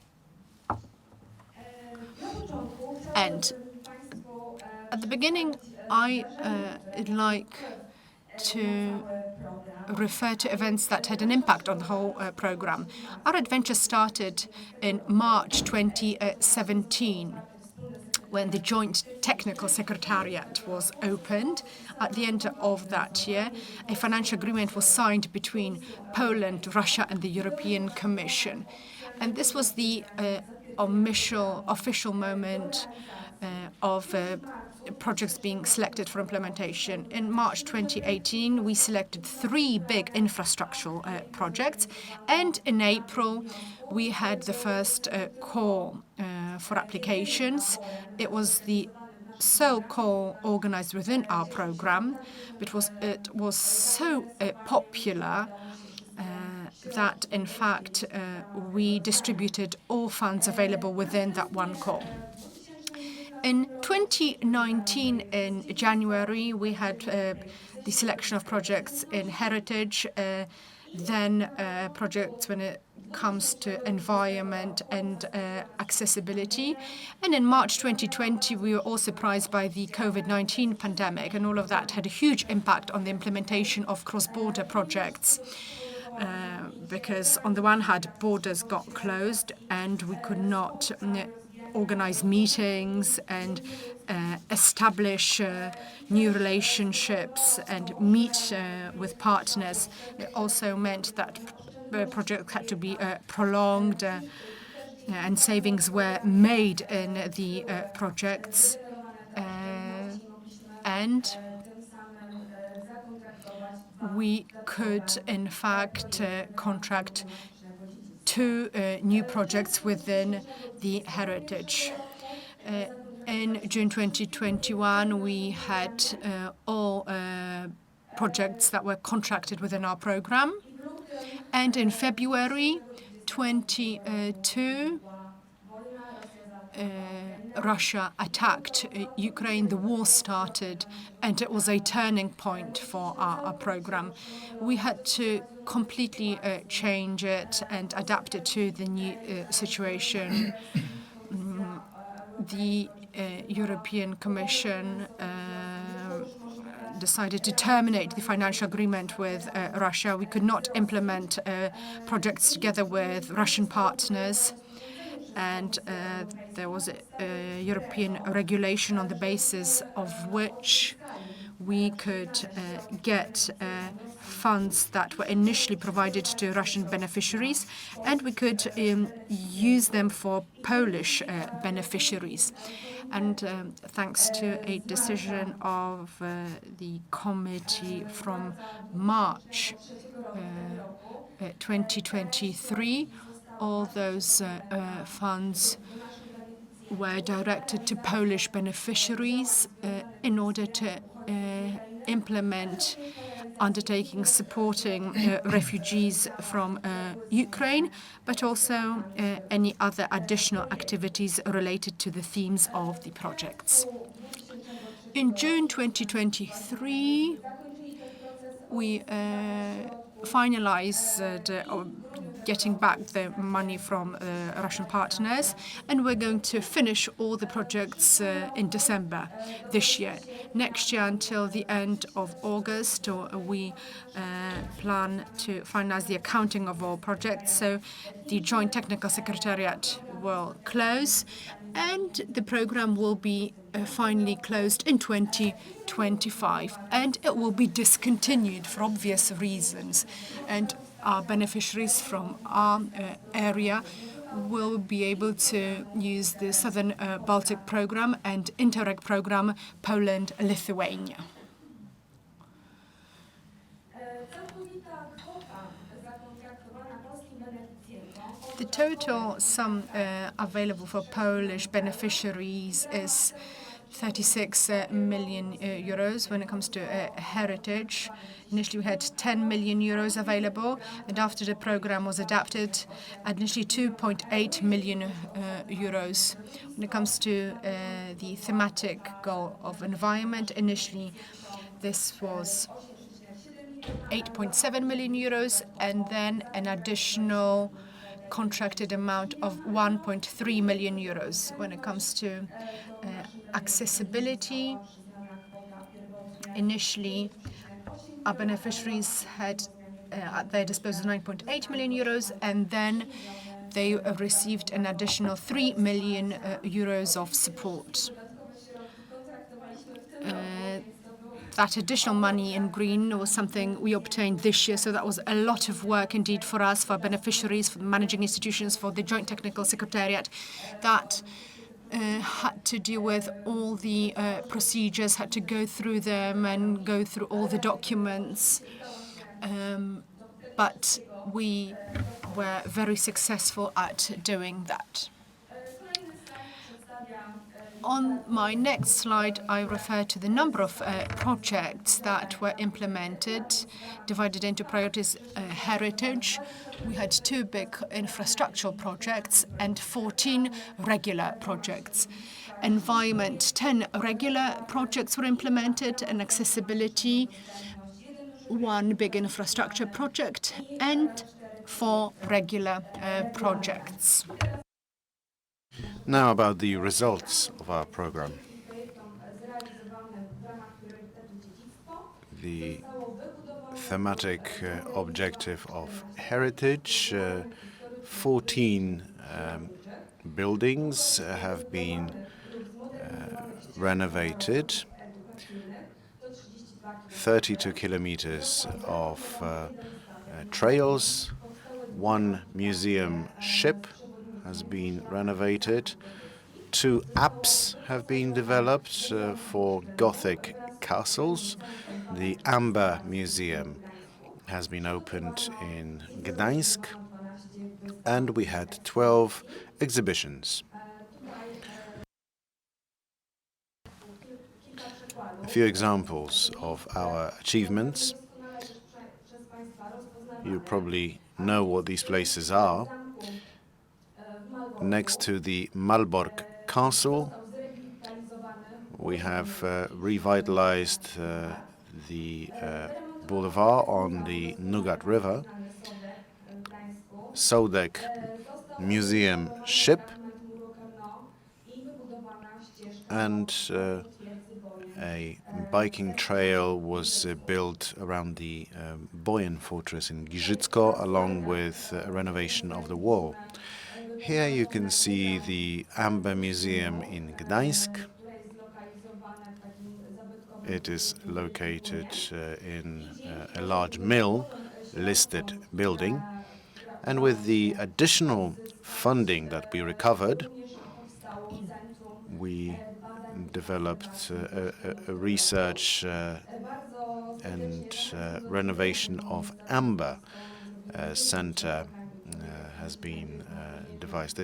and at the beginning, I'd like to refer to events that had an impact on the whole program. Our adventure started in March 2017, when the Joint Technical Secretariat was opened. At the end of that year, a financial agreement was signed between Poland, Russia, and the European Commission. And this was the official moment of projects being selected for implementation. In March 2018, we selected 3 big infrastructural projects, and in April, we had the first call for applications. It was the sole call organized within our program, but it was so popular that, in fact, we distributed all funds available within that one call. In 2019, in January, we had the selection of projects in heritage, then projects when it comes to environment and accessibility. And in March 2020, we were all surprised by the COVID-19 pandemic, and all of that had a huge impact on the implementation of cross-border projects. Because on the one hand, borders got closed and we could not organize meetings and establish new relationships and meet with partners. It also meant that projects had to be prolonged and savings were made in the projects. And we could, in fact, contract 2 new projects within the heritage. In June 2021, we had all projects that were contracted within our program. And in February 2022, Russia attacked Ukraine, the war started, and it was a turning point for our program. We had to completely change it and adapt it to the new situation. The European Commission decided to terminate the financial agreement with Russia. We could not implement projects together with Russian partners. And there was a European regulation on the basis of which we could get funds that were initially provided to Russian beneficiaries, and we could use them for Polish beneficiaries. And thanks to a decision of the committee from March 2023, all those funds were directed to Polish beneficiaries in order to implement undertakings supporting refugees from Ukraine, but also any other additional activities related to the themes of the projects. In June 2023, we finalized getting back the money from Russian partners, and we're going to finish all the projects in December this year. Next year, until the end of August, we plan to finalize the accounting of all projects. So the Joint Technical Secretariat will close, and the program will be finally closed in 2025, and it will be discontinued for obvious reasons. And our beneficiaries from our area will be able to use the Southern Baltic program and Interreg program Poland-Lithuania. The total sum available for Polish beneficiaries is 36 million euros when it comes to heritage. Initially, we had 10 million euros available, and after the program was adapted, initially 2.8 million euros. When it comes to the thematic goal of environment, initially this was 8.7 million euros, and then an additional contracted amount of 1.3 million euros. When it comes to accessibility, initially our beneficiaries had at their disposal 9.8 million euros, and then they received an additional 3 million euros of support. That additional money in green was something we obtained this year, so that was a lot of work indeed for us, for beneficiaries, for the managing institutions, for the Joint Technical Secretariat, that had to deal with all the procedures, had to go through them and go through all the documents. But we were very successful at doing that. On my next slide, I refer to the number of projects that were implemented, divided into priorities. Heritage, we had 2 big infrastructural projects and 14 regular projects. environment. 10 regular projects were implemented, and accessibility, one big infrastructure project, and 4 regular projects. Now about the results of our program. The thematic objective of heritage, 14 buildings have been renovated, 32 kilometers of trails, 1 museum ship has been renovated, 2 apps have been developed for Gothic castles. The Amber Museum has been opened in Gdańsk, and we had 12 exhibitions. A few examples of our achievements. You probably know what these places are. Next to the Malbork Castle, we have revitalized the boulevard on the Nugat River. Sołdek Museum ship, and a biking trail was built around the Boyen fortress in Giżycko, along with a renovation of the wall. Here you can see the Amber Museum in Gdańsk. It is located in a large mill-listed building. And with the additional funding that we recovered, we developed a research and renovation of Amber Center has been devised.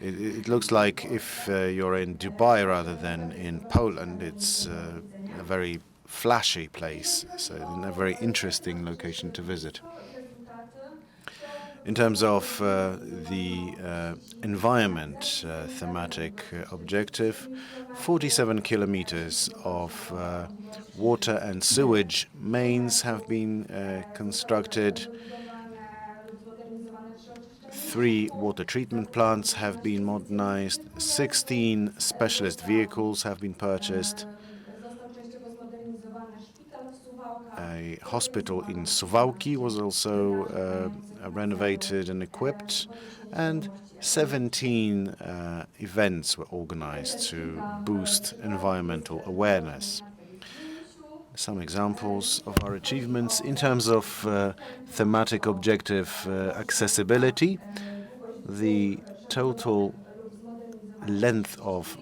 It looks like if you're in Dubai rather than in Poland. It's a very flashy place, so a very interesting location to visit. In terms of the environment thematic objective, 47 kilometers of water and sewage mains have been constructed. 3 water treatment plants have been modernized. 16 specialist vehicles have been purchased. A hospital in Suwałki was also renovated and equipped, and 17 events were organized to boost environmental awareness. Some examples of our achievements in terms of thematic objective accessibility. The total length of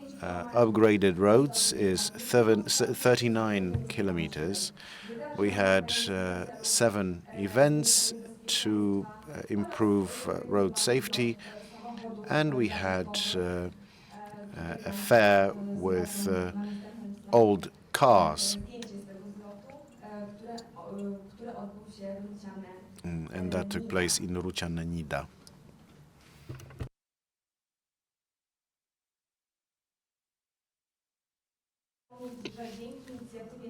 upgraded roads is 39 kilometers. We had 7 events to improve road safety, and we had a fair with old cars. And that took place in Ruciane-Nida.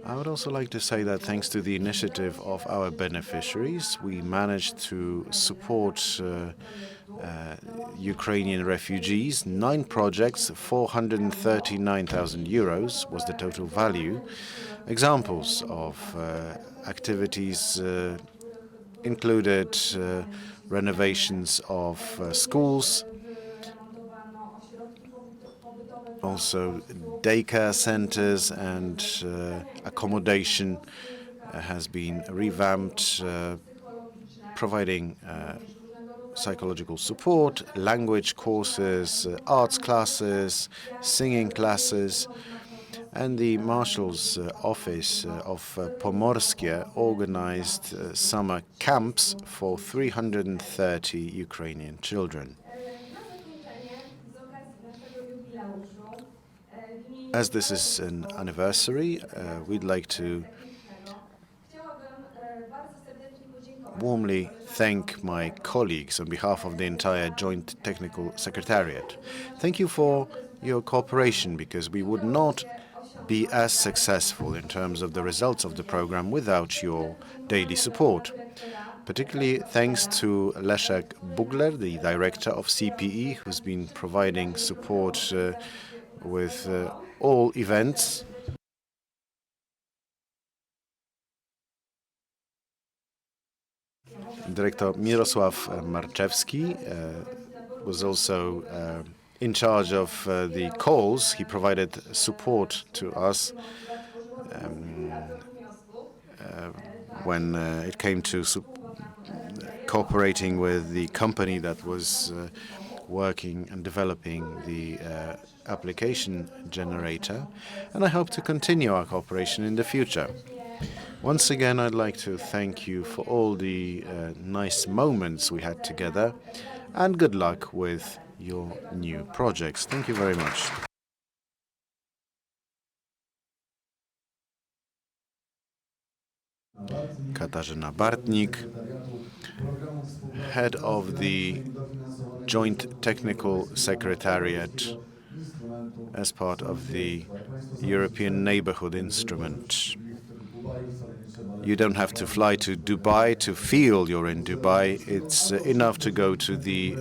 I would also like to say that thanks to the initiative of our beneficiaries, we managed to support Ukrainian refugees. 9 projects, 439,000 euros was the total value. Examples of activities included renovations of schools, also daycare centers, and accommodation has been revamped, providing psychological support, language courses, arts classes, singing classes. And the Marshal's Office of Pomorskie organized summer camps for 330 Ukrainian children. As this is an anniversary, we'd like to warmly thank my colleagues on behalf of the entire Joint Technical Secretariat. Thank you for your cooperation, because we would not be as successful in terms of the results of the program without your daily support. Particularly thanks to Leszek Bugler, the director of CPE, who's been providing support with all events. Director Mirosław Marczewski was also in charge of the calls. He provided support to us when it came to cooperating with the company that was working and developing the application generator. And I hope to continue our cooperation in the future. Once again, I'd like to thank you for all the nice moments we had together, and good luck with your new projects. Thank you very much. Katarzyna Bartnik, head of the Joint Technical Secretariat as part of the European Neighbourhood Instrument. You don't have to fly to Dubai to feel you're in Dubai. It's enough to go to the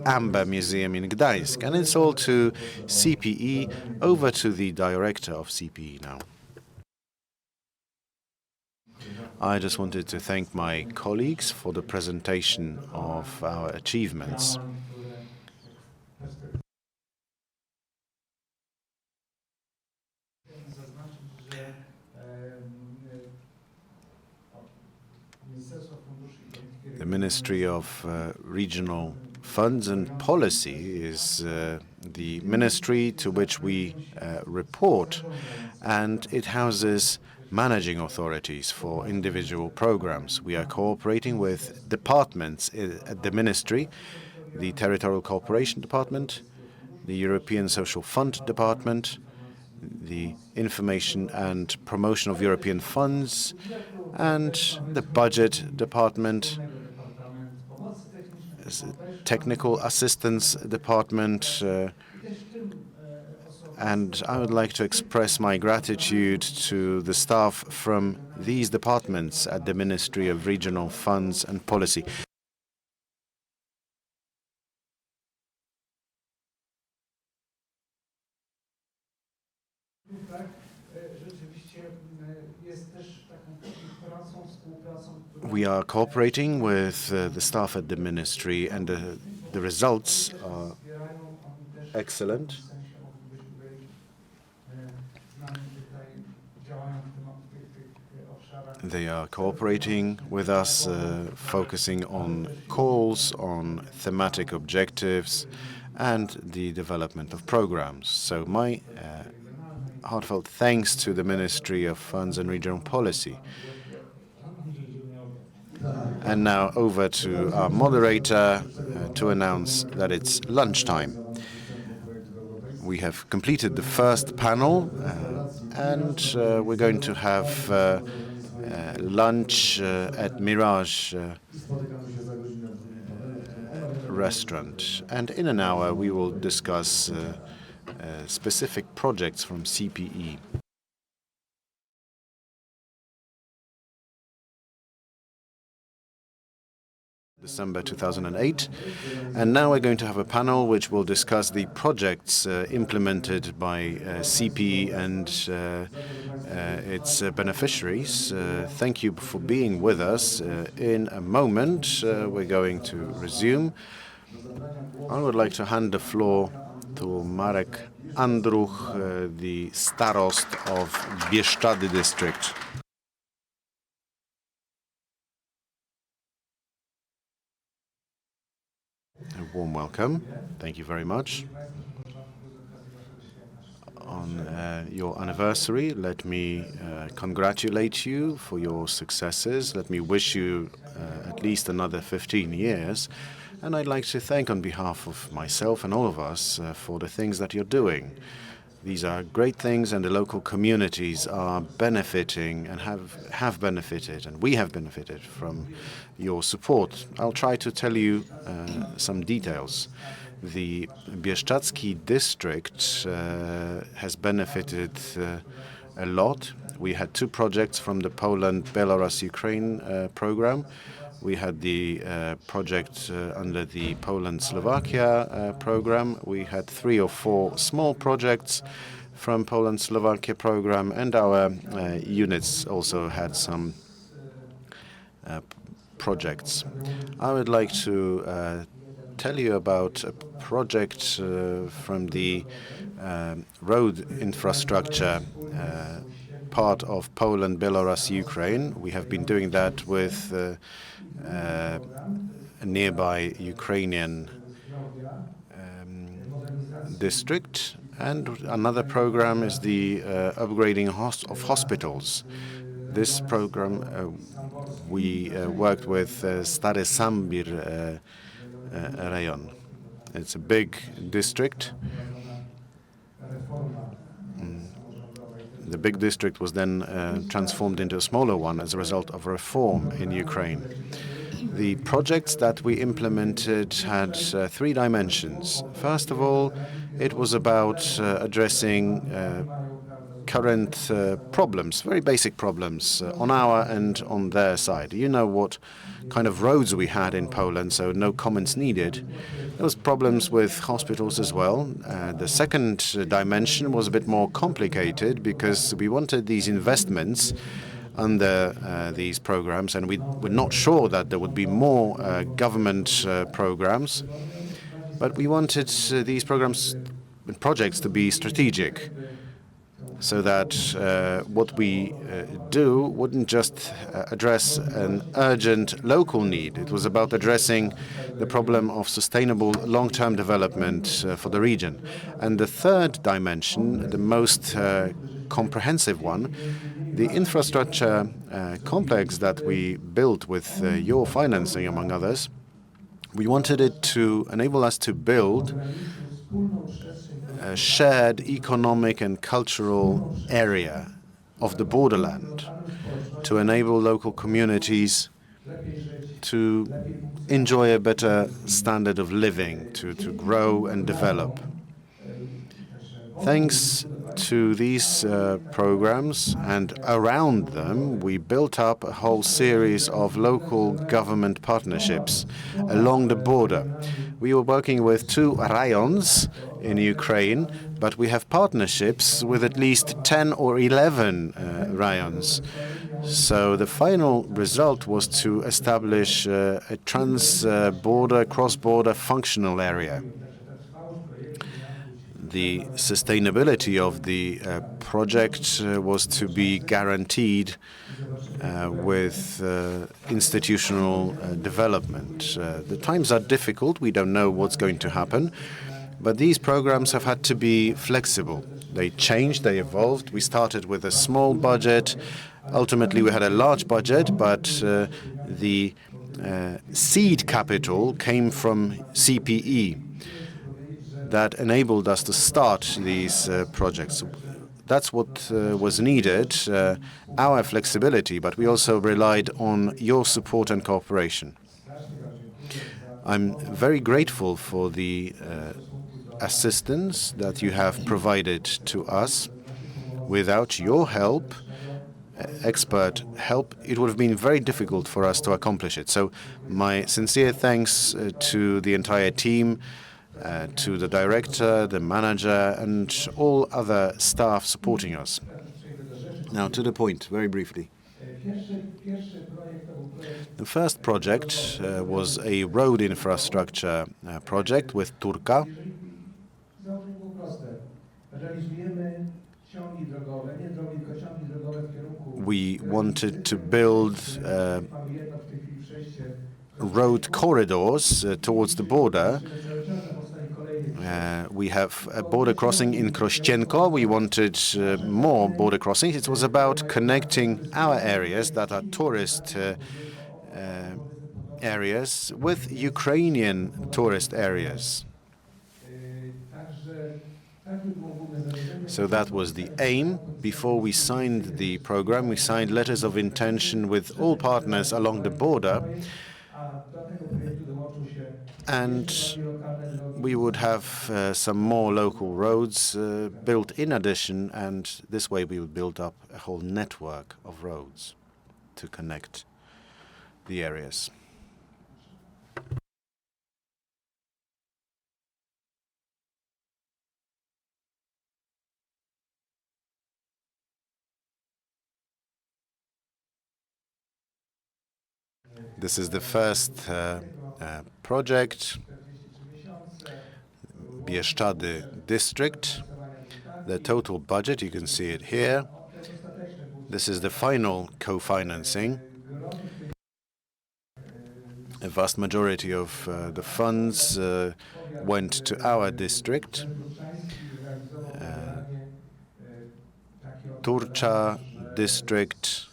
Amber Museum in Gdańsk. And it's all to CPE. Over to the director of CPE now. I just wanted to thank my colleagues for the presentation of our achievements. The Ministry of Regional Funds and Policy is the ministry to which we report, and it houses managing authorities for individual programs. We are cooperating with departments at the ministry, the Territorial Cooperation Department, the European Social Fund Department, the Information and Promotion of European Funds, and the Budget Department, Technical Assistance Department, and I would like to express my gratitude to the staff from these departments at the Ministry of Regional Funds and Policy. We are cooperating with the staff at the ministry, and the results are excellent. They are cooperating with us, focusing on calls, on thematic objectives, and the development of programs. So my heartfelt thanks to the Ministry of Funds and Regional Policy. And now over to our moderator to announce that it's lunchtime. We have completed the first panel, and we're going to have lunch at Mirage restaurant. And in an hour, we will discuss specific projects from CPE. December 2008. And now we're going to have a panel which will discuss the projects implemented by CPE and its beneficiaries. Thank you for being with us. In a moment, we're going to resume. I would like to hand the floor to Marek Andruch, the Starost of Bieszczady district. A warm welcome. Thank you very much. On your anniversary, let me congratulate you for your successes. Let me wish you at least another 15 years. And I'd like to thank on behalf of myself and all of us for the things that you're doing. These are great things, and the local communities are benefiting and have benefited, and we have benefited from your support. I'll try to tell you some details. The Bieszczadzki district has benefited a lot. We had two projects from the Poland-Belarus-Ukraine program. We had the project under the Poland-Slovakia program. We had 3 or 4 small projects from Poland-Slovakia program, and our units also had some projects. I would like to tell you about a project from the road infrastructure part of Poland, Belarus, Ukraine. We have been doing that with a nearby Ukrainian district. And another program is the upgrading of hospitals. This program, we worked with Stary Sambir Rayon. It's a big district. The big district was then transformed into a smaller one as a result of reform in Ukraine. The projects that we implemented had 3 dimensions. First of all, it was about addressing current problems, very basic problems on our and on their side. You know what kind of roads we had in Poland, so no comments needed. There was problems with hospitals as well. The second dimension was a bit more complicated because we wanted these investments under these programs, and we were not sure that there would be more government programs. But we wanted these programs and projects to be strategic, so that what we do wouldn't just address an urgent local need. It was about addressing the problem of sustainable long-term development for the region. And the third dimension, the most comprehensive one, the infrastructure complex that we built with your financing, among others, we wanted it to enable us to build a shared economic and cultural area of the borderland to enable local communities to enjoy a better standard of living, to grow and develop. Thanks to these programs and around them, we built up a whole series of local government partnerships along the border. We were working with 2 rayons in Ukraine, but we have partnerships with at least 10 or 11 rayons. So the final result was to establish a trans-border, cross-border functional area. The sustainability of the project was to be guaranteed with institutional development. The times are difficult. We don't know what's going to happen. But these programs have had to be flexible. They changed, they evolved. We started with a small budget. Ultimately, we had a large budget, but the seed capital came from CPE. That enabled us to start these projects. That's what was needed, our flexibility, but we also relied on your support and cooperation. I'm very grateful for the assistance that you have provided to us. Without your help, expert help, it would have been very difficult for us to accomplish it. So my sincere thanks to the entire team, to the director, the manager, and all other staff supporting us. Now, to the point, very briefly. The first project was a road infrastructure project with Turka. We wanted to build road corridors towards the border. We have a border crossing in Krościenko. We wanted more border crossings. It was about connecting our areas that are tourist areas with Ukrainian tourist areas. So that was the aim. Before we signed the program, we signed letters of intention with all partners along the border. And we would have some more local roads built in addition, and this way we would build up a whole network of roads to connect the areas. This is the first project, Bieszczady district. The total budget, you can see it here. This is the final co-financing. A vast majority of the funds went to our district. Turcza district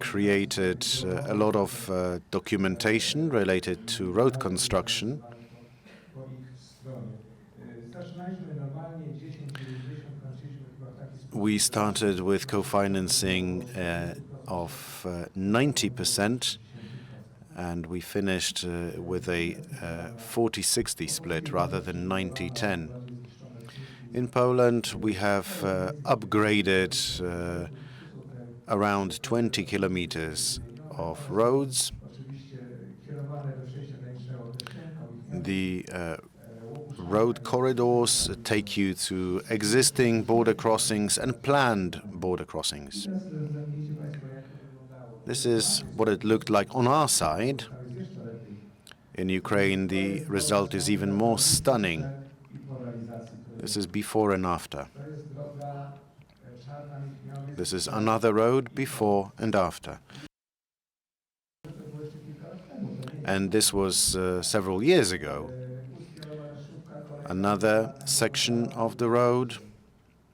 created a lot of documentation related to road construction. We started with co-financing of 90%, and we finished with a 40-60 split rather than 90-10. In Poland, we have upgraded around 20 kilometers of roads. The road corridors take you to existing border crossings and planned border crossings. This is what it looked like on our side. In Ukraine, the result is even more stunning. This is before and after. This is another road before and after. And this was several years ago. Another section of the road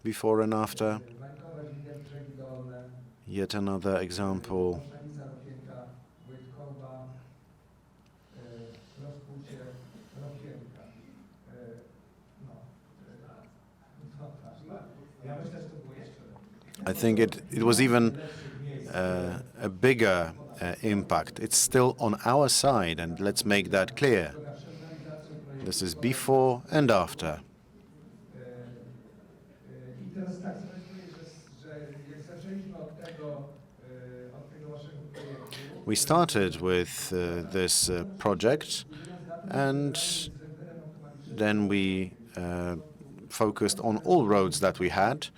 before and after. Yet another example. I think it was even a bigger impact. It's still on our side, and let's make that clear. This is before and after. We started with this project, and then we focused on all roads that we had.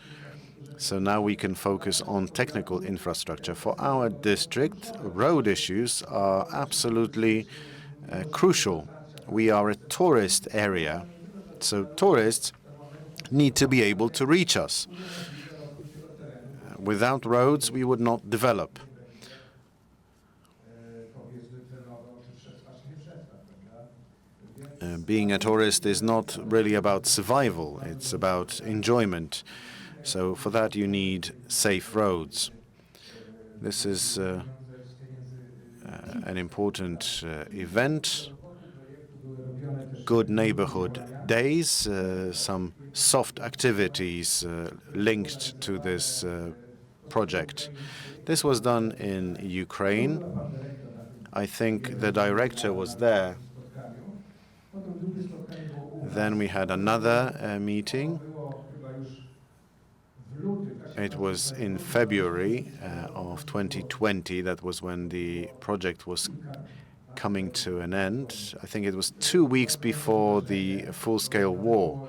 So now we can focus on technical infrastructure. For our district, road issues are absolutely crucial. We are a tourist area, so tourists need to be able to reach us. Without roads, we would not develop. Being a tourist is not really about survival, it's about enjoyment. So for that you need safe roads. This is an important event. Good neighborhood days, some soft activities linked to this project. This was done in Ukraine. I think the director was there. Then we had another meeting. It was in February of 2020. That was when the project was coming to an end. I think it was 2 weeks before the full-scale war.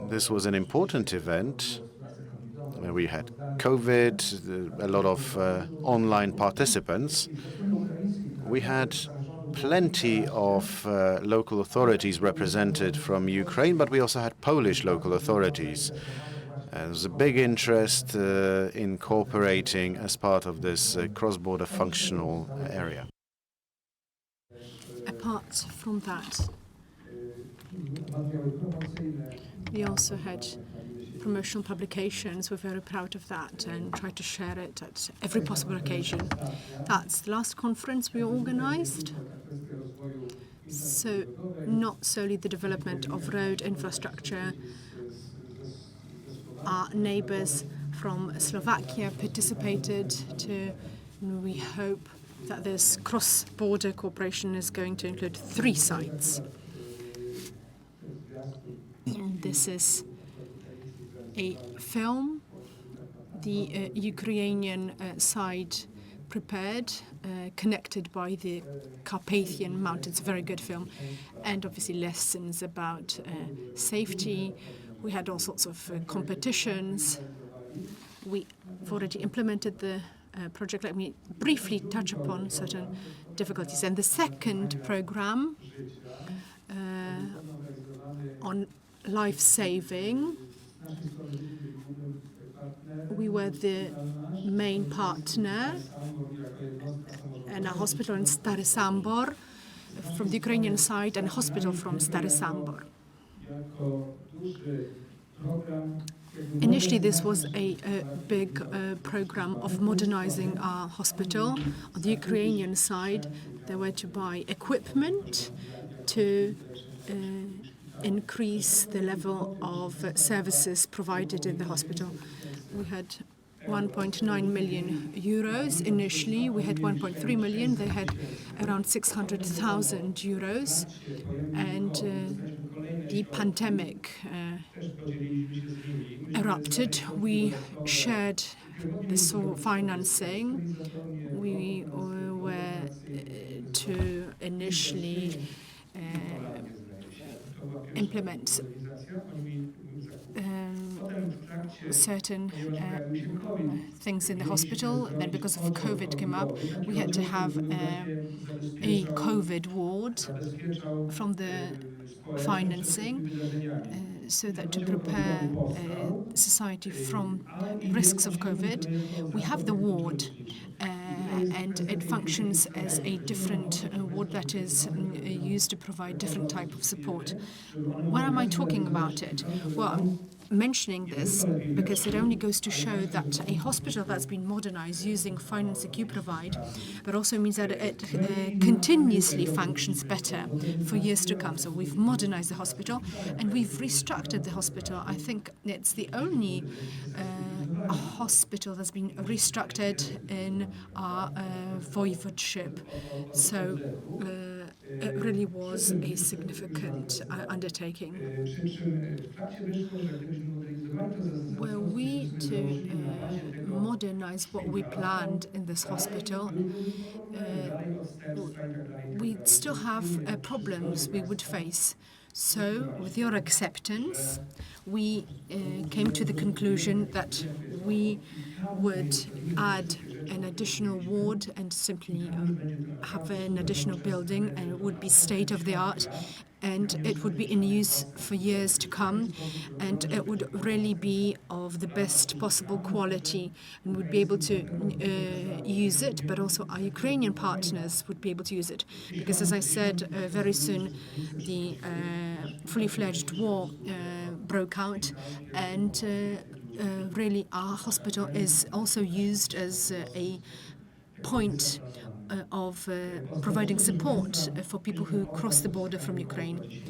This was an important event. We had COVID, a lot of online participants. We had plenty of local authorities represented from Ukraine, but we also had Polish local authorities. There was a big interest in cooperating as part of this cross-border functional area. Apart from that, we also had promotional publications. We're very proud of that and try to share it at every possible occasion. That's the last conference we organized. So not solely the development of road infrastructure. Our neighbors from Slovakia participated too, and we hope that this cross-border cooperation is going to include 3 sites. And this is a film the Ukrainian side prepared, connected by the Carpathian Mountains. Very good film. And obviously lessons about safety. We had all sorts of competitions. We've already implemented the project. Let me briefly touch upon certain difficulties. And the second program on life-saving, we were the main partner in a hospital in Stary Sambor from the Ukrainian side and a hospital from Stary Sambor. Initially, this was a big program of modernizing our hospital. On the Ukrainian side, they were to buy equipment to increase the level of services provided in the hospital. We had 1.9 million euros initially. We had 1.3 million. They had around 600,000 euros. And the pandemic erupted. We shared this financing. We were to initially implement certain things in the hospital. Then because of COVID came up, we had to have a COVID ward from the financing so that to prepare society from risks of COVID. We have the ward and it functions as a different ward that is used to provide different type of support. Why am I talking about it? Well, I'm mentioning this because it only goes to show that a hospital that's been modernized using financing you provide, but also means that it continuously functions better for years to come. So we've modernized the hospital and we've restructured the hospital. I think it's the only hospital that's been restructured in our voivodeship. So it really was a significant undertaking. Were we to modernize what we planned in this hospital, we still have problems we would face. So, with your acceptance, we came to the conclusion that we would add an additional ward and simply have an additional building, and it would be state-of-the-art, and it would be in use for years to come, and it would really be of the best possible quality, and would be able to use it, but also our Ukrainian partners would be able to use it. Because as I said, very soon the fully fledged war broke out, and really our hospital is also used as a point of providing support for people who cross the border from Ukraine.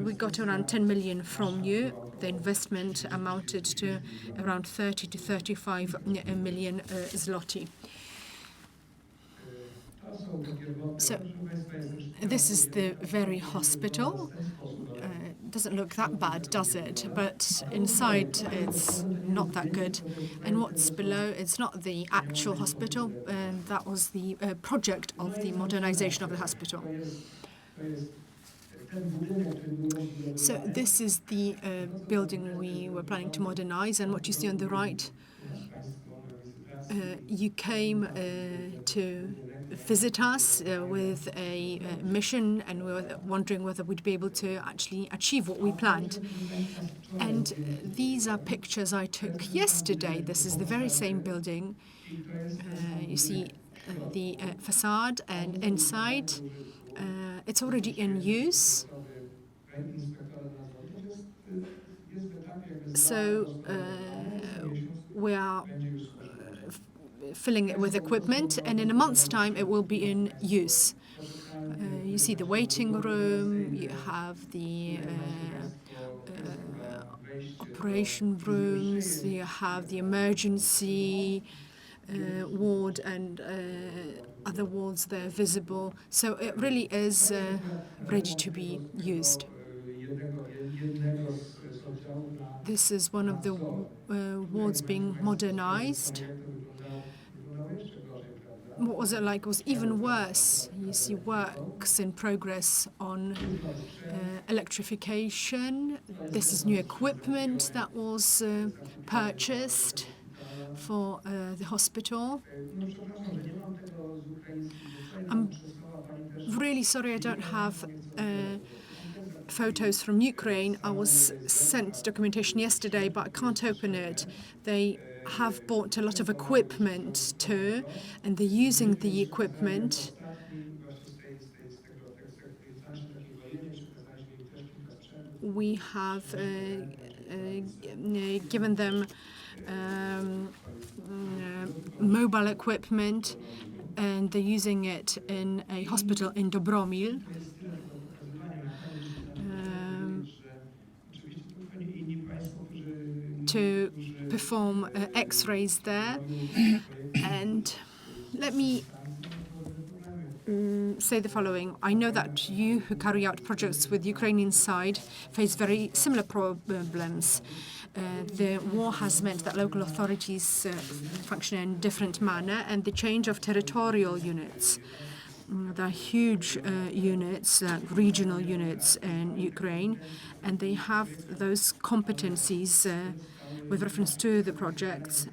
We got around 10 million from you. The investment amounted to around 30 to 35 million zloty. So this is the very hospital. Doesn't look that bad, does it? But inside it's not that good. And what's below, it's not the actual hospital. That was the project of the modernization of the hospital. So this is the building we were planning to modernize, and what you see on the right, you came to visit us with a mission, and we were wondering whether we'd be able to actually achieve what we planned. And these are pictures I took yesterday. This is the very same building. You see the facade, and inside it's already in use. So we are filling it with equipment, and in a month's time it will be in use. You see the waiting room, you have the operation rooms, you have the emergency ward and other wards there visible. So it really is ready to be used. This is one of the wards being modernized. What was it like? It was even worse. You see works in progress on electrification. This is new equipment that was purchased for the hospital. I'm really sorry I don't have photos from Ukraine. I was sent documentation yesterday, but I can't open it. They have bought a lot of equipment too, and they're using the equipment. We have given them mobile equipment, and they're using it in a hospital in Dobromil. To perform X-rays there. And let me say the following. I know that you who carry out projects with Ukrainian side face very similar problems. The war has meant that local authorities function in a different manner, and the change of territorial units. There are huge units, regional units in Ukraine, and they have those competencies with reference to the projects.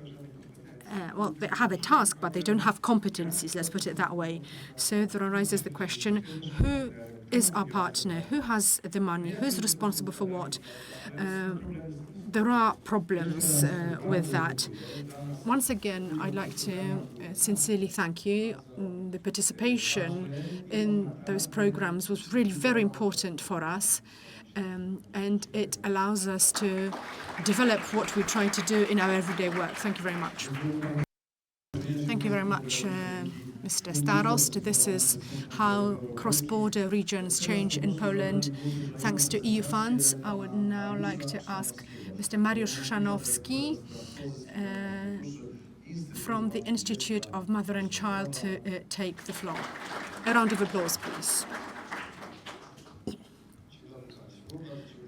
Well, they have a task, but they don't have competencies, let's put it that way. So there arises the question, who is our partner? Who has the money? Who's responsible for what? There are problems with that. Once again, I'd like to sincerely thank you. The participation in those programs was really very important for us. And it allows us to develop what we try to do in our everyday work. Thank you very much. Thank you very much, Mr. Starost. This is how cross-border regions change in Poland thanks to EU funds. I would now like to ask Mr. Mariusz Chrzanowski from the Institute of Mother and Child to take the floor. A round of applause, please.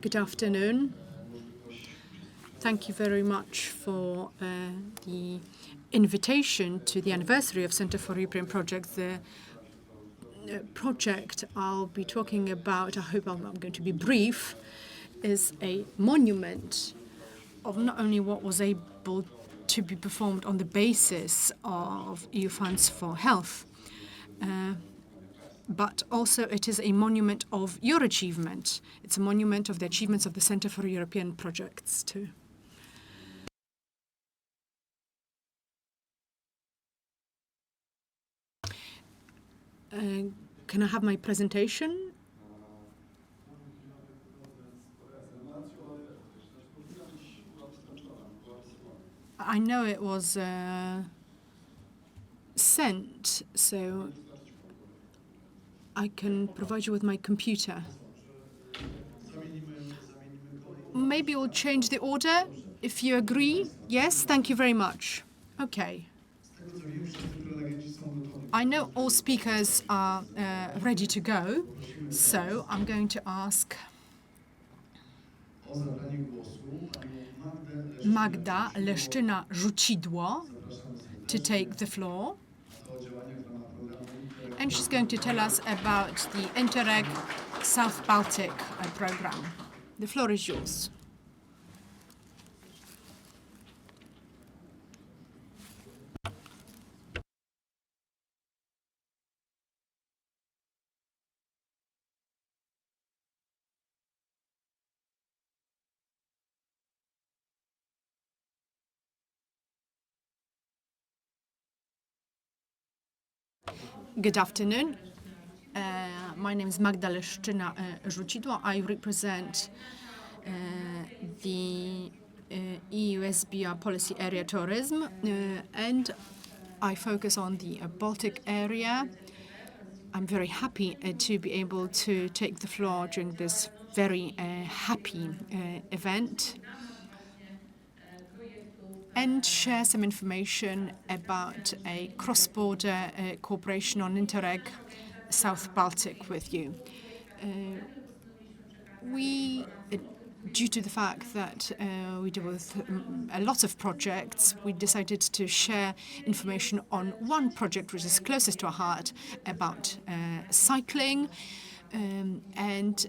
Good afternoon. Thank you very much for the invitation to the anniversary of Center for European Projects. The project I'll be talking about, I hope I'm going to be brief, is a monument of not only what was able to be performed on the basis of EU funds for health, but also it is a monument of your achievement. It's a monument of the achievements of the Center for European Projects, too. Can I have my presentation? I know it was sent, so I can provide you with my computer. Maybe we'll change the order, if you agree. Yes, thank you very much. Okay. I know all speakers are ready to go, so I'm going to ask Magda Leszczyna-Rzucidło to take the floor. And she's going to tell us about the Interreg South Baltic program. The floor is yours. Good afternoon. My name is Magda Leszczyna-Rzucidło. I represent the EU SBR policy area tourism, and I focus on the Baltic area. I'm very happy to be able to take the floor during this very happy event. and share some information about a cross-border cooperation on Interreg South Baltic with you. Due to the fact that we deal with a lot of projects, we decided to share information on one project which is closest to our heart about cycling, and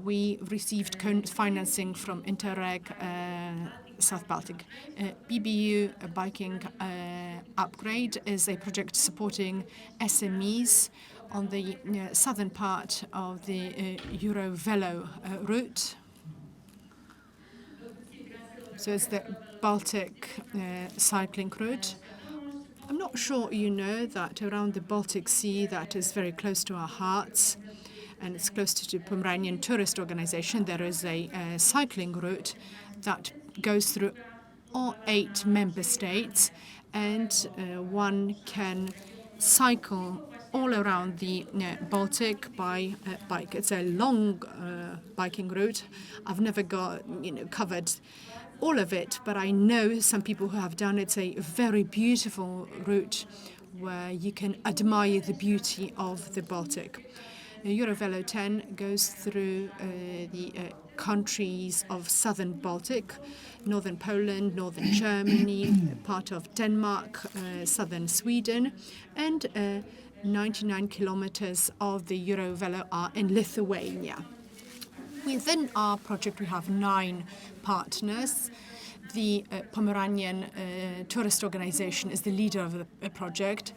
we received financing from Interreg South Baltic. BBU Biking Upgrade is a project supporting SMEs on the southern part of the Eurovelo route. So it's the Baltic cycling route. I'm not sure you know that around the Baltic Sea, that is very close to our hearts, and it's close to the Pomeranian Tourist Organization. There is a cycling route that goes through all 8 member states, and one can cycle all around the Baltic by bike. It's a long biking route. I've never covered all of it, but I know some people who have done it. It's a very beautiful route where you can admire the beauty of the Baltic. Eurovelo 10 goes through the countries of southern Baltic, northern Poland, northern Germany, part of Denmark, southern Sweden, and 99 kilometers of the Eurovelo are in Lithuania. Within our project, we have 9 partners. The Pomeranian Tourist Organization is the leader of the project.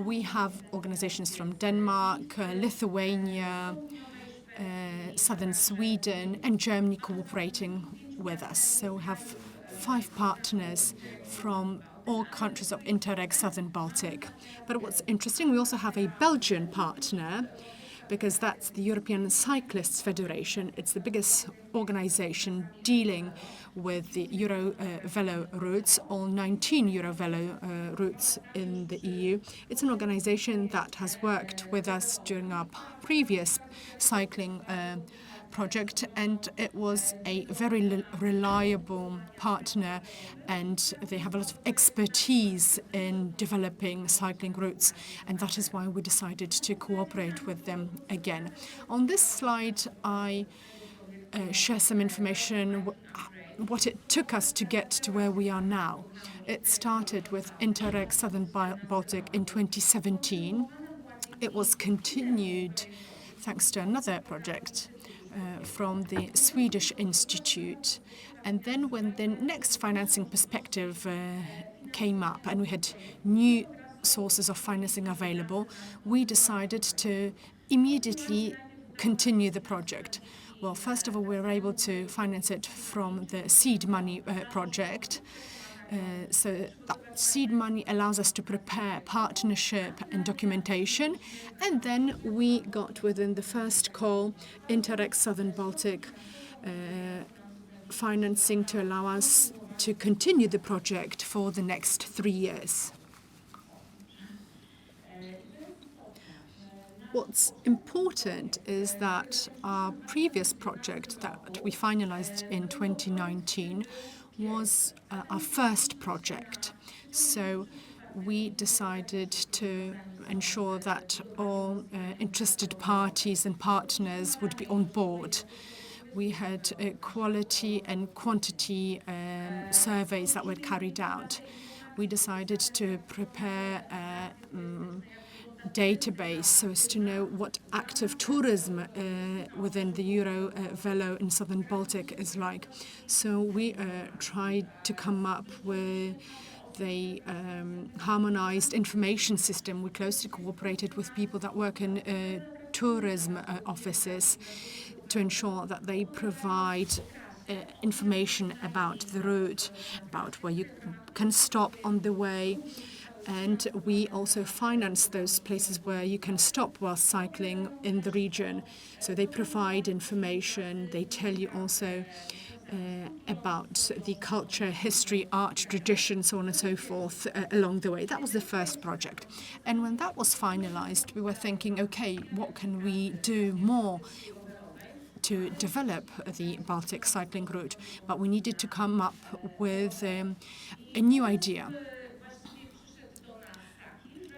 We have organizations from Denmark, Lithuania, southern Sweden, and Germany cooperating with us. So we have 5 partners from all countries of Interreg Southern Baltic. But what's interesting, we also have a Belgian partner, because that's the European Cyclists Federation. It's the biggest organization dealing with the Eurovelo routes, all 19 Eurovelo routes in the EU. It's an organization that has worked with us during our previous cycling project, and it was a very reliable partner, and they have a lot of expertise in developing cycling routes, and that is why we decided to cooperate with them again. On this slide, I share some information what it took us to get to where we are now. It started with Interreg Southern Baltic in 2017. It was continued thanks to another project from the Swedish Institute. And then when the next financing perspective came up and we had new sources of financing available, we decided to immediately continue the project. Well, first of all, we were able to finance it from the seed money project. So that seed money allows us to prepare partnership and documentation. And then we got within the first call Interreg Southern Baltic financing to allow us to continue the project for the next 3 years. What's important is that our previous project that we finalized in 2019 was our first project. So we decided to ensure that all interested parties and partners would be on board. We had quality and quantity surveys that were carried out. We decided to prepare a database so as to know what active tourism within the Eurovelo in Southern Baltic is like. So we tried to come up with a harmonized information system. We closely cooperated with people that work in tourism offices to ensure that they provide information about the route, about where you can stop on the way. And we also finance those places where you can stop while cycling in the region. So they provide information, they tell you also about the culture, history, art, tradition, so on and so forth along the way. That was the first project. And when that was finalized, we were thinking, okay, what can we do more to develop the Baltic cycling route, but we needed to come up with a new idea.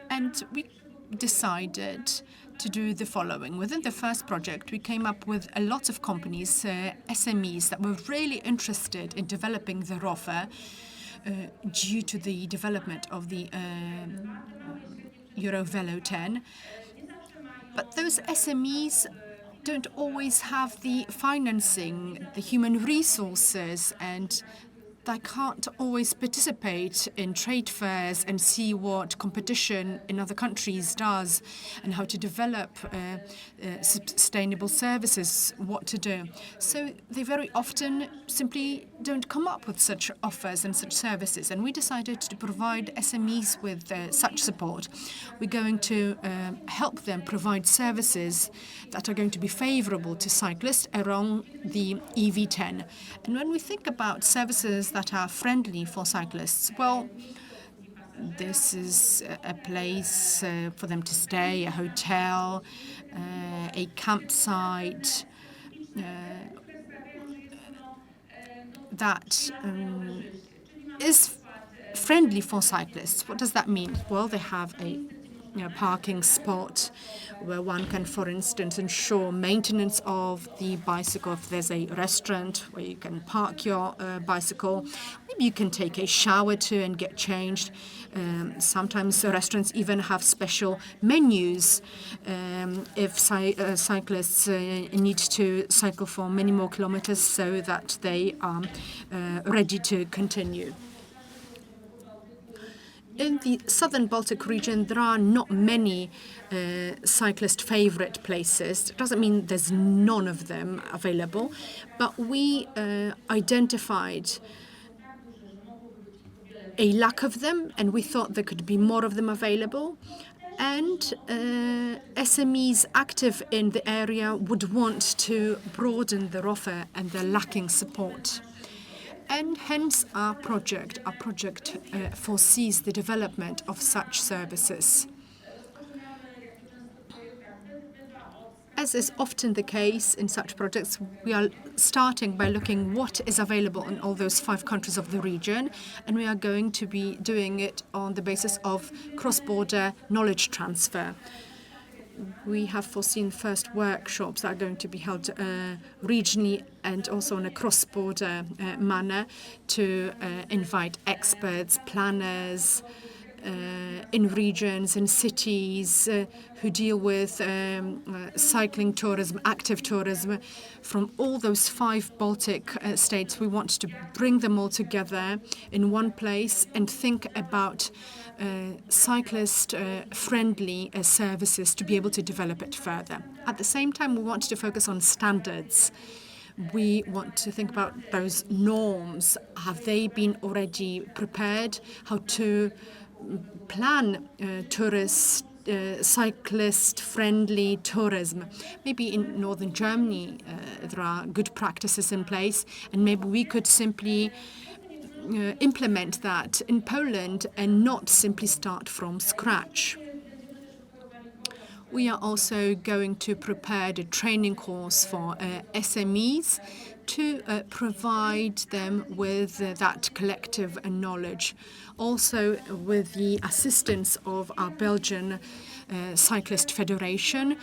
And we decided to do the following. Within the first project, we came up with a lot of companies, SMEs, that were really interested in developing the rover due to the development of the Eurovelo 10. But those SMEs don't always have the financing, the human resources, and they can't always participate in trade fairs and see what competition in other countries does and how to develop sustainable services, what to do. So they very often simply don't come up with such offers and such services. And we decided to provide SMEs with such support. We're going to help them provide services that are going to be favorable to cyclists around the EV10. And when we think about services that are friendly for cyclists, well, this is a place for them to stay, a hotel, a campsite, that is friendly for cyclists. What does that mean? Well, they have a parking spot where one can, for instance, ensure maintenance of the bicycle. If there's a restaurant where you can park your bicycle, maybe you can take a shower too and get changed. Sometimes the restaurants even have special menus if cyclists need to cycle for many more kilometers so that they are ready to continue. In the southern Baltic region, there are not many cyclist favorite places. It doesn't mean there's none of them available, but we identified a lack of them, and we thought there could be more of them available. And SMEs active in the area would want to broaden their offer, and they're lacking support. And hence our project foresees the development of such services. As is often the case in such projects, we are starting by looking what is available in all those 5 countries of the region, and we are going to be doing it on the basis of cross-border knowledge transfer. We have foreseen first workshops that are going to be held regionally and also in a cross-border manner to invite experts, planners in regions, in cities who deal with cycling tourism, active tourism from all those 5 Baltic states. We want to bring them all together in one place and think about cyclist-friendly services to be able to develop it further. At the same time, we want to focus on standards. We want to think about those norms. Have they been already prepared? How to plan cyclist-friendly tourism. Maybe in northern Germany there are good practices in place, and maybe we could simply implement that in Poland and not simply start from scratch. We are also going to prepare the training course for SMEs to provide them with that collective knowledge. Also with the assistance of our Belgian Cyclist Federation,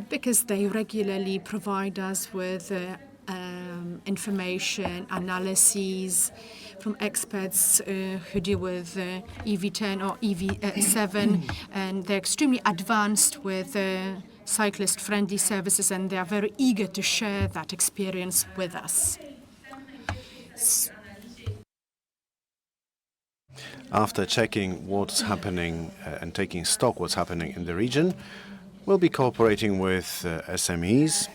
because they regularly provide us with information, analyses from experts who deal with EV10 or EV7, and they're extremely advanced with cyclist-friendly services, and they are very eager to share that experience with us. After checking what's happening and taking stock what's happening in the region, we'll be cooperating with SMEs.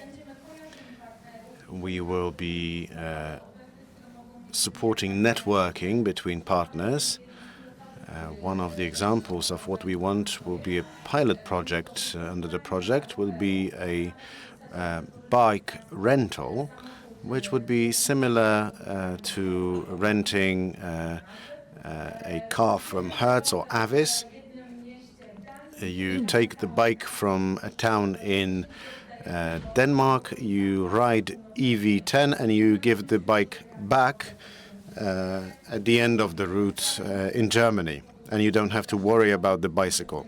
We will be supporting networking between partners. One of the examples of what we want will be a pilot project. Under the project will be a bike rental, which would be similar to renting a car from Hertz or Avis. You take the bike from a town in Denmark, you ride EV10 and you give the bike back at the end of the route in Germany, and you don't have to worry about the bicycle.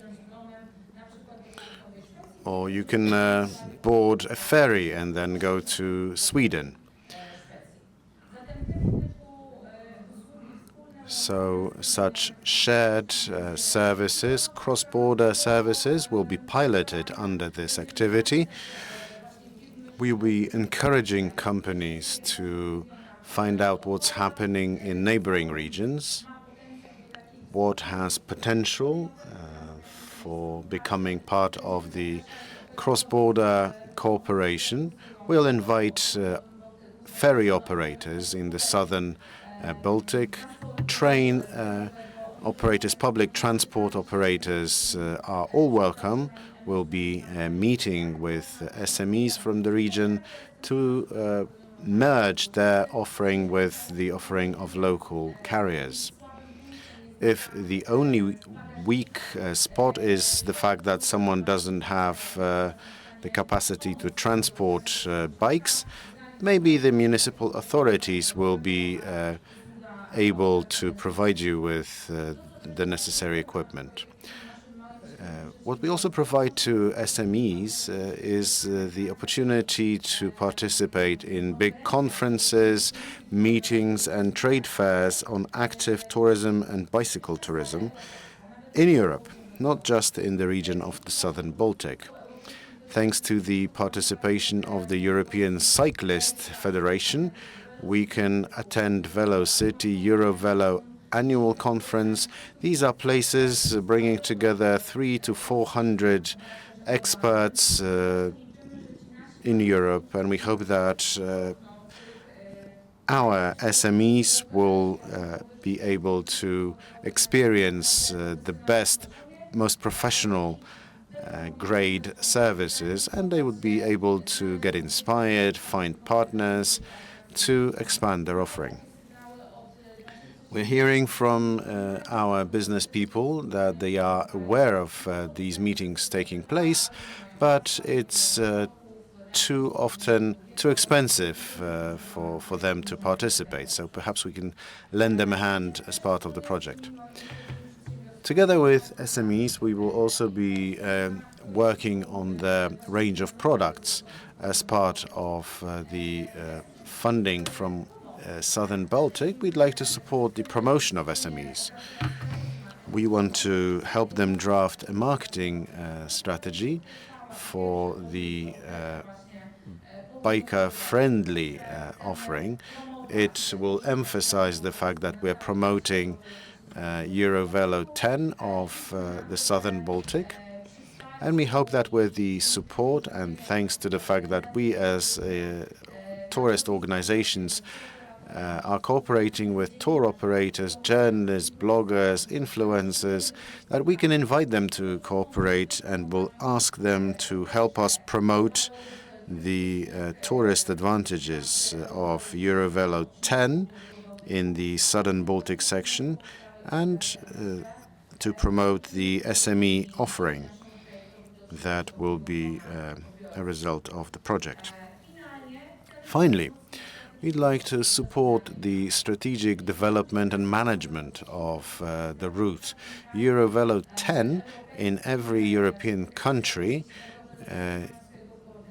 Or you can board a ferry and then go to Sweden. So such shared services, cross-border services, will be piloted under this activity. We will be encouraging companies to find out what's happening in neighboring regions, what has potential for becoming part of the cross-border cooperation. We'll invite ferry operators in the southern Baltic, train operators, public transport operators are all welcome. We'll be meeting with SMEs from the region to merge their offering with the offering of local carriers. If the only weak spot is the fact that someone doesn't have the capacity to transport bikes, maybe the municipal authorities will be able to provide you with the necessary equipment. What we also provide to SMEs is the opportunity to participate in big conferences, meetings, and trade fairs on active tourism and bicycle tourism in Europe, not just in the region of the southern Baltic. Thanks to the participation of the European Cyclist Federation, we can attend VeloCity, Eurovelo annual conference. These are places bringing together 300 to 400 experts in Europe, and we hope that our SMEs will be able to experience the best, most professional grade services, and they would be able to get inspired, find partners to expand their offering. We're hearing from our business people that they are aware of these meetings taking place, but it's too often too expensive for them to participate. So perhaps we can lend them a hand as part of the project. Together with SMEs, we will also be working on the range of products as part of the funding from Southern Baltic. We'd like to support the promotion of SMEs. We want to help them draft a marketing strategy for the biker-friendly offering. It will emphasize the fact that we're promoting Eurovelo 10 of the Southern Baltic. And we hope that with the support and thanks to the fact that we as tourist organizations are cooperating with tour operators, journalists, bloggers, influencers, that we can invite them to cooperate and will ask them to help us promote the tourist advantages of Eurovelo 10 in the Southern Baltic section and to promote the SME offering that will be a result of the project. Finally, we'd like to support the strategic development and management of the route. Eurovelo 10 in every European country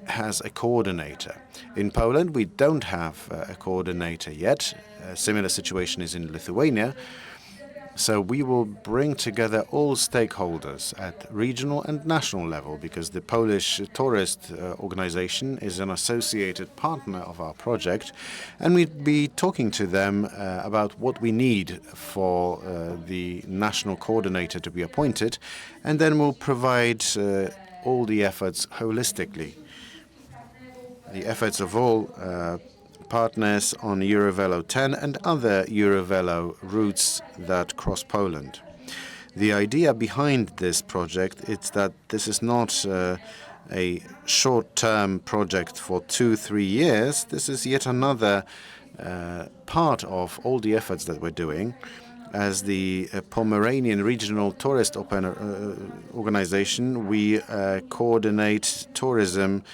has a coordinator. In Poland, we don't have a coordinator yet. A similar situation is in Lithuania. So we will bring together all stakeholders at regional and national level, because the Polish Tourist Organization is an associated partner of our project, and we'd be talking to them about what we need for the national coordinator to be appointed, and then we'll provide all the efforts holistically. The efforts of all partners on Eurovelo 10 and other Eurovelo routes that cross Poland. The idea behind this project is that this is not a short-term project for 2-3 years. This is yet another part of all the efforts that we're doing. As the Pomeranian Regional Tourist Organization, we coordinate tourism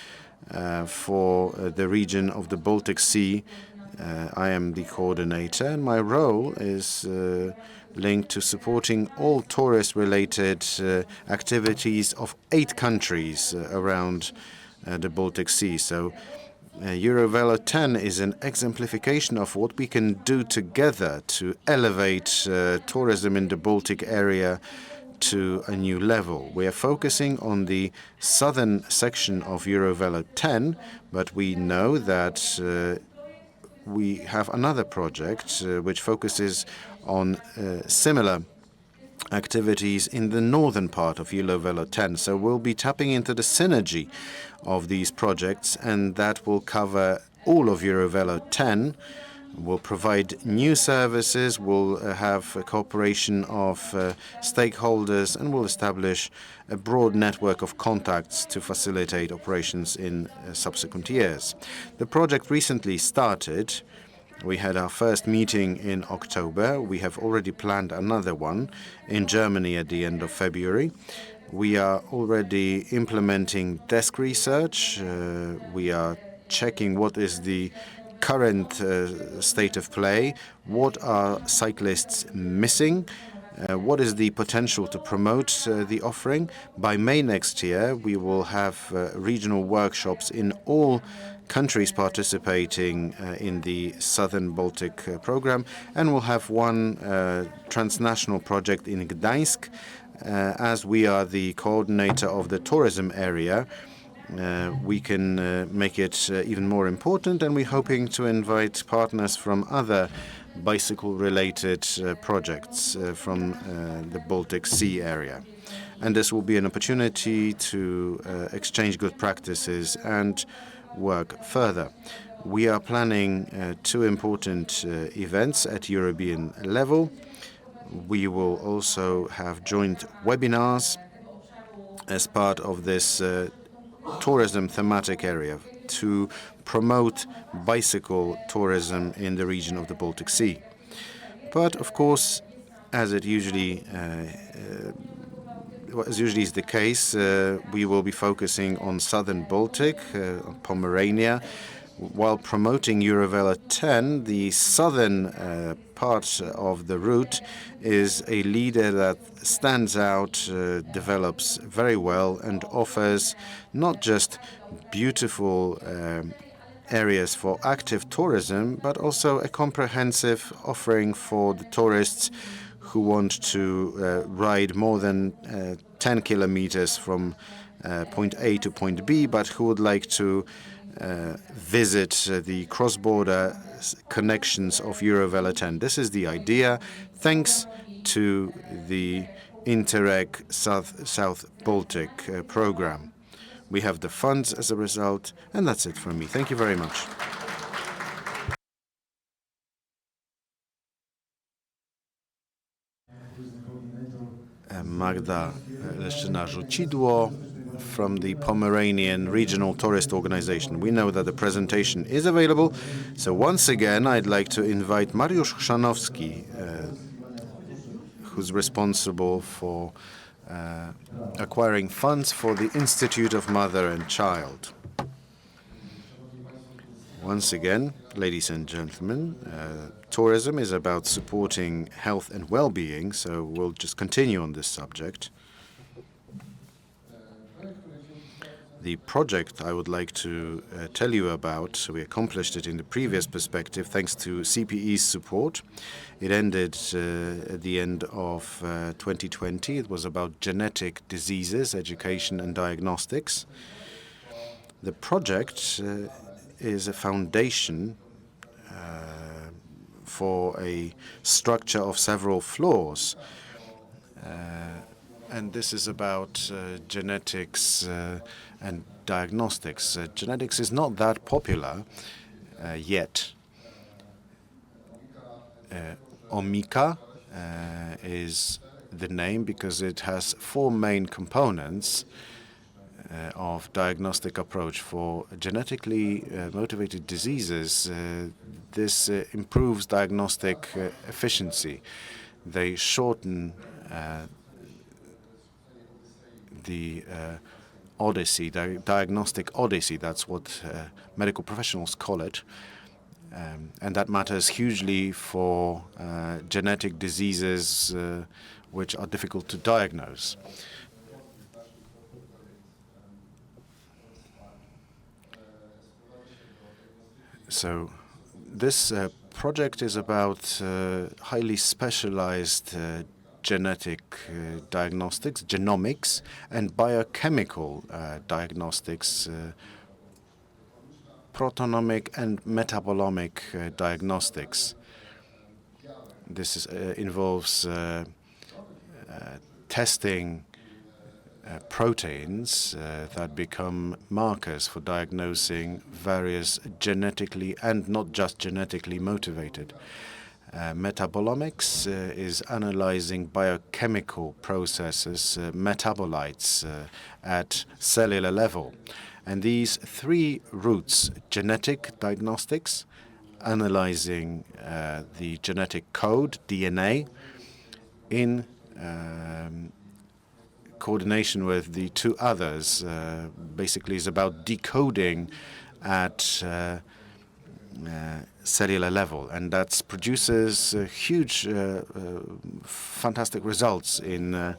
for the region of the Baltic Sea. I am the coordinator, and my role is linked to supporting all tourist-related activities of 8 countries around the Baltic Sea. So Eurovelo 10 is an exemplification of what we can do together to elevate tourism in the Baltic area to a new level. We are focusing on the southern section of Eurovelo 10, but we know that we have another project which focuses on similar activities in the northern part of Eurovelo 10. So we'll be tapping into the synergy of these projects, and that will cover all of Eurovelo 10. We'll provide new services, we'll have a cooperation of stakeholders, and we'll establish a broad network of contacts to facilitate operations in subsequent years. The project recently started. We had our first meeting in October. We have already planned another one in Germany at the end of February. We are already implementing desk research. We are checking what is the current state of play, what are cyclists missing, what is the potential to promote the offering. By May next year, we will have regional workshops in all countries participating in the Southern Baltic program, and we'll have one transnational project in Gdańsk. As we are the coordinator of the tourism area, we can make it even more important, and we're hoping to invite partners from other bicycle-related projects from the Baltic Sea area. And this will be an opportunity to exchange good practices and work further. We are planning 2 important events at European level. We will also have joint webinars as part of this tourism thematic area to promote bicycle tourism in the region of the Baltic Sea. But of course, as usually is the case, we will be focusing on Southern Baltic, Pomerania. While promoting Eurovelo 10, the southern part of the route is a leader that stands out, develops very well, and offers not just beautiful areas for active tourism, but also a comprehensive offering for the tourists who want to ride more than 10 kilometers from point A to point B, but who would like to visit the cross-border connections of Eurovelo 10. This is the idea, thanks to the Interreg South Baltic program. We have the funds as a result, and that's it from me. Thank you very much. Magda Leszczyna-Rzucidło from the Pomeranian Regional Tourist Organization. We know that the presentation is available, so once again I'd like to invite Mariusz Chrzanowski, who's responsible for acquiring funds for the Institute of Mother and Child. Once again, ladies and gentlemen, tourism is about supporting health and well-being, so we'll just continue on this subject. The project I would like to tell you about, we accomplished it in the previous perspective thanks to CPE's support. It ended at the end of 2020. It was about genetic diseases, education and diagnostics. The project is a foundation for a structure of several floors. And this is about genetics and diagnostics. Genetics is not that popular yet. Omika is the name because it has 4 main components of diagnostic approach. For genetically motivated diseases, this improves diagnostic efficiency. They shorten the odyssey, diagnostic odyssey. That's what medical professionals call it. And that matters hugely for genetic diseases which are difficult to diagnose. So this project is about highly specialized genetic diagnostics, genomics, and biochemical diagnostics, proteomic and metabolomic diagnostics. This involves testing proteins that become markers for diagnosing various genetically and not just genetically motivated. Metabolomics is analyzing biochemical processes, metabolites at cellular level. And these three routes, genetic diagnostics, analyzing the genetic code, DNA, in coordination with the two others, basically is about decoding at cellular level, and that produces huge, fantastic results in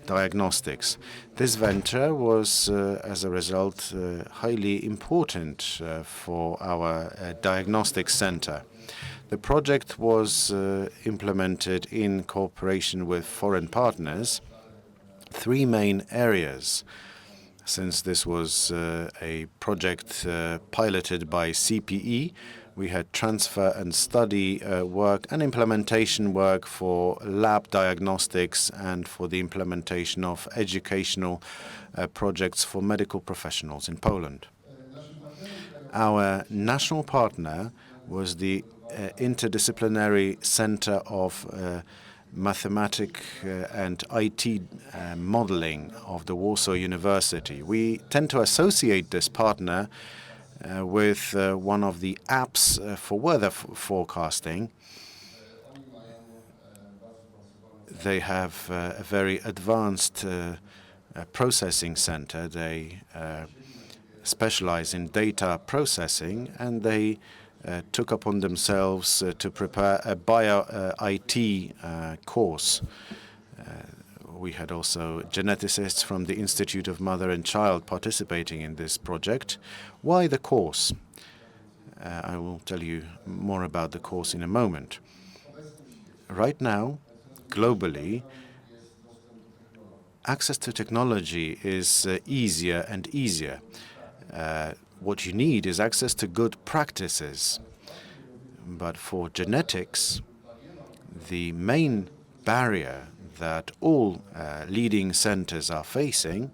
diagnostics. This venture was, as a result, highly important for our diagnostics center. The project was implemented in cooperation with foreign partners. Three main areas, since this was a project piloted by CPE. We had transfer and study work and implementation work for lab diagnostics and for the implementation of educational projects for medical professionals in Poland. Our national partner was the Interdisciplinary Center of Mathematics and IT Modeling of the Warsaw University. We tend to associate this partner with one of the apps for weather forecasting. They have a very advanced processing center. They specialize in data processing, and they took upon themselves to prepare a bio-IT course. We had also geneticists from the Institute of Mother and Child participating in this project. Why the course? I will tell you more about the course in a moment. Right now, globally, access to technology is easier and easier. What you need is access to good practices. But for genetics, the main barrier that all leading centers are facing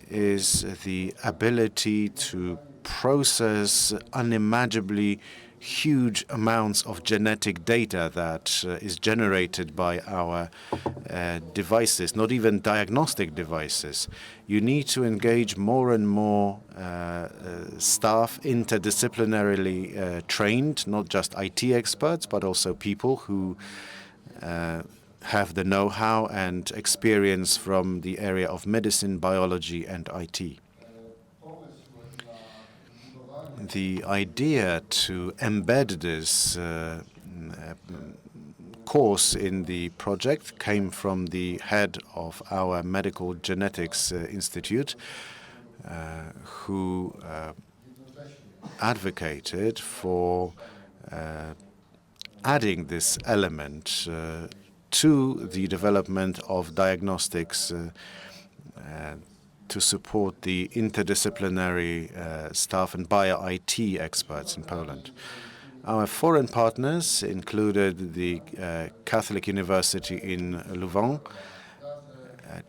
is the ability to process unimaginably huge amounts of genetic data that is generated by our devices, not even diagnostic devices. You need to engage more and more staff, interdisciplinarily trained, not just IT experts, but also people who have the know-how and experience from the area of medicine, biology, and IT. The idea to embed this course in the project came from the head of our Medical Genetics Institute, who advocated for adding this element to the development of diagnostics to support the interdisciplinary staff and bio-IT experts in Poland. Our foreign partners included the Catholic University in Louvain,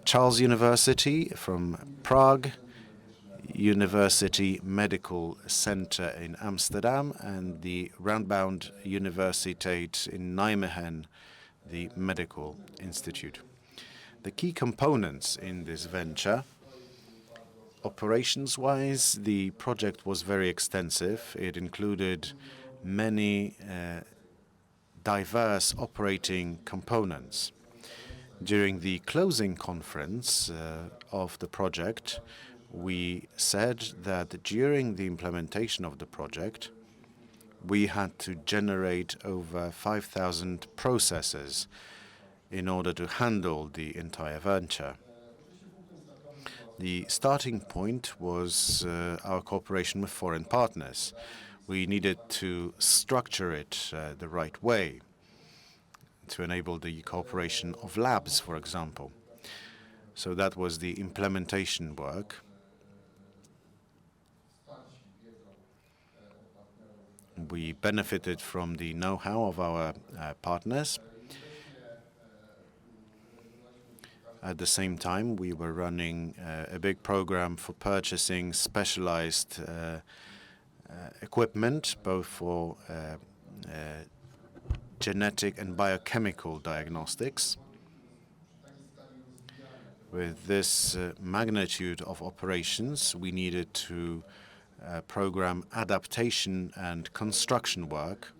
Charles University from Prague, University Medical Center in Amsterdam, and the Radboud Universiteit in Nijmegen, the Medical Institute. The key components in this venture: operations-wise, the project was very extensive. It included many diverse operating components. During the closing conference of the project, we said that during the implementation of the project, we had to generate over 5,000 processes in order to handle the entire venture. The starting point was our cooperation with foreign partners. We needed to structure it the right way to enable the cooperation of labs, for example. So that was the implementation work. We benefited from the know-how of our partners. At the same time, we were running a big program for purchasing specialized equipment, both for genetic and biochemical diagnostics. With this magnitude of operations, we needed to program adaptation and construction work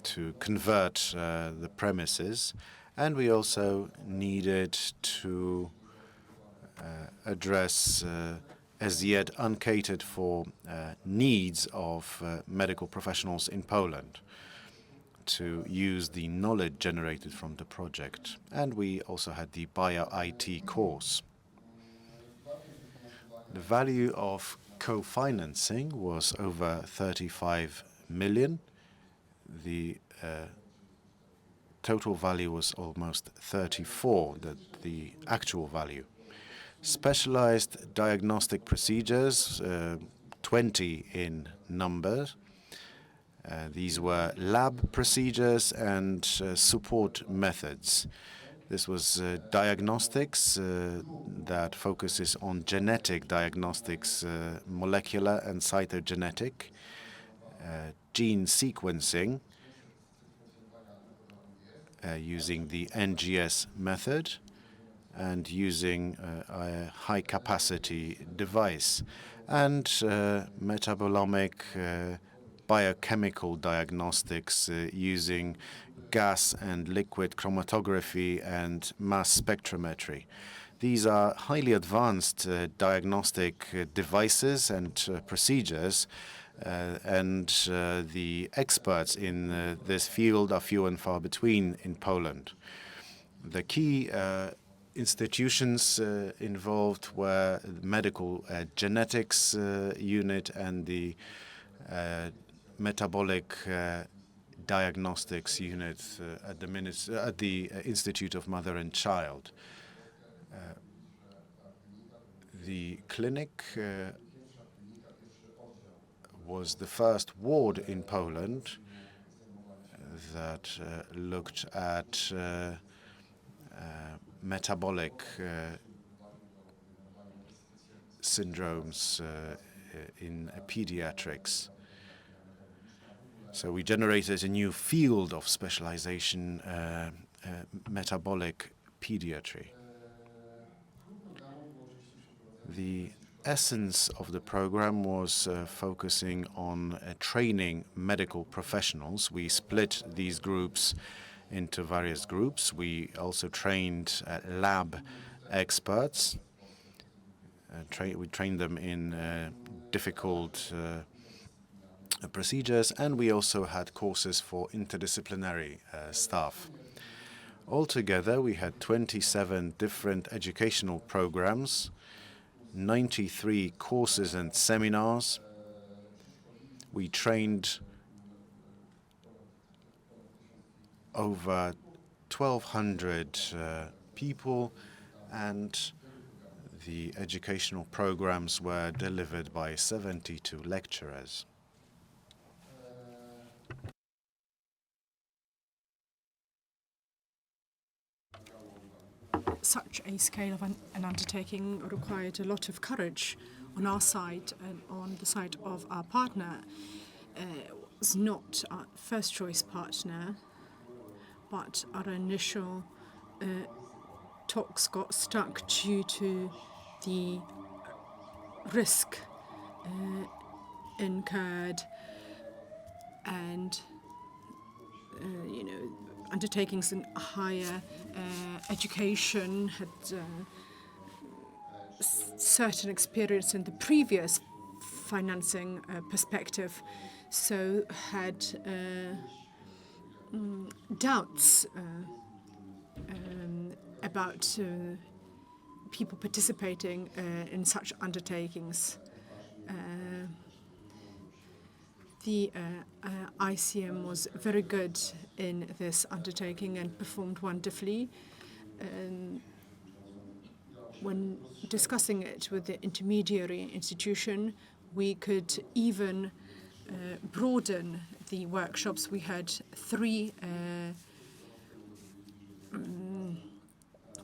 to convert the premises, and we also needed to address as yet uncatered for needs of medical professionals in Poland, to use the knowledge generated from the project. And we also had the Bio-IT course. The value of co-financing was over 35 million. The total value was almost 34, the actual value. Specialized diagnostic procedures, 20 in number. These were lab procedures and support methods. This was diagnostics that focuses on genetic diagnostics, molecular and cytogenetic, gene sequencing using the NGS method, and using a high-capacity device, and metabolomic biochemical diagnostics using gas and liquid chromatography and mass spectrometry. These are highly advanced diagnostic devices and procedures, and the experts in this field are few and far between in Poland. The key institutions involved were the medical genetics unit and the metabolic diagnostics unit at the Institute of Mother and Child. The clinic was the first ward in Poland that looked at metabolic syndromes in pediatrics. So we generated a new field of specialization, metabolic pediatry. The essence of the program was focusing on training medical professionals. We split these groups into various groups. We also trained lab experts. We trained them in difficult procedures, and we also had courses for interdisciplinary staff. Altogether, we had 27 different educational programs, 93 courses and seminars. We trained over 1,200 people, and the educational programs were delivered by 72 lecturers. Such a scale of an undertaking required a lot of courage on our side and on the side of our partner. Was not our first choice partner, but our initial talks got stuck due to the risk incurred, and undertakings in higher education had certain experience in the previous financing perspective, so had doubts about people participating in such undertakings. The ICM was very good in this undertaking and performed wonderfully. When discussing it with the intermediary institution, we could even broaden the workshops. We had 3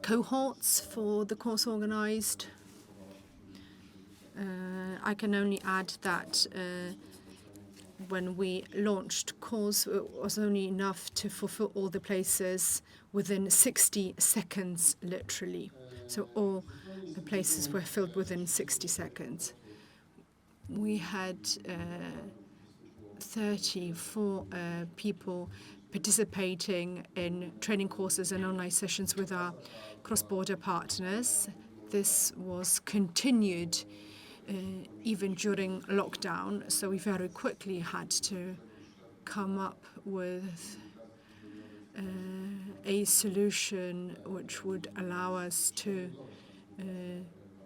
cohorts for the course organized. I can only add that when we launched course, it was only enough to fulfill all the places within 60 seconds, literally. So all the places were filled within 60 seconds. We had 34 people participating in training courses and online sessions with our cross-border partners. This was continued even during lockdown, so we very quickly had to come up with a solution which would allow us to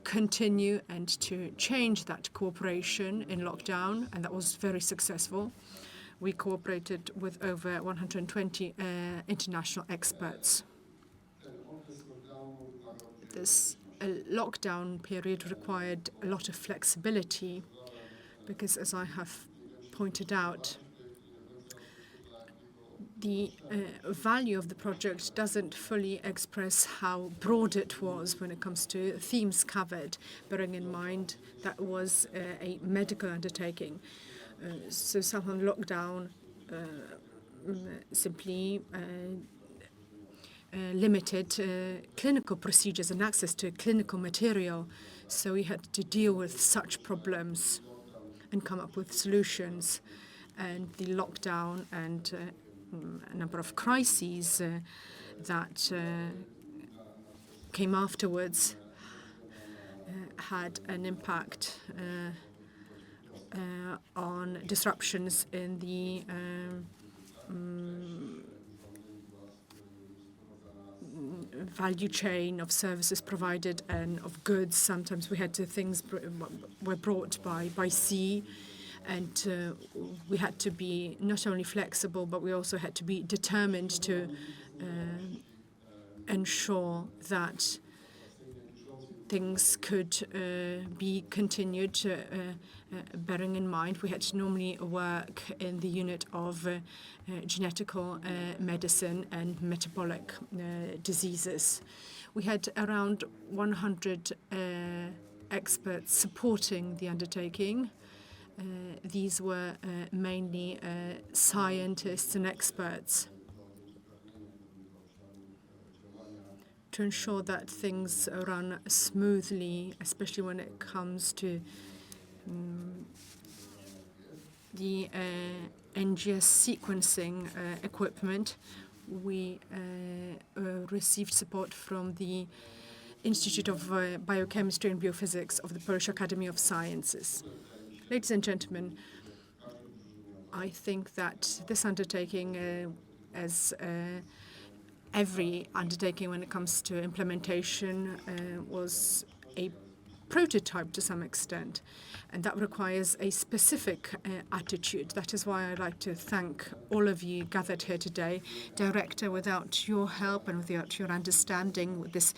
continue and to change that cooperation in lockdown, and that was very successful. We cooperated with over 120 international experts. This lockdown period required a lot of flexibility because, as I have pointed out, the value of the project doesn't fully express how broad it was when it comes to themes covered, bearing in mind that was a medical undertaking. So somehow lockdown simply limited clinical procedures and access to clinical material. So we had to deal with such problems and come up with solutions. And the lockdown and a number of crises that came afterwards had an impact on disruptions in the value chain of services provided and of goods. Sometimes we had to things were brought by sea, and we had to be not only flexible, but we also had to be determined to ensure that things could be continued, bearing in mind we had to normally work in the unit of genetical medicine and metabolic diseases. We had around 100 experts supporting the undertaking. These were mainly scientists and experts to ensure that things run smoothly, especially when it comes to the NGS sequencing equipment. We received support from the Institute of Biochemistry and Biophysics of the Polish Academy of Sciences. Ladies and gentlemen, I think that this undertaking, as every undertaking when it comes to implementation, was a prototype to some extent, and that requires a specific attitude. That is why I'd like to thank all of you gathered here today. Director, without your help and without your understanding, with this,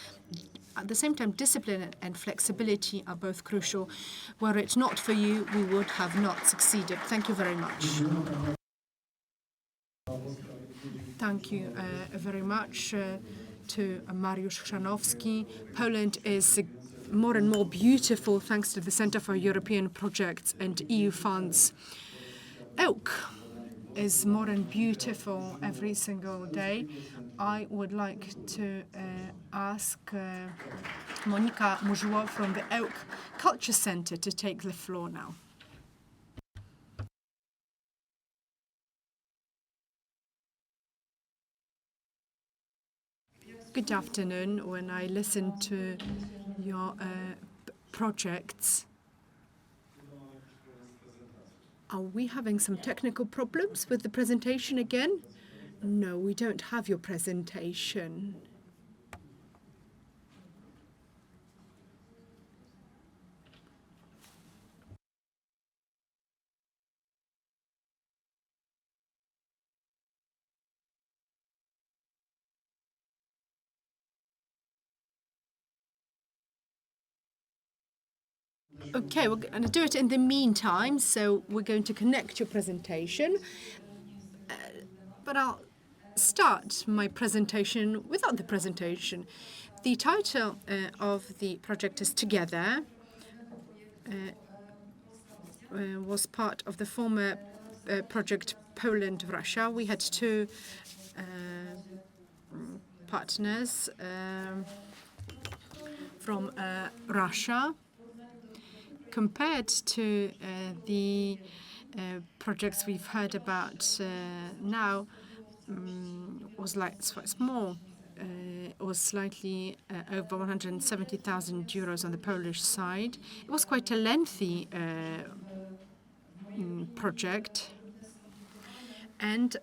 at the same time, discipline and flexibility are both crucial. Were it not for you, we would have not succeeded. Thank you very much. Thank you very much to Mariusz Chrzanowski. Poland is more and more beautiful thanks to the Center for European Projects and EU funds. Ełk is more and beautiful every single day. I would like to ask Monika Murzyło from the Ełk Culture Center to take the floor now. good afternoon. When I listen to your projects, are we having some technical problems with the presentation again? No, we don't have your presentation. Okay, we're going to do it in the meantime, so we're going to connect your presentation. But I'll start my presentation without the presentation. The title of the project is Together. Was part of the former project Poland-Russia. We had two partners from Russia. Compared to the projects we've heard about now, was like quite small. It was slightly over 170,000 euros on the Polish side. It was quite a lengthy project, and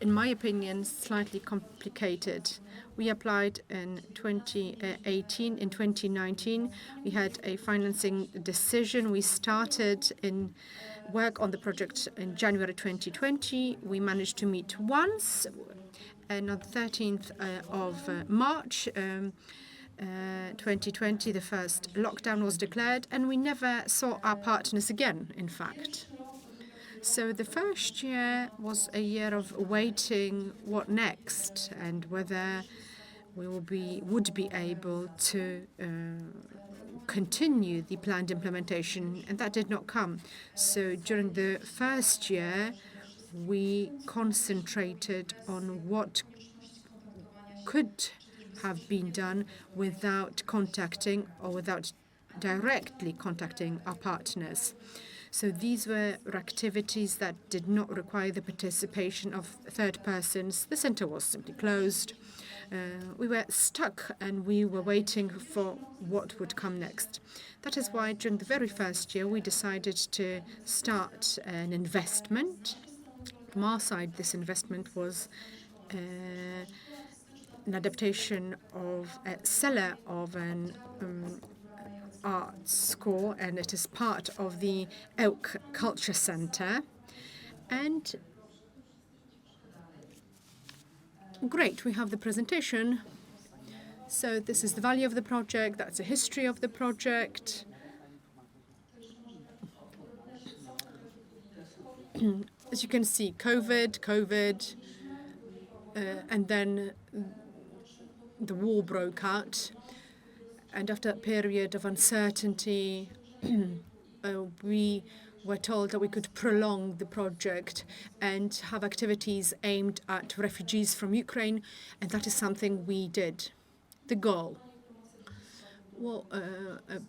in my opinion, slightly complicated. We applied in 2018. In 2019, we had a financing decision. We started in work on the project in January 2020. We managed to meet once, and on the 13th of March 2020, the first lockdown was declared, and we never saw our partners again, in fact. So the first year was a year of waiting what next and whether we would be able to continue the planned implementation, and that did not come. So during the first year, we concentrated on what could have been done without contacting or without directly contacting our partners. So these were activities that did not require the participation of third persons. The center was simply closed. We were stuck and we were waiting for what would come next. That is why during the very first year we decided to start an investment. From our side, this investment was an adaptation of a cellar of an art school, and it is part of the Oak Culture Center. And great, we have the presentation. So this is the value of the project, that's the history of the project. As you can see, COVID, and then the war broke out. And after a period of uncertainty, we were told that we could prolong the project and have activities aimed at refugees from Ukraine, and that is something we did. The goal, well,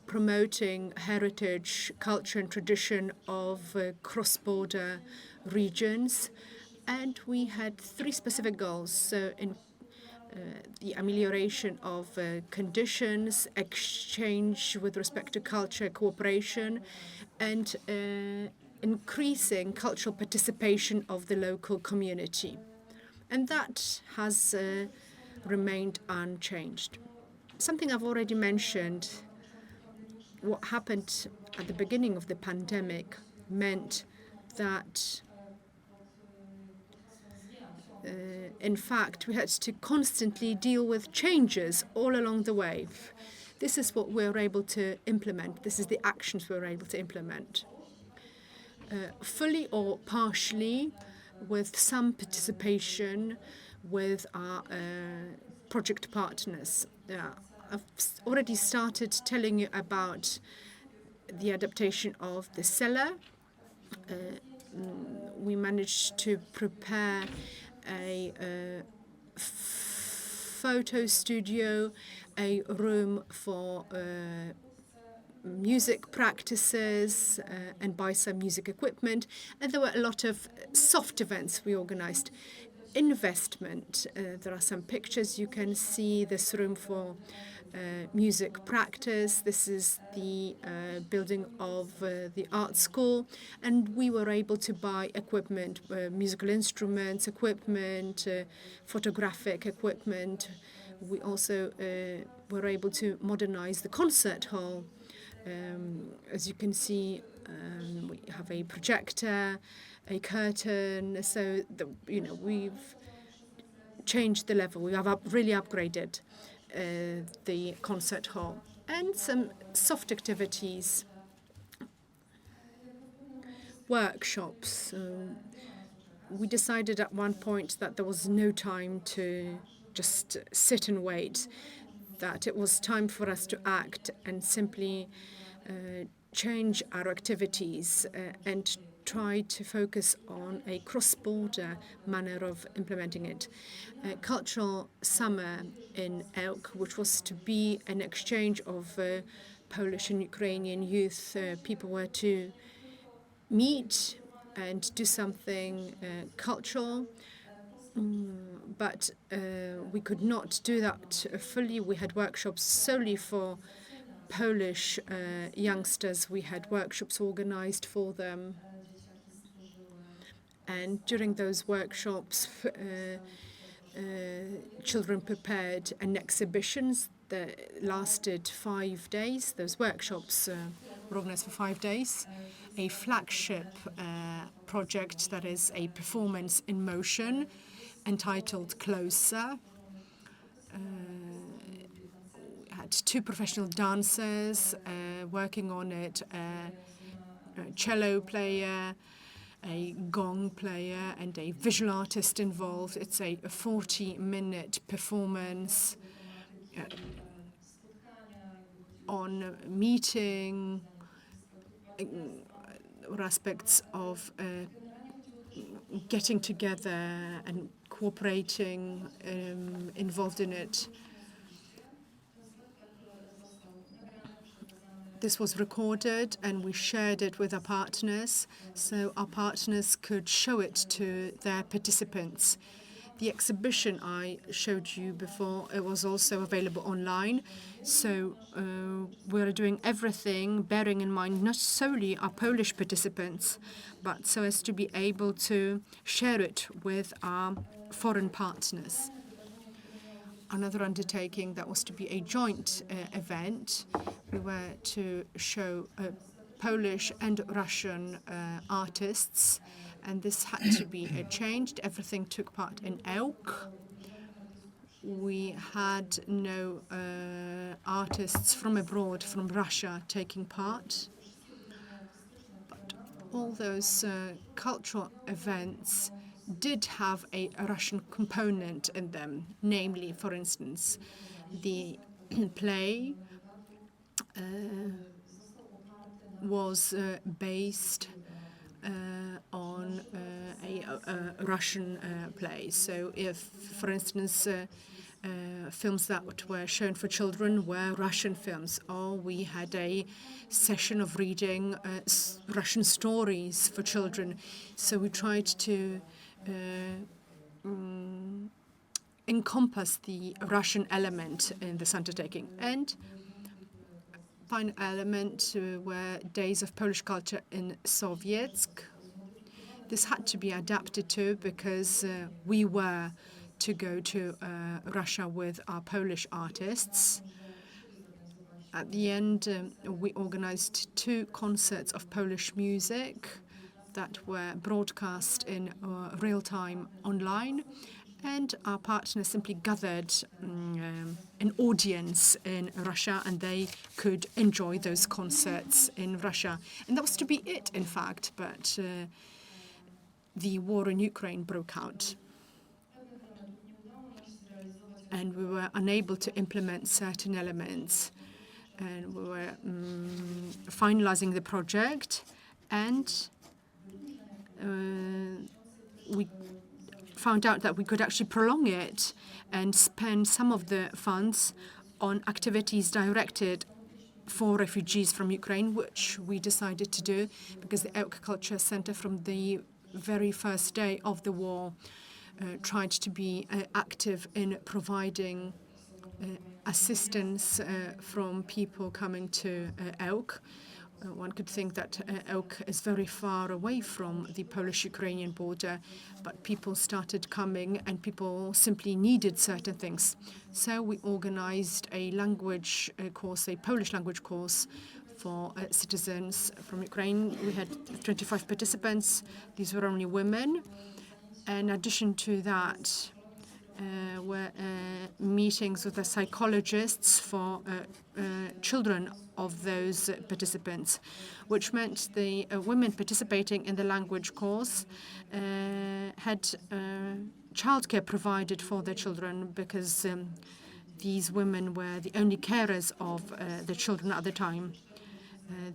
promoting heritage, culture and tradition of cross-border regions, and we had three specific goals. So in the amelioration of conditions, exchange with respect to culture, cooperation, and increasing cultural participation of the local community. And that has remained unchanged. Something I've already mentioned, what happened at the beginning of the pandemic meant that in fact, we had to constantly deal with changes all along the way. This is what we're able to implement. This is the actions we're able to implement. Fully or partially, with some participation with our project partners. I've already started telling you about the adaptation of the cellar. We managed to prepare a photo studio, a room for music practices, and buy some music equipment. And there were a lot of soft events we organized. investment. There are some pictures. You can see this room for music practice. This is the building of the art school, and we were able to buy equipment, musical instruments, equipment, photographic equipment. We also were able to modernize the concert hall. As you can see, we have a projector, a curtain, so we've changed the level. We have really upgraded the concert hall, and some soft activities, workshops. We decided at one point that there was no time to just sit and wait, that it was time for us to act and simply change our activities and try to focus on a cross-border manner of implementing it. Cultural Summer in Ełk, which was to be an exchange of Polish and Ukrainian youth. People were to meet and do something cultural, but we could not do that fully. We had workshops solely for Polish youngsters. We had workshops organized for them. And during those workshops, children prepared an exhibitions that lasted 5 days. Those workshops were organized for 5 days. A flagship project that is a performance in motion entitled Closer. We had 2 professional dancers working on it, a cello player, a gong player, and a visual artist involved. It's a 40-minute performance on meeting or aspects of getting together and cooperating, involved in it. This was recorded and we shared it with our partners, so our partners could show it to their participants. The exhibition I showed you before, it was also available online. So we're doing everything bearing in mind not solely our Polish participants, but so as to be able to share it with our foreign partners. Another undertaking that was to be a joint event. We were to show Polish and Russian artists, and this had to be changed. Everything took part in Ełk. We had no artists from abroad, from Russia, taking part. But all those cultural events did have a Russian component in them, namely, for instance, the play was based on a Russian play. So if, for instance, films that were shown for children were Russian films, or we had a session of reading Russian stories for children. So we tried to encompass the Russian element in this undertaking. And final element were Days of Polish Culture in Sowieck. This had to be adapted to because we were to go to Russia with our Polish artists. At the end, we organized 2 concerts of Polish music that were broadcast in real time online, and our partners simply gathered an audience in Russia, and they could enjoy those concerts in Russia. And that was to be it, in fact, but the war in Ukraine broke out. And we were unable to implement certain elements. And we were finalizing the project, and we found out that we could actually prolong it and spend some of the funds on activities directed for refugees from Ukraine, which we decided to do because the Ełk Culture Center from the very first day of the war tried to be active in providing assistance from people coming to Ełk. One could think that Ełk is very far away from the Polish-Ukrainian border, but people started coming and people simply needed certain things. So we organized a language course, a Polish language course for citizens from Ukraine. We had 25 participants. These were only women. In addition to that, were meetings with the psychologists for children of those participants, which meant the women participating in the language course had childcare provided for their children because these women were the only carers of the children at the time.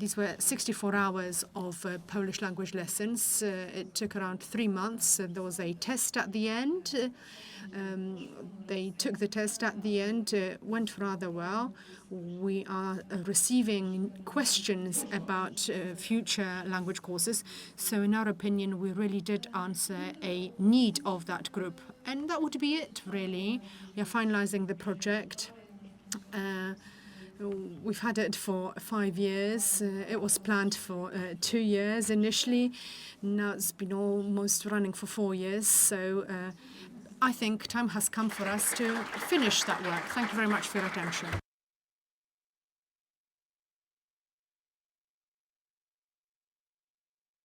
These were 64 hours of Polish language lessons. It took around 3 months. There was a test at the end. They took the test at the end, went rather well. We are receiving questions about future language courses. So in our opinion, we really did answer a need of that group. And that would be it, really. We are finalizing the project. We've had it for 5 years. It was planned for 2 years initially. Now it's been almost running for 4 years. So I think time has come for us to finish that work. Thank you very much for your attention.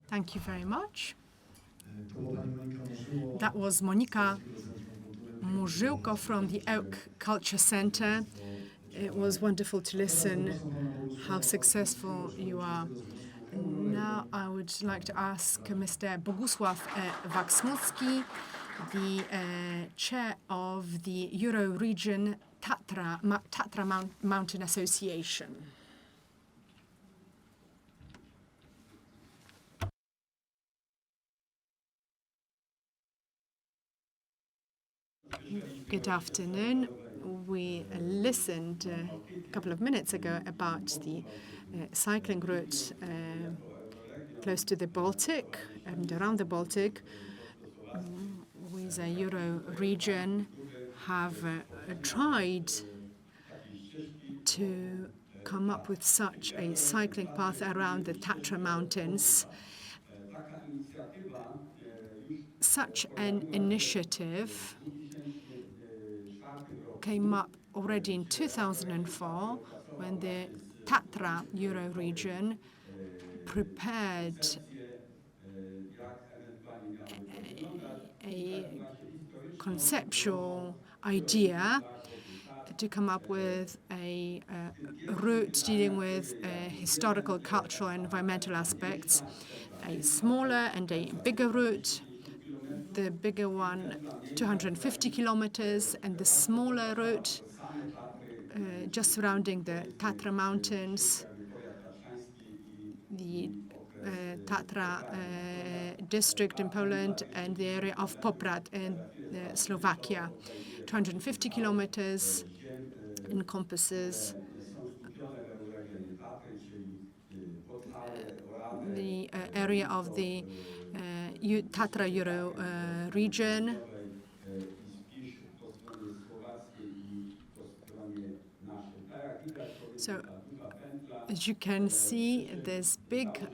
Thank you very much. That was Monika Murzyłko from the Ełk Culture Center. It was wonderful to listen how successful you are. Now I would like to ask Mr. Bogusław Waksmucki, the chair of the Euro-Region Tatra Mountain Association. Good afternoon. We listened a couple of minutes ago about the cycling route close to the Baltic and around the Baltic. We, the Euro region, have tried to come up with such a cycling path around the Tatra Mountains. Such an initiative came up already in 2004 when the Tatra Euro region prepared a conceptual idea to come up with a route dealing with historical, cultural, and environmental aspects, a smaller and a bigger route. The bigger one, 250 kilometers, and the smaller route just surrounding the Tatra Mountains, the Tatra district in Poland, and the area of Poprad in Slovakia. 250 kilometers encompasses the area of the Tatra Euro region. So, as you can see, this big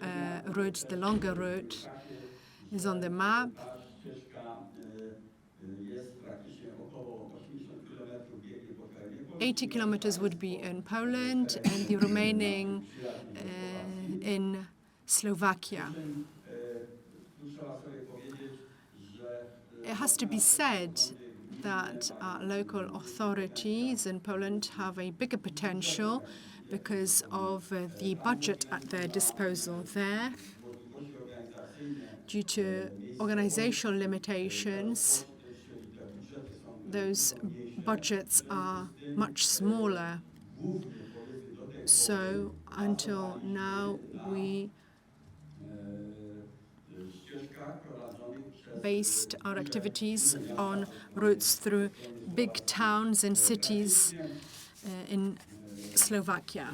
route, the longer route, is on the map. 80 kilometers would be in Poland, and the remaining in Slovakia. It has to be said that local authorities in Poland have a bigger potential because of the budget at their disposal there. Due to organizational limitations, those budgets are much smaller. So until now, we based our activities on routes through big towns and cities in Slovakia.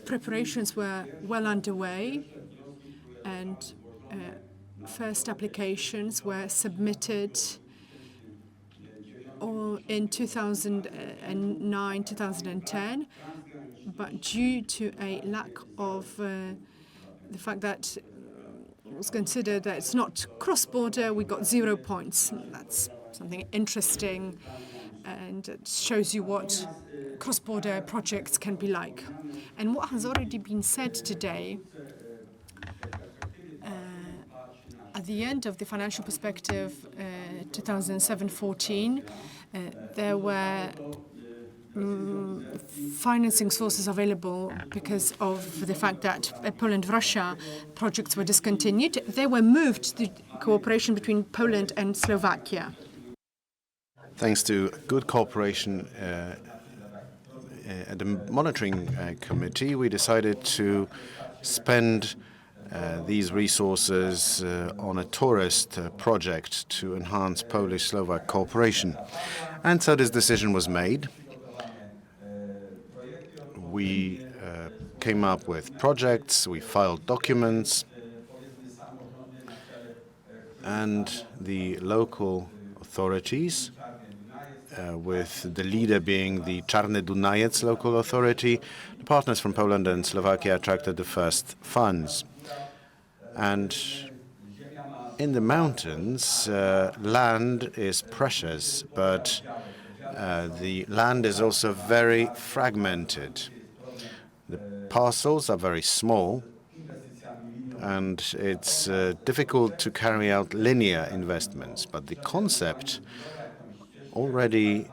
Preparations were well underway, and first applications were submitted or in 2009, 2010, but due to a lack of the fact that it was considered that it's not cross-border, we got 0 points. That's something interesting, and it shows you what cross-border projects can be like. And what has already been said today, at the end of the financial perspective 2007-14, there were financing sources available because of the fact that Poland-Russia projects were discontinued. They were moved to cooperation between Poland and Slovakia. Thanks to good cooperation at the monitoring committee, we decided to spend these resources on a tourist project to enhance Polish-Slovak cooperation. And so this decision was made. We came up with projects, we filed documents, and the local authorities, with the leader being the Czarny Dunajec local authority, the partners from Poland and Slovakia attracted the first funds. And in the mountains, land is precious, but the land is also very fragmented. The parcels are very small, and it's difficult to carry out linear investments. But the concept already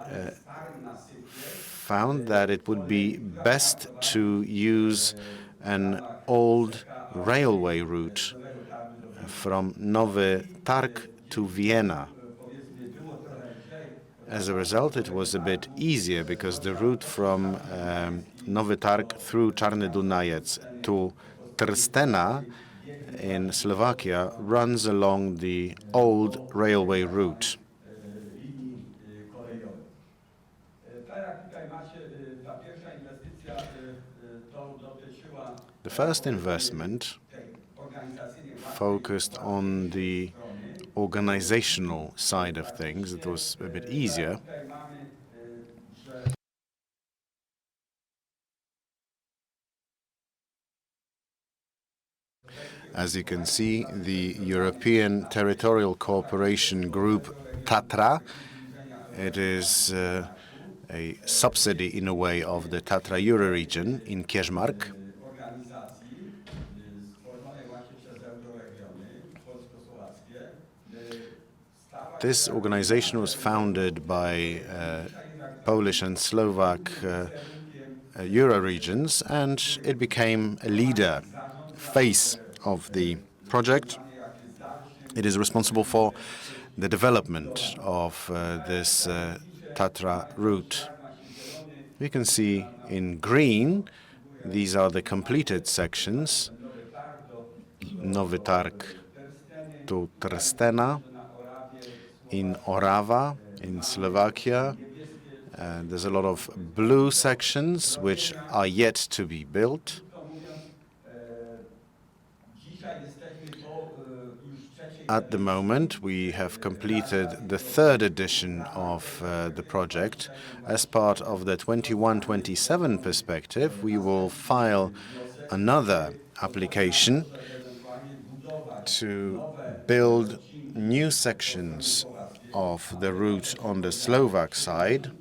found that it would be best to use an old railway route from Nowy Targ to Vienna. As a result, it was a bit easier because the route from Nowy Targ through Czarny Dunajec to Trstena in Slovakia runs along the old railway route. The first investment focused on the organizational side of things. It was a bit easier. As you can see, the European Territorial Cooperation Group Tatra, it is a subsidy in a way of the Tatra Euro region in Kierzmark. This organization was founded by Polish and Slovak Euro regions, and it became a leader, face of the project. It is responsible for the development of this Tatra route. You can see in green, these are the completed sections. Nowy Targ to Trstena, in Orava, in Slovakia. There's a lot of blue sections which are yet to be built. At the moment, we have completed the third edition of the project. As part of the 21-27 perspective, we will file another application to build new sections of the route on the Slovak side.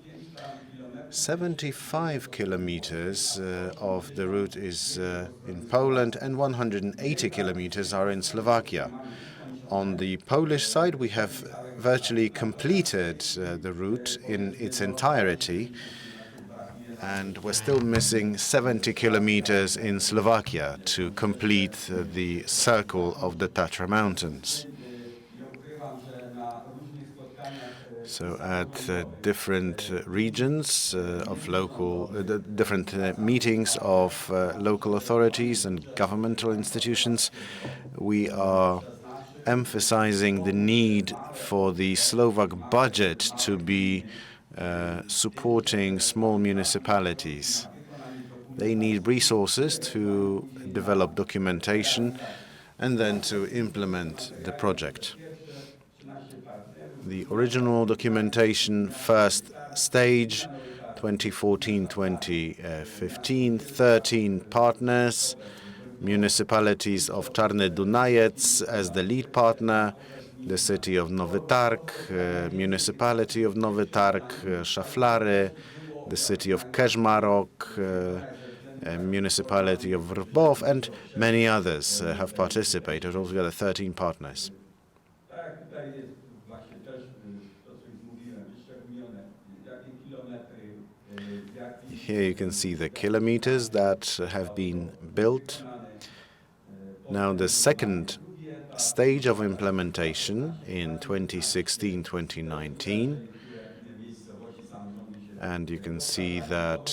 75 kilometers of the route is in Poland and 180 kilometers are in Slovakia. On the Polish side, we have virtually completed the route in its entirety, and we're still missing 70 kilometers in Slovakia to complete the circle of the Tatra Mountains. So at different regions of local, different meetings of local authorities and governmental institutions, we are emphasizing the need for the Slovak budget to be supporting small municipalities. They need resources to develop documentation and then to implement the project. The original documentation, first stage, 2014-2015, 13 partners, municipalities of Czarny Dunajec as the lead partner, the city of Nowy Targ, municipality of Nowy Targ, Szaflary, the city of Keżmarok, municipality of Wrbów, and many others have participated, altogether 13 partners. Here you can see the kilometers that have been built. Now the second stage of implementation in 2016-2019, and you can see that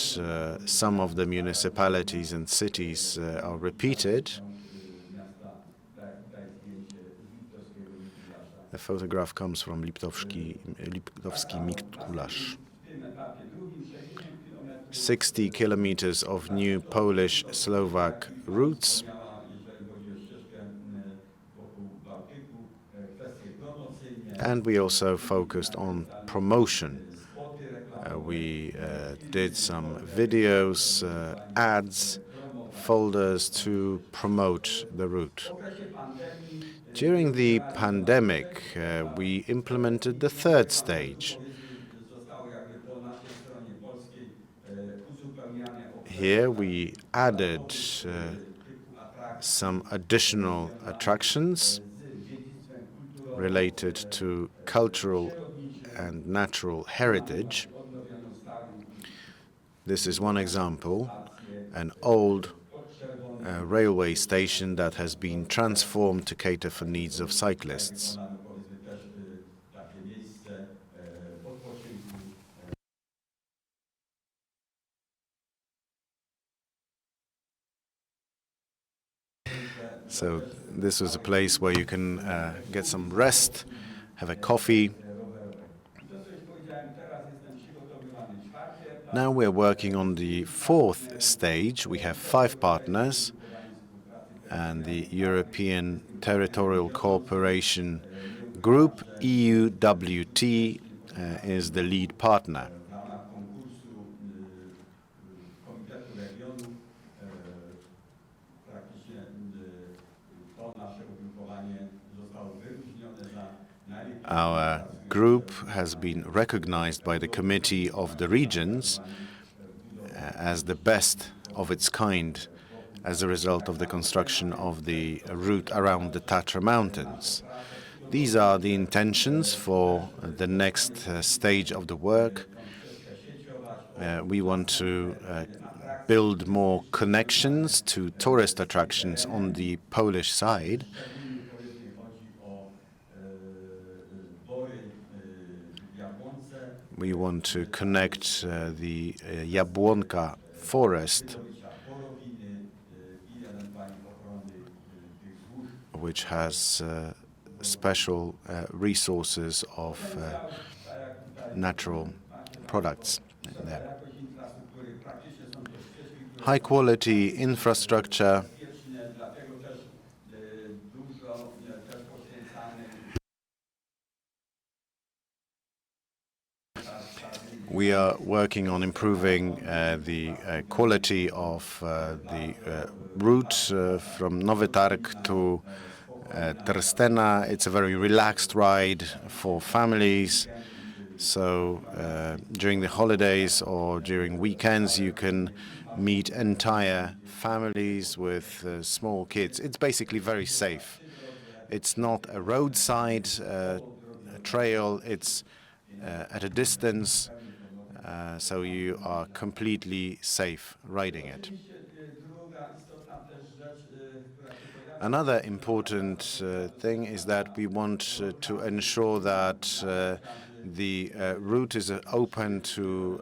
some of the municipalities and cities are repeated. The photograph comes from Liptowski Mikuláš. 60 kilometers of new Polish-Slovak routes. And we also focused on promotion. We did some videos, ads, folders to promote the route. During the pandemic, we implemented the third stage. Here we added some additional attractions related to cultural and natural heritage. This is one example, an old railway station that has been transformed to cater for needs of cyclists. So this was a place where you can get some rest, have a coffee. Now we're working on the fourth stage. We have 5 partners, and the European Territorial Cooperation Group, EUWT, is the lead partner. Our group has been recognized by the Committee of the Regions as the best of its kind as a result of the construction of the route around the Tatra Mountains. These are the intentions for the next stage of the work. We want to build more connections to tourist attractions on the Polish side. We want to connect the Jabłonka forest, which has special resources of natural products there. High-quality infrastructure. We are working on improving the quality of the route from Nowy Targ to Trstena. It's a very relaxed ride for families. So during the holidays or during weekends, you can meet entire families with small kids. It's basically very safe. It's not a roadside trail. It's at a distance. So you are completely safe riding it. Another important thing is that we want to ensure that the route is open to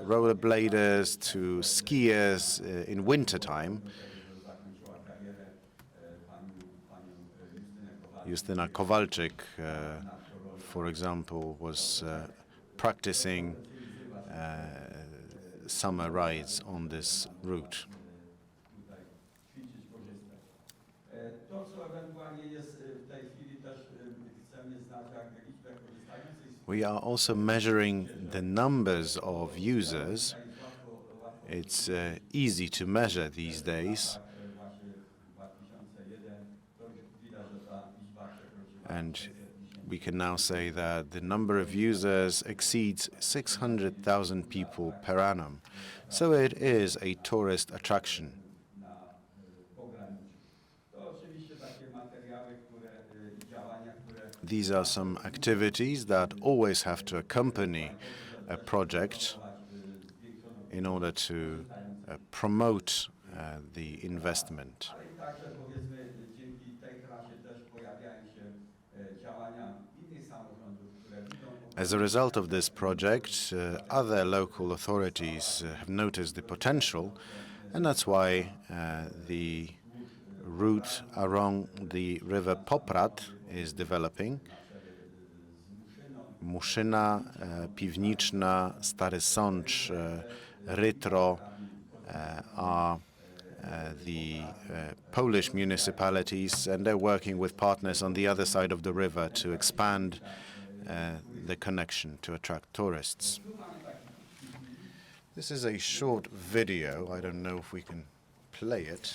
rollerbladers, to skiers in wintertime. Justyna Kowalczyk, for example, was practicing summer rides on this route. We are also measuring the numbers of users. It's easy to measure these days. And we can now say that the number of users exceeds 600,000 people per annum. So it is a tourist attraction. These are some activities that always have to accompany a project in order to promote the investment. As a result of this project, other local authorities have noticed the potential, and that's why the route along the river Poprad is developing. Muszyna, Piwniczna, Stary Sącz, Rytro are the Polish municipalities, and they're working with partners on the other side of the river to expand the connection to attract tourists. This is a short video. I don't know if we can play it.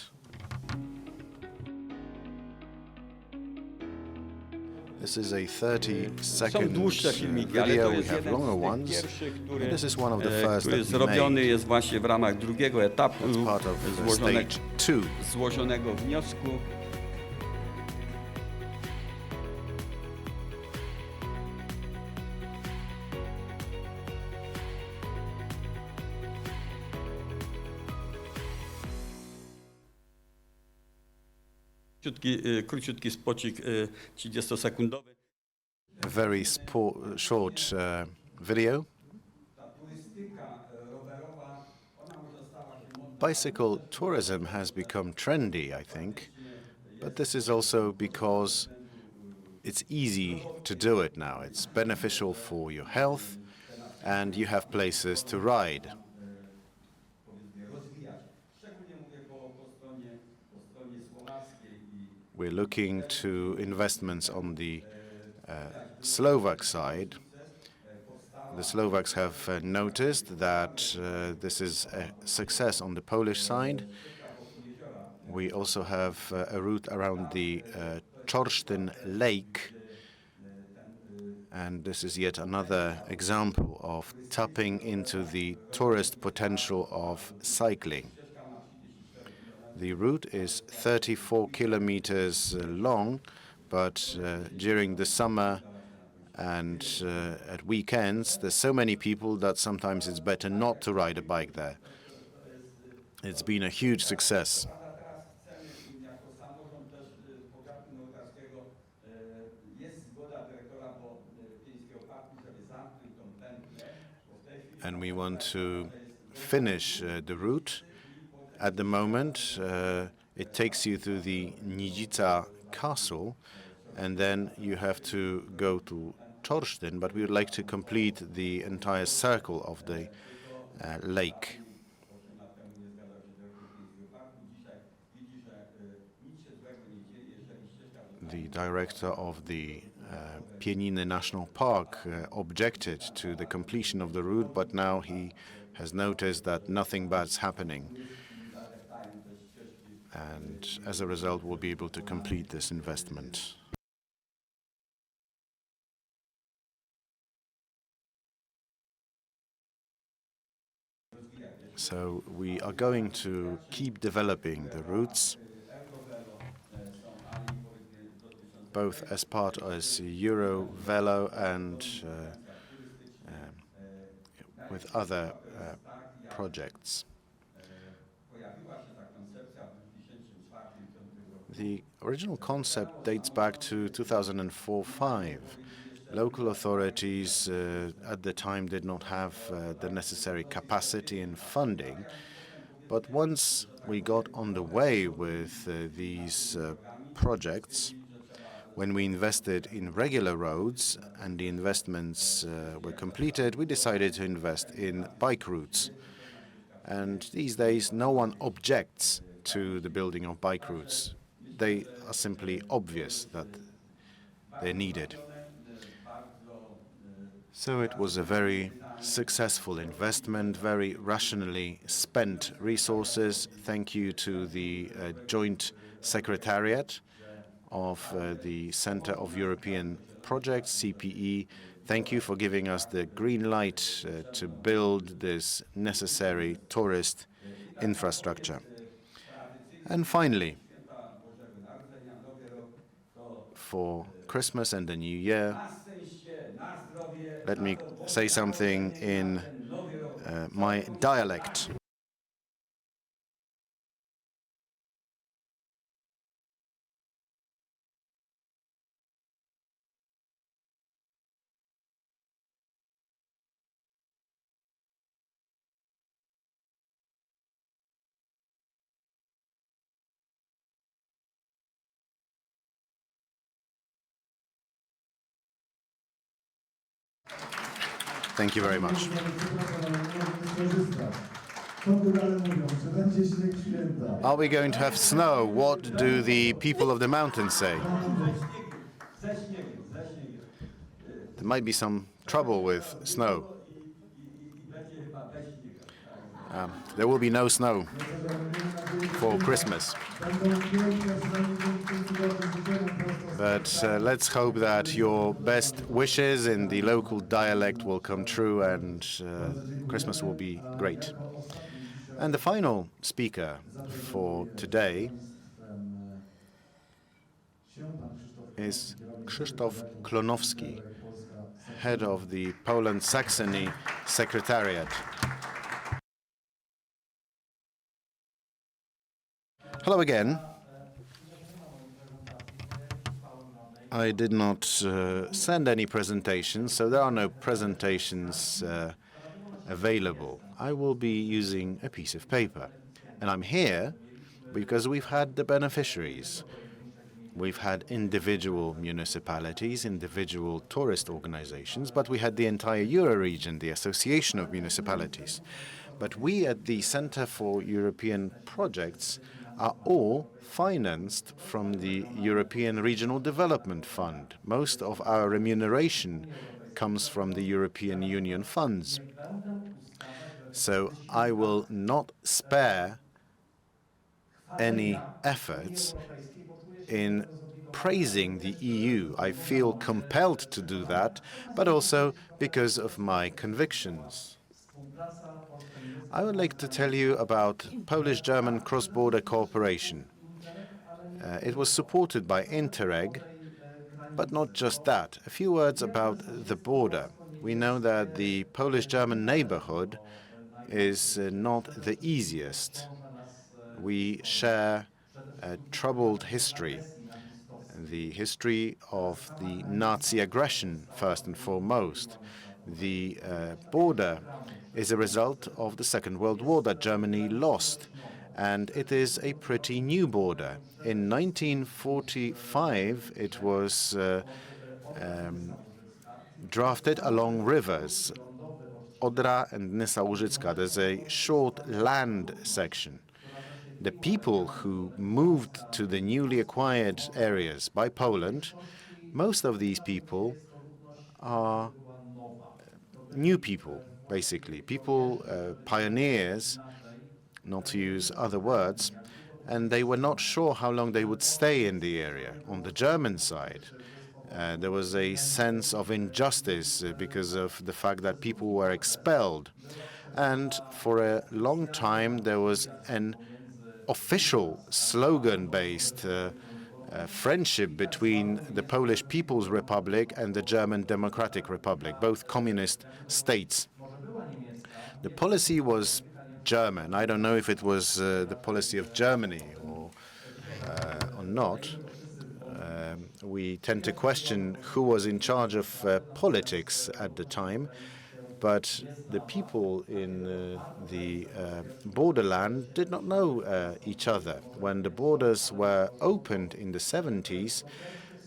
This is a 30-second video. We have longer ones. And this is one of the first that we made. Jest właśnie w ramach drugiego etapu It's part of stage 2. złożonego wniosku. Króciutki spocik 30-sekundowy. A very short video. Bicycle tourism has become trendy, I think, but this is also because it's easy to do it now. It's beneficial for your health, and you have places to ride. We're looking to investments on the Slovak side. The Slovaks have noticed that this is a success on the Polish side. We also have a route around the Czorsztyn Lake, and this is yet another example of tapping into the tourist potential of cycling. The route is 34 kilometers long, but during the summer and at weekends, there's so many people that sometimes it's better not to ride a bike there. It's been a huge success. And we want to finish the route. At the moment, it takes you to the Nidzica castle, and then you have to go to Czorsztyn, but we would like to complete the entire circle of the lake. The director of the Pieniny National Park objected to the completion of the route, but now he has noticed that nothing bad's happening. And as a result, we'll be able to complete this investment. So we are going to keep developing the routes, both as part as Euro Velo and with other projects. The original concept dates back to 2004-05. Local authorities at the time did not have the necessary capacity and funding, but once we got on the way with these projects, when we invested in regular roads and the investments were completed, we decided to invest in bike routes. And these days, no one objects to the building of bike routes. they are simply obvious that they're needed. So it was a very successful investment, very rationally spent resources. Thank you to the Joint Secretariat of the Center of European Projects, CPE. Thank you for giving us the green light to build this necessary tourist infrastructure. And finally, for Christmas and the New Year, let me say something in my dialect. Thank you very much. Are we going to have snow? What do the people of the mountains say? There might be some trouble with snow. There will be no snow for Christmas. But let's hope that your best wishes in the local dialect will come true and Christmas will be great. And the final speaker for today is Krzysztof Klonowski, head of the Poland-Saxony Secretariat. Hello again. I did not send any presentations, so there are no presentations available. I will be using a piece of paper. And I'm here because we've had the beneficiaries. We've had individual municipalities, individual tourist organizations, but we had the entire Euro-region, the Association of Municipalities. But we at the Center for European Projects are all financed from the European Regional Development Fund. Most of our remuneration comes from the European Union funds. So I will not spare any efforts in praising the EU. I feel compelled to do that, but also because of my convictions. I would like to tell you about Polish-German cross-border cooperation. It was supported by Interreg, but not just that. A few words about the border. We know that the Polish-German neighborhood is not the easiest. We share a troubled history, the history of the Nazi aggression, first and foremost. The border is a result of the Second World War that Germany lost, and it is a pretty new border. In 1945, it was drafted along rivers, Odra and Nysa Łużycka. There's a short land section. The people who moved to the newly acquired areas by Poland, most of these people are new people, basically. People, pioneers, not to use other words, and they were not sure how long they would stay in the area. On the German side, there was a sense of injustice because of the fact that people were expelled. And for a long time, there was an official slogan-based friendship between the Polish People's Republic and the German Democratic Republic, both communist states. The policy was German. I don't know if it was the policy of Germany or not. We tend to question who was in charge of politics at the time, but the people in the borderland did not know each other. When the borders were opened in the 70s,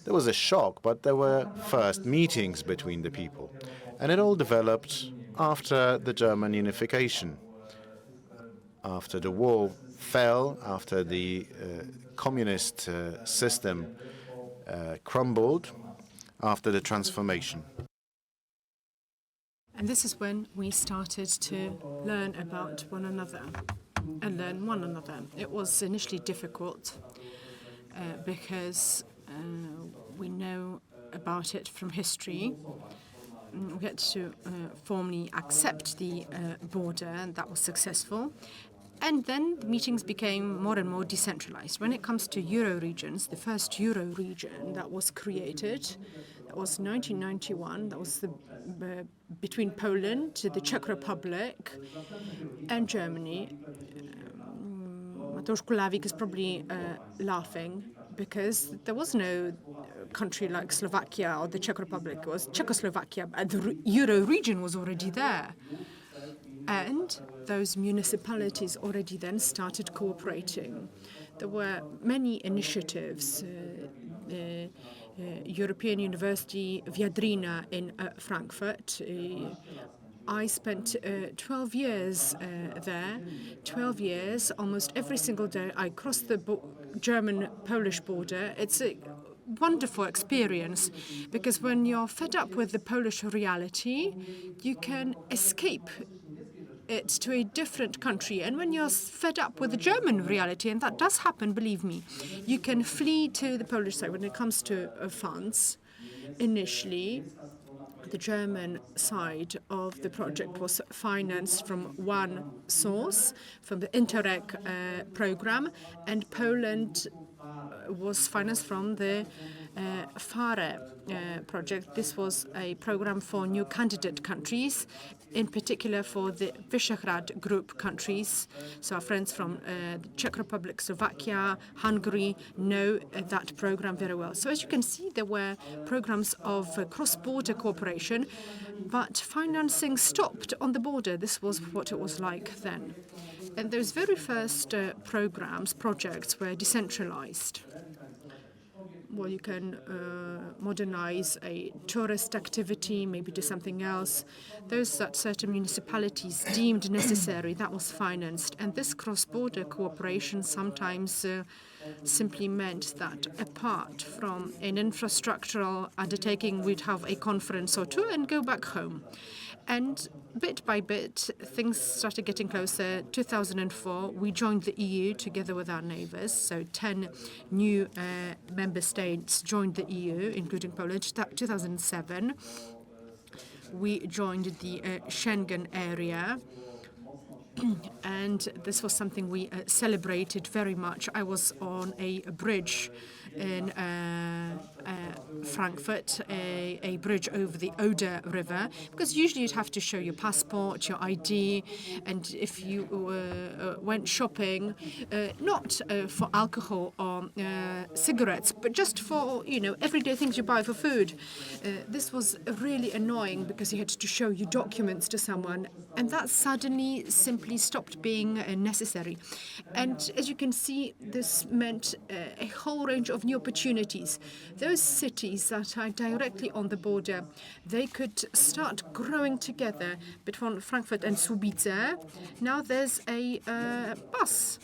there was a shock, but there were first meetings between the people. And it all developed after the German unification. After the war fell after the communist system crumbled after the transformation. And this is when we started to learn about one another and learn one another. It was initially difficult because we know about it from history. We had to formally accept the border, and that was successful. And then the meetings became more and more decentralized. When it comes to Euro regions, the first Euro region that was created, that was 1991, that was between Poland, the Czech Republic, and Germany. Mateusz Kulawik is probably laughing because there was no country like Slovakia or the Czech Republic. It was Czechoslovakia, but the Euro region was already there. And those municipalities already then started cooperating. There were many initiatives. European University Viadrina in Frankfurt. I spent 12 years there. 12 years, almost every single day. I crossed the German-Polish border. It's a wonderful experience because when you're fed up with the Polish reality, you can escape it to a different country. And when you're fed up with the German reality, and that does happen, believe me, you can flee to the Polish side. When it comes to funds, initially, the German side of the project was financed from one source, from the Interreg program, and Poland was financed from the FARE project. This was a program for new candidate countries, in particular for the Visegrad Group countries. So our friends from the Czech Republic, Slovakia, Hungary know that program very well. So as you can see, there were programs of cross-border cooperation, but financing stopped on the border. This was what it was like then. And those very first projects were decentralized. Well, you can modernize a tourist activity, maybe do something else. Those that certain municipalities deemed necessary, that was financed. And this cross-border cooperation sometimes simply meant that apart from an infrastructural undertaking, we'd have a conference or two and go back home. And bit by bit, things started getting closer. 2004, we joined the EU together with our neighbors. So 10 new member states joined the EU, including Poland. 2007, we joined the Schengen area. And this was something we celebrated very much. I was on a bridge in Frankfurt, a bridge over the Oder River, because usually you'd have to show your passport, your ID, and if you went shopping, not for alcohol or cigarettes, but just for, everyday things you buy for food. This was really annoying because you had to show your documents to someone, and that suddenly simply stopped being necessary. And as you can see, this meant a whole range of new opportunities. Those cities that are directly on the border, they could start growing together between Frankfurt and Słubice. Now there's a bus,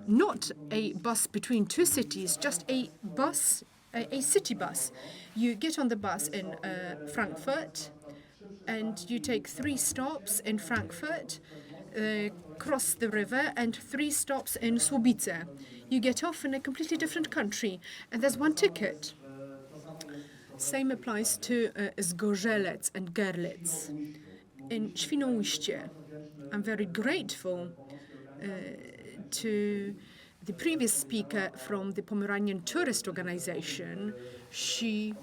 not a bus between two cities, just a bus, a city bus. You get on the bus in Frankfurt, and you take 3 stops in Frankfurt, cross the river, and 3 stops in Słubice. You get off in a completely different country, and there's one ticket. Same applies to Zgorzelec and Görlitz. In Świnoujście, I'm very grateful to the previous speaker from the Pomeranian Tourist Organization. She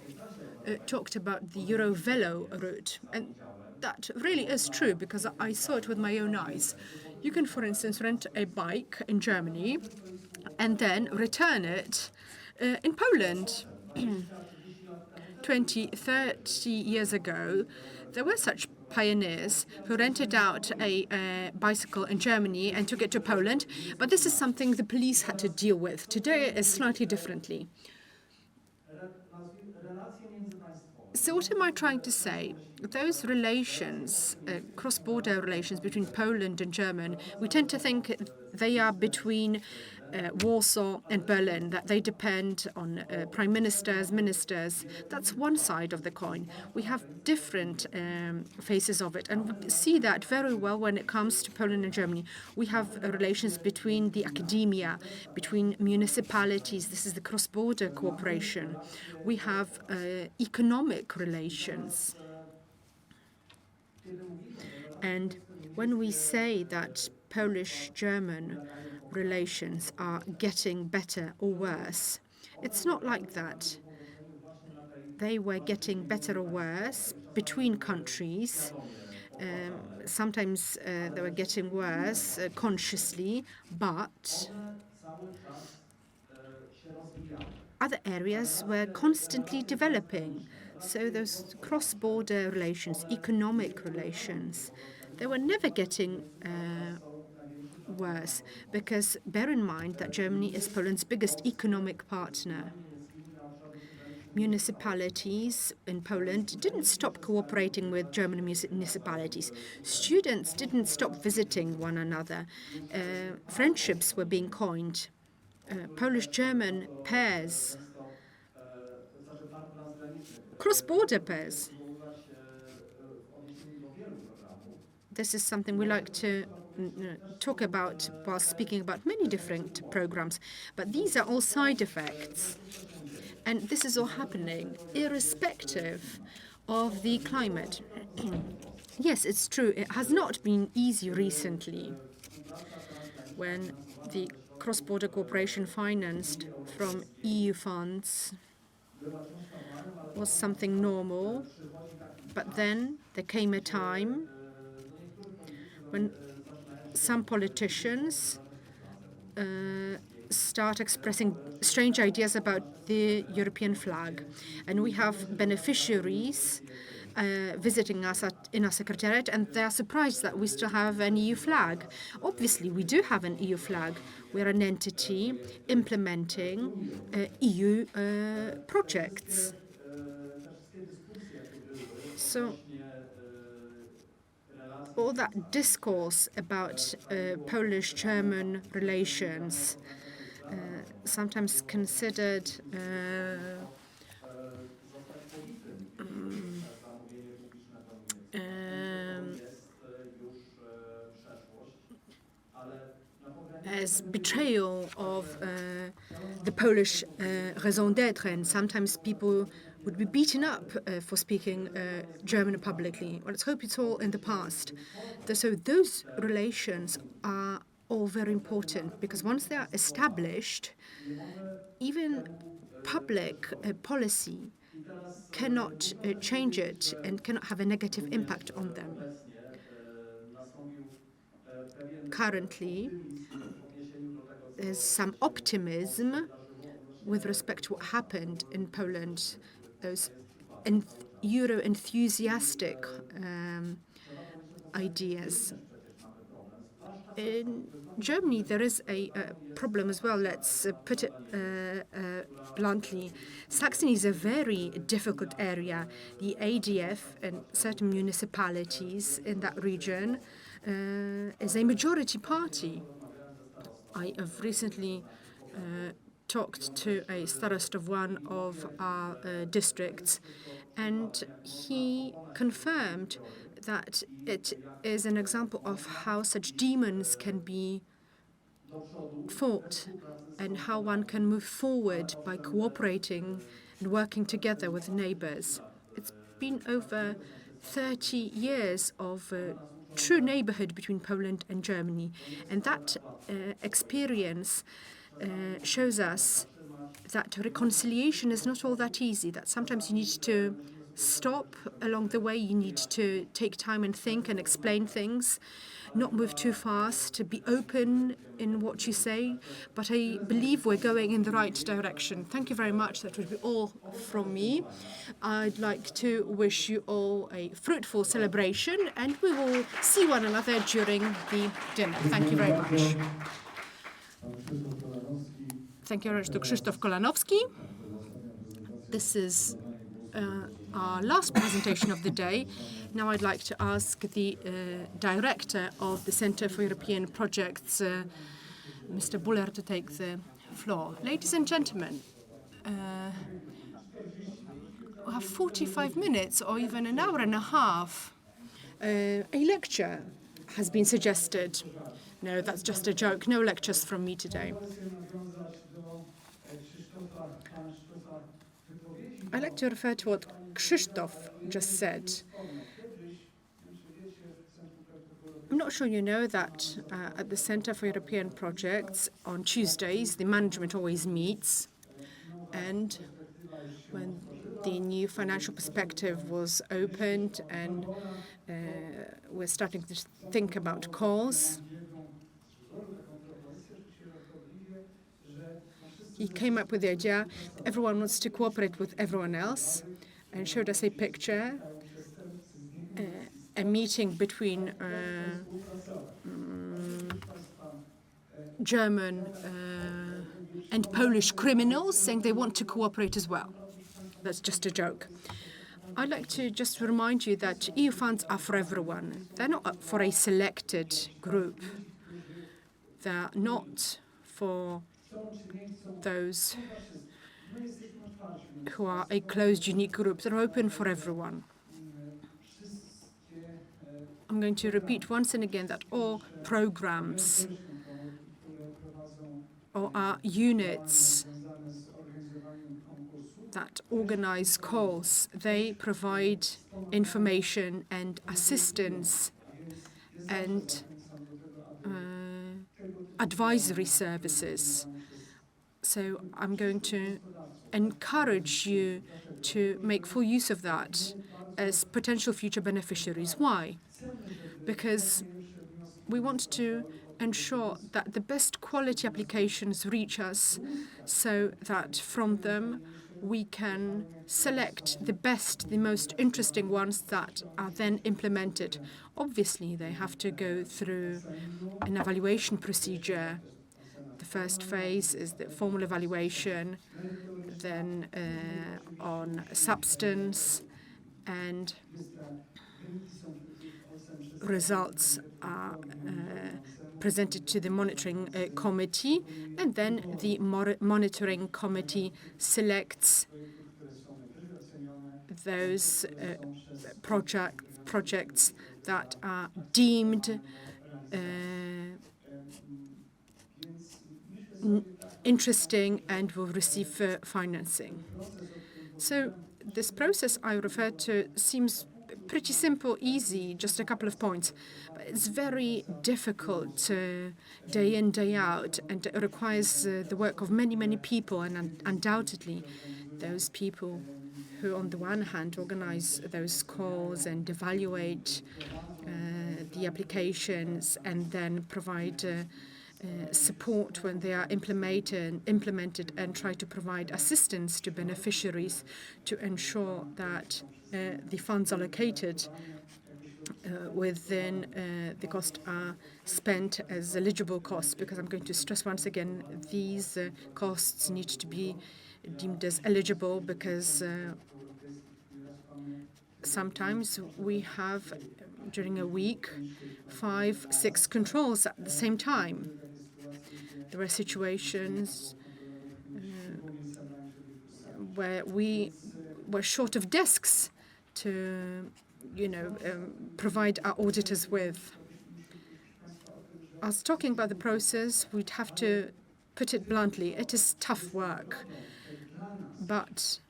talked about the Eurovelo route, and that really is true because I saw it with my own eyes. You can, for instance, rent a bike in Germany and then return it in Poland. 20, 30 years ago, there were such pioneers who rented out a bicycle in Germany and took it to Poland, but this is something the police had to deal with. Today it is slightly differently. So what am I trying to say? those relations, cross-border relations between Poland and Germany, we tend to think they are between Warsaw and Berlin, that they depend on prime ministers, ministers. That's one side of the coin. We have different faces of it, and we see that very well when it comes to Poland and Germany. We have relations between the academia, between municipalities. This is the cross-border cooperation. We have economic relations. And when we say that Polish-German relations are getting better or worse, it's not like that. They were getting better or worse between countries. Sometimes they were getting worse consciously, but other areas were constantly developing. So those cross-border relations, economic relations, they were never getting worse, because bear in mind that Germany is Poland's biggest economic partner. Municipalities in Poland didn't stop cooperating with German municipalities. Students didn't stop visiting one another. Friendships were being coined. Polish-German pairs, cross-border pairs. This is something we like to talk about while speaking about many different programs. But these are all side effects. And this is all happening irrespective of the climate. Yes, it's true. It has not been easy recently when the cross-border cooperation financed from EU funds was something normal. But then there came a time when some politicians start expressing strange ideas about the European flag. And we have beneficiaries visiting us in our secretariat, and they are surprised that we still have an EU flag. Obviously, we do have an EU flag. We're an entity implementing EU projects. So all that discourse about Polish-German relations, sometimes considered as betrayal of the Polish raison d'être, and sometimes people would be beaten up for speaking German publicly. Well, let's hope it's all in the past. So those relations are all very important, because once they are established, even public policy cannot change it and cannot have a negative impact on them. Currently, there's some optimism with respect to what happened in Poland, those Euro-enthusiastic ideas. In Germany, there is a problem as well. Let's put it bluntly. Saxony is a very difficult area. The ADF and certain municipalities in that region is a majority party. I have recently talked to a starost of one of our districts, and he confirmed that it is an example of how such demons can be fought and how one can move forward by cooperating and working together with neighbors. It's been over 30 years of true neighborhood between Poland and Germany, and that experience shows us that reconciliation is not all that easy, that sometimes you need to stop along the way, you need to take time and think and explain things, not move too fast, to be open in what you say. But I believe we're going in the right direction. Thank you very much. That would be all from me. I'd like to wish you all a fruitful celebration, and we will see one another during the dinner. Thank you very much. Thank you very much to Krzysztof Kolanowski. This is our last presentation of the day. Now I'd like to ask the director of the Centre for European Projects, Mr. Buller, to take the floor. Ladies and gentlemen, we have 45 minutes or even an hour and a half. A lecture has been suggested. No, that's just a joke. No lectures from me today. I'd like to refer to what Krzysztof just said. I'm not sure you know that at the Centre for European Projects on Tuesdays, the management always meets. And when the new financial perspective was opened and we're starting to think about calls, he came up with the idea everyone wants to cooperate with everyone else and showed us a picture, a meeting between German and Polish criminals saying they want to cooperate as well. That's just a joke. I'd like to just remind you that EU funds are for everyone. They're not for a selected group. They're not for those who are a closed, unique group. They're open for everyone. I'm going to repeat once and again that all programs or our units that organize calls, they provide information and assistance and advisory services. So I'm going to encourage you to make full use of that as potential future beneficiaries. Why? Because we want to ensure that the best quality applications reach us so that from them we can select the best, the most interesting ones that are then implemented. Obviously, they have to go through an evaluation procedure. The first phase is the formal evaluation, then on substance, and results are presented to the monitoring committee, and then the monitoring committee selects those projects that are deemed interesting and will receive financing. So this process I referred to seems pretty simple, easy, just a couple of points. But it's very difficult day in, day out, and it requires the work of many, many people, and undoubtedly those people who, on the one hand, organize those calls and evaluate the applications and then provide support when they are implemented and try to provide assistance to beneficiaries to ensure that the funds allocated within the cost are spent as eligible costs, because I'm going to stress once again, these costs need to be deemed as eligible, because sometimes we have, during a week, 5, 6 controls at the same time. There are situations where we were short of desks to, provide our auditors with. I was talking about the process. We'd have to put it bluntly. It is tough work. But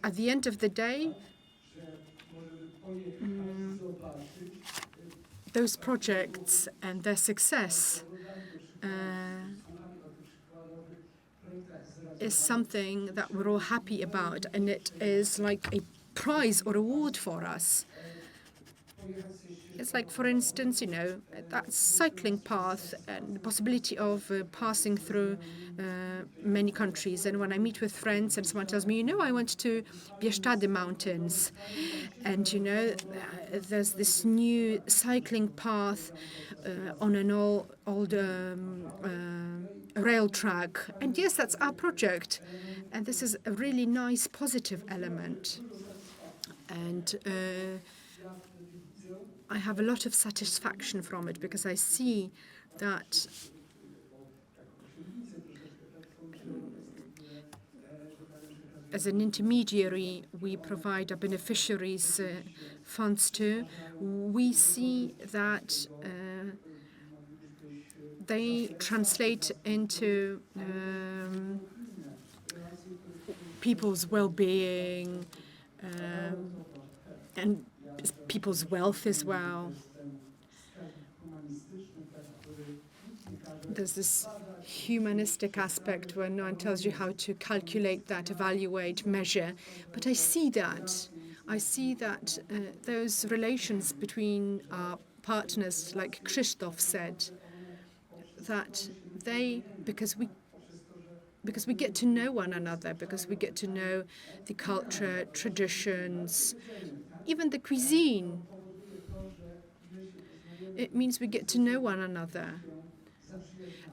at the end of the day, those projects and their success is something that we're all happy about, and it is like a prize or award for us. It's like, for instance, that cycling path and the possibility of passing through many countries. And when I meet with friends and someone tells me, I went to Bieszczady Mountains, and there's this new cycling path on an old rail track. And yes, that's our project. And this is a really nice, positive element. And I have a lot of satisfaction from it because I see that as an intermediary, we provide our beneficiaries funds to. We see that they translate into people's well-being and people's wealth as well. There's this humanistic aspect where no one tells you how to calculate that, evaluate, measure. But I see that. I see that those relations between our partners, like Krzysztof said, that because we get to know one another, because we get to know the culture, traditions, even the cuisine. It means we get to know one another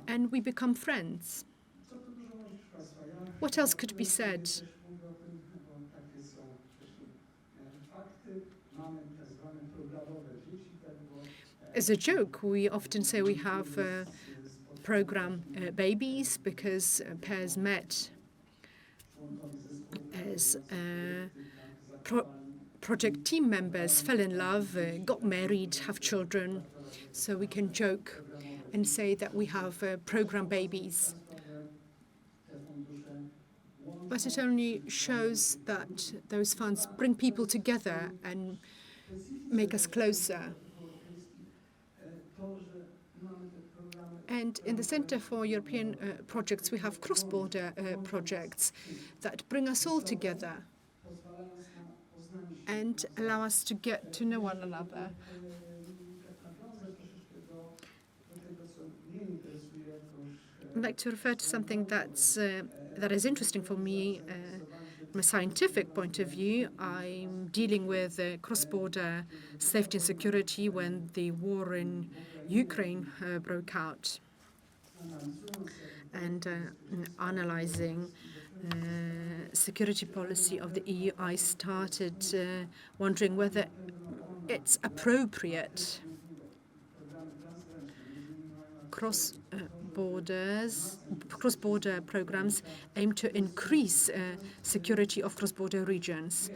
and we become friends. What else could be said? As a joke, we often say we have program babies because pairs met as project team members, fell in love, got married, have children. So we can joke and say that we have program babies. But it only shows that those funds bring people together and make us closer. And in the Centre for European Projects, we have cross-border projects that bring us all together and allow us to get to know one another. I'd like to refer to something that is interesting for me from a scientific point of view. I'm dealing with cross-border safety and security when the war in Ukraine broke out, and analyzing security policy of the EU, I started wondering whether it's appropriate. Cross-border programs aim to increase security of cross-border regions.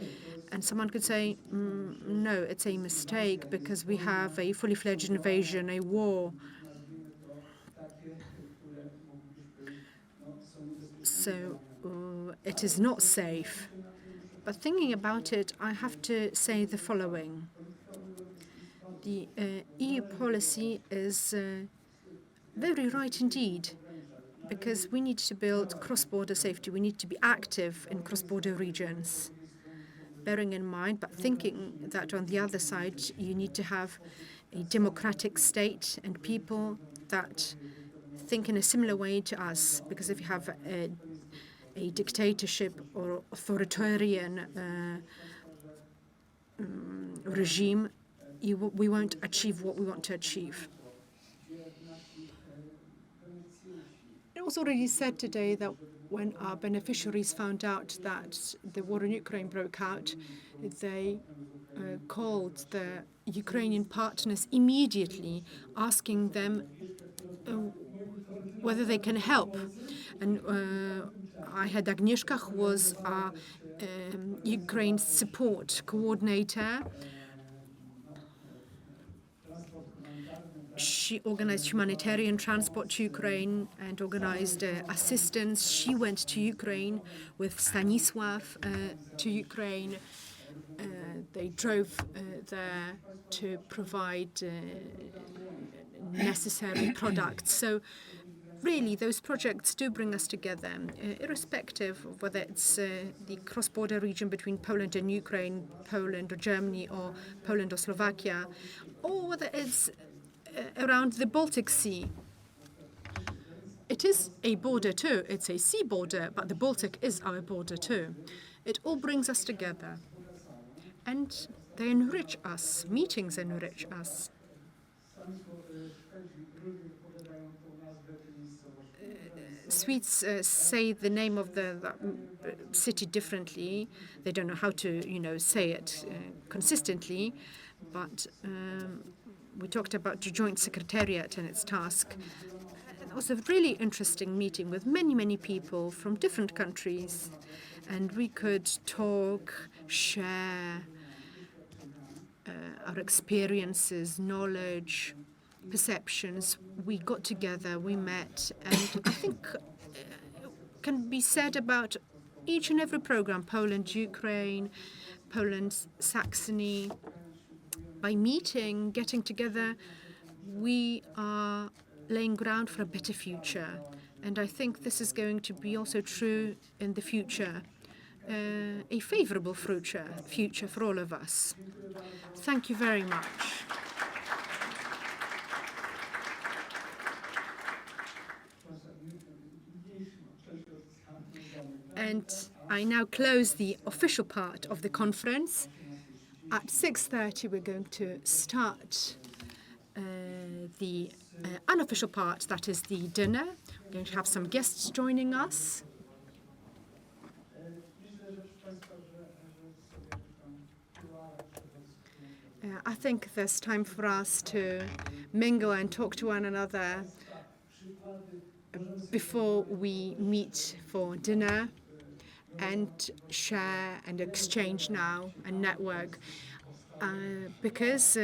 And someone could say, no, it's a mistake because we have a fully fledged invasion, a war. So it is not safe. But thinking about it, I have to say the following. The EU policy is very right indeed, because we need to build cross-border safety. We need to be active in cross-border regions, bearing in mind, but thinking that on the other side, you need to have a democratic state and people that think in a similar way to us. Because if you have a dictatorship or authoritarian regime, we won't achieve what we want to achieve. It was already said today that when our beneficiaries found out that the war in Ukraine broke out, they called the Ukrainian partners immediately, asking them whether they can help. And I had Agnieszka, who was our Ukraine support coordinator. She organized humanitarian transport to Ukraine and organized assistance. She went to Ukraine with Stanisław to Ukraine. They drove there to provide necessary products. So really, those projects do bring us together, irrespective of whether it's the cross-border region between Poland and Ukraine, Poland or Germany, or Poland or Slovakia, or whether it's around the Baltic Sea. It is a border too. It's a sea border, but the Baltic is our border too. It all brings us together. And they enrich us. Meetings enrich us. Swedes say the name of the city differently. They don't know how to, say it consistently. But we talked about the joint secretariat and its task. It was a really interesting meeting with many, many people from different countries. And we could talk, share our experiences, knowledge, perceptions. We got together, we met, and I think can be said about each and every program, Poland, Ukraine, Poland, Saxony. By meeting, getting together, we are laying ground for a better future. And I think this is going to be also true in the future, a favorable future for all of us. Thank you very much. And I now close the official part of the conference. At 6:30, we're going to start the unofficial part, that is the dinner. We're going to have some guests joining us. I think there's time for us to mingle and talk to one another before we meet for dinner, and share and exchange now and network, because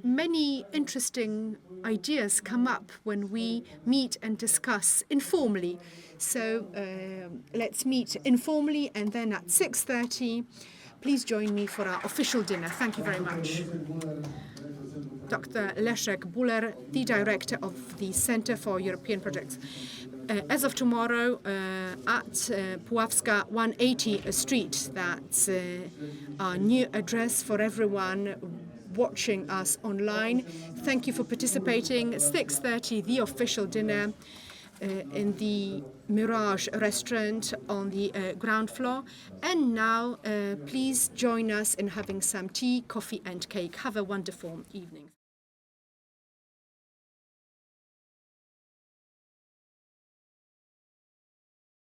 many interesting ideas come up when we meet and discuss informally. So let's meet informally, and then at 6:30, please join me for our official dinner. Thank you very much. Dr. Leszek Buller, the director of the Center for European Projects. As of tomorrow, at Puławska 180 Street, that's our new address for everyone watching us online. Thank you for participating. 6:30, the official dinner in the Mirage restaurant on the ground floor. And now, please join us in having some tea, coffee, and cake. Have a wonderful evening.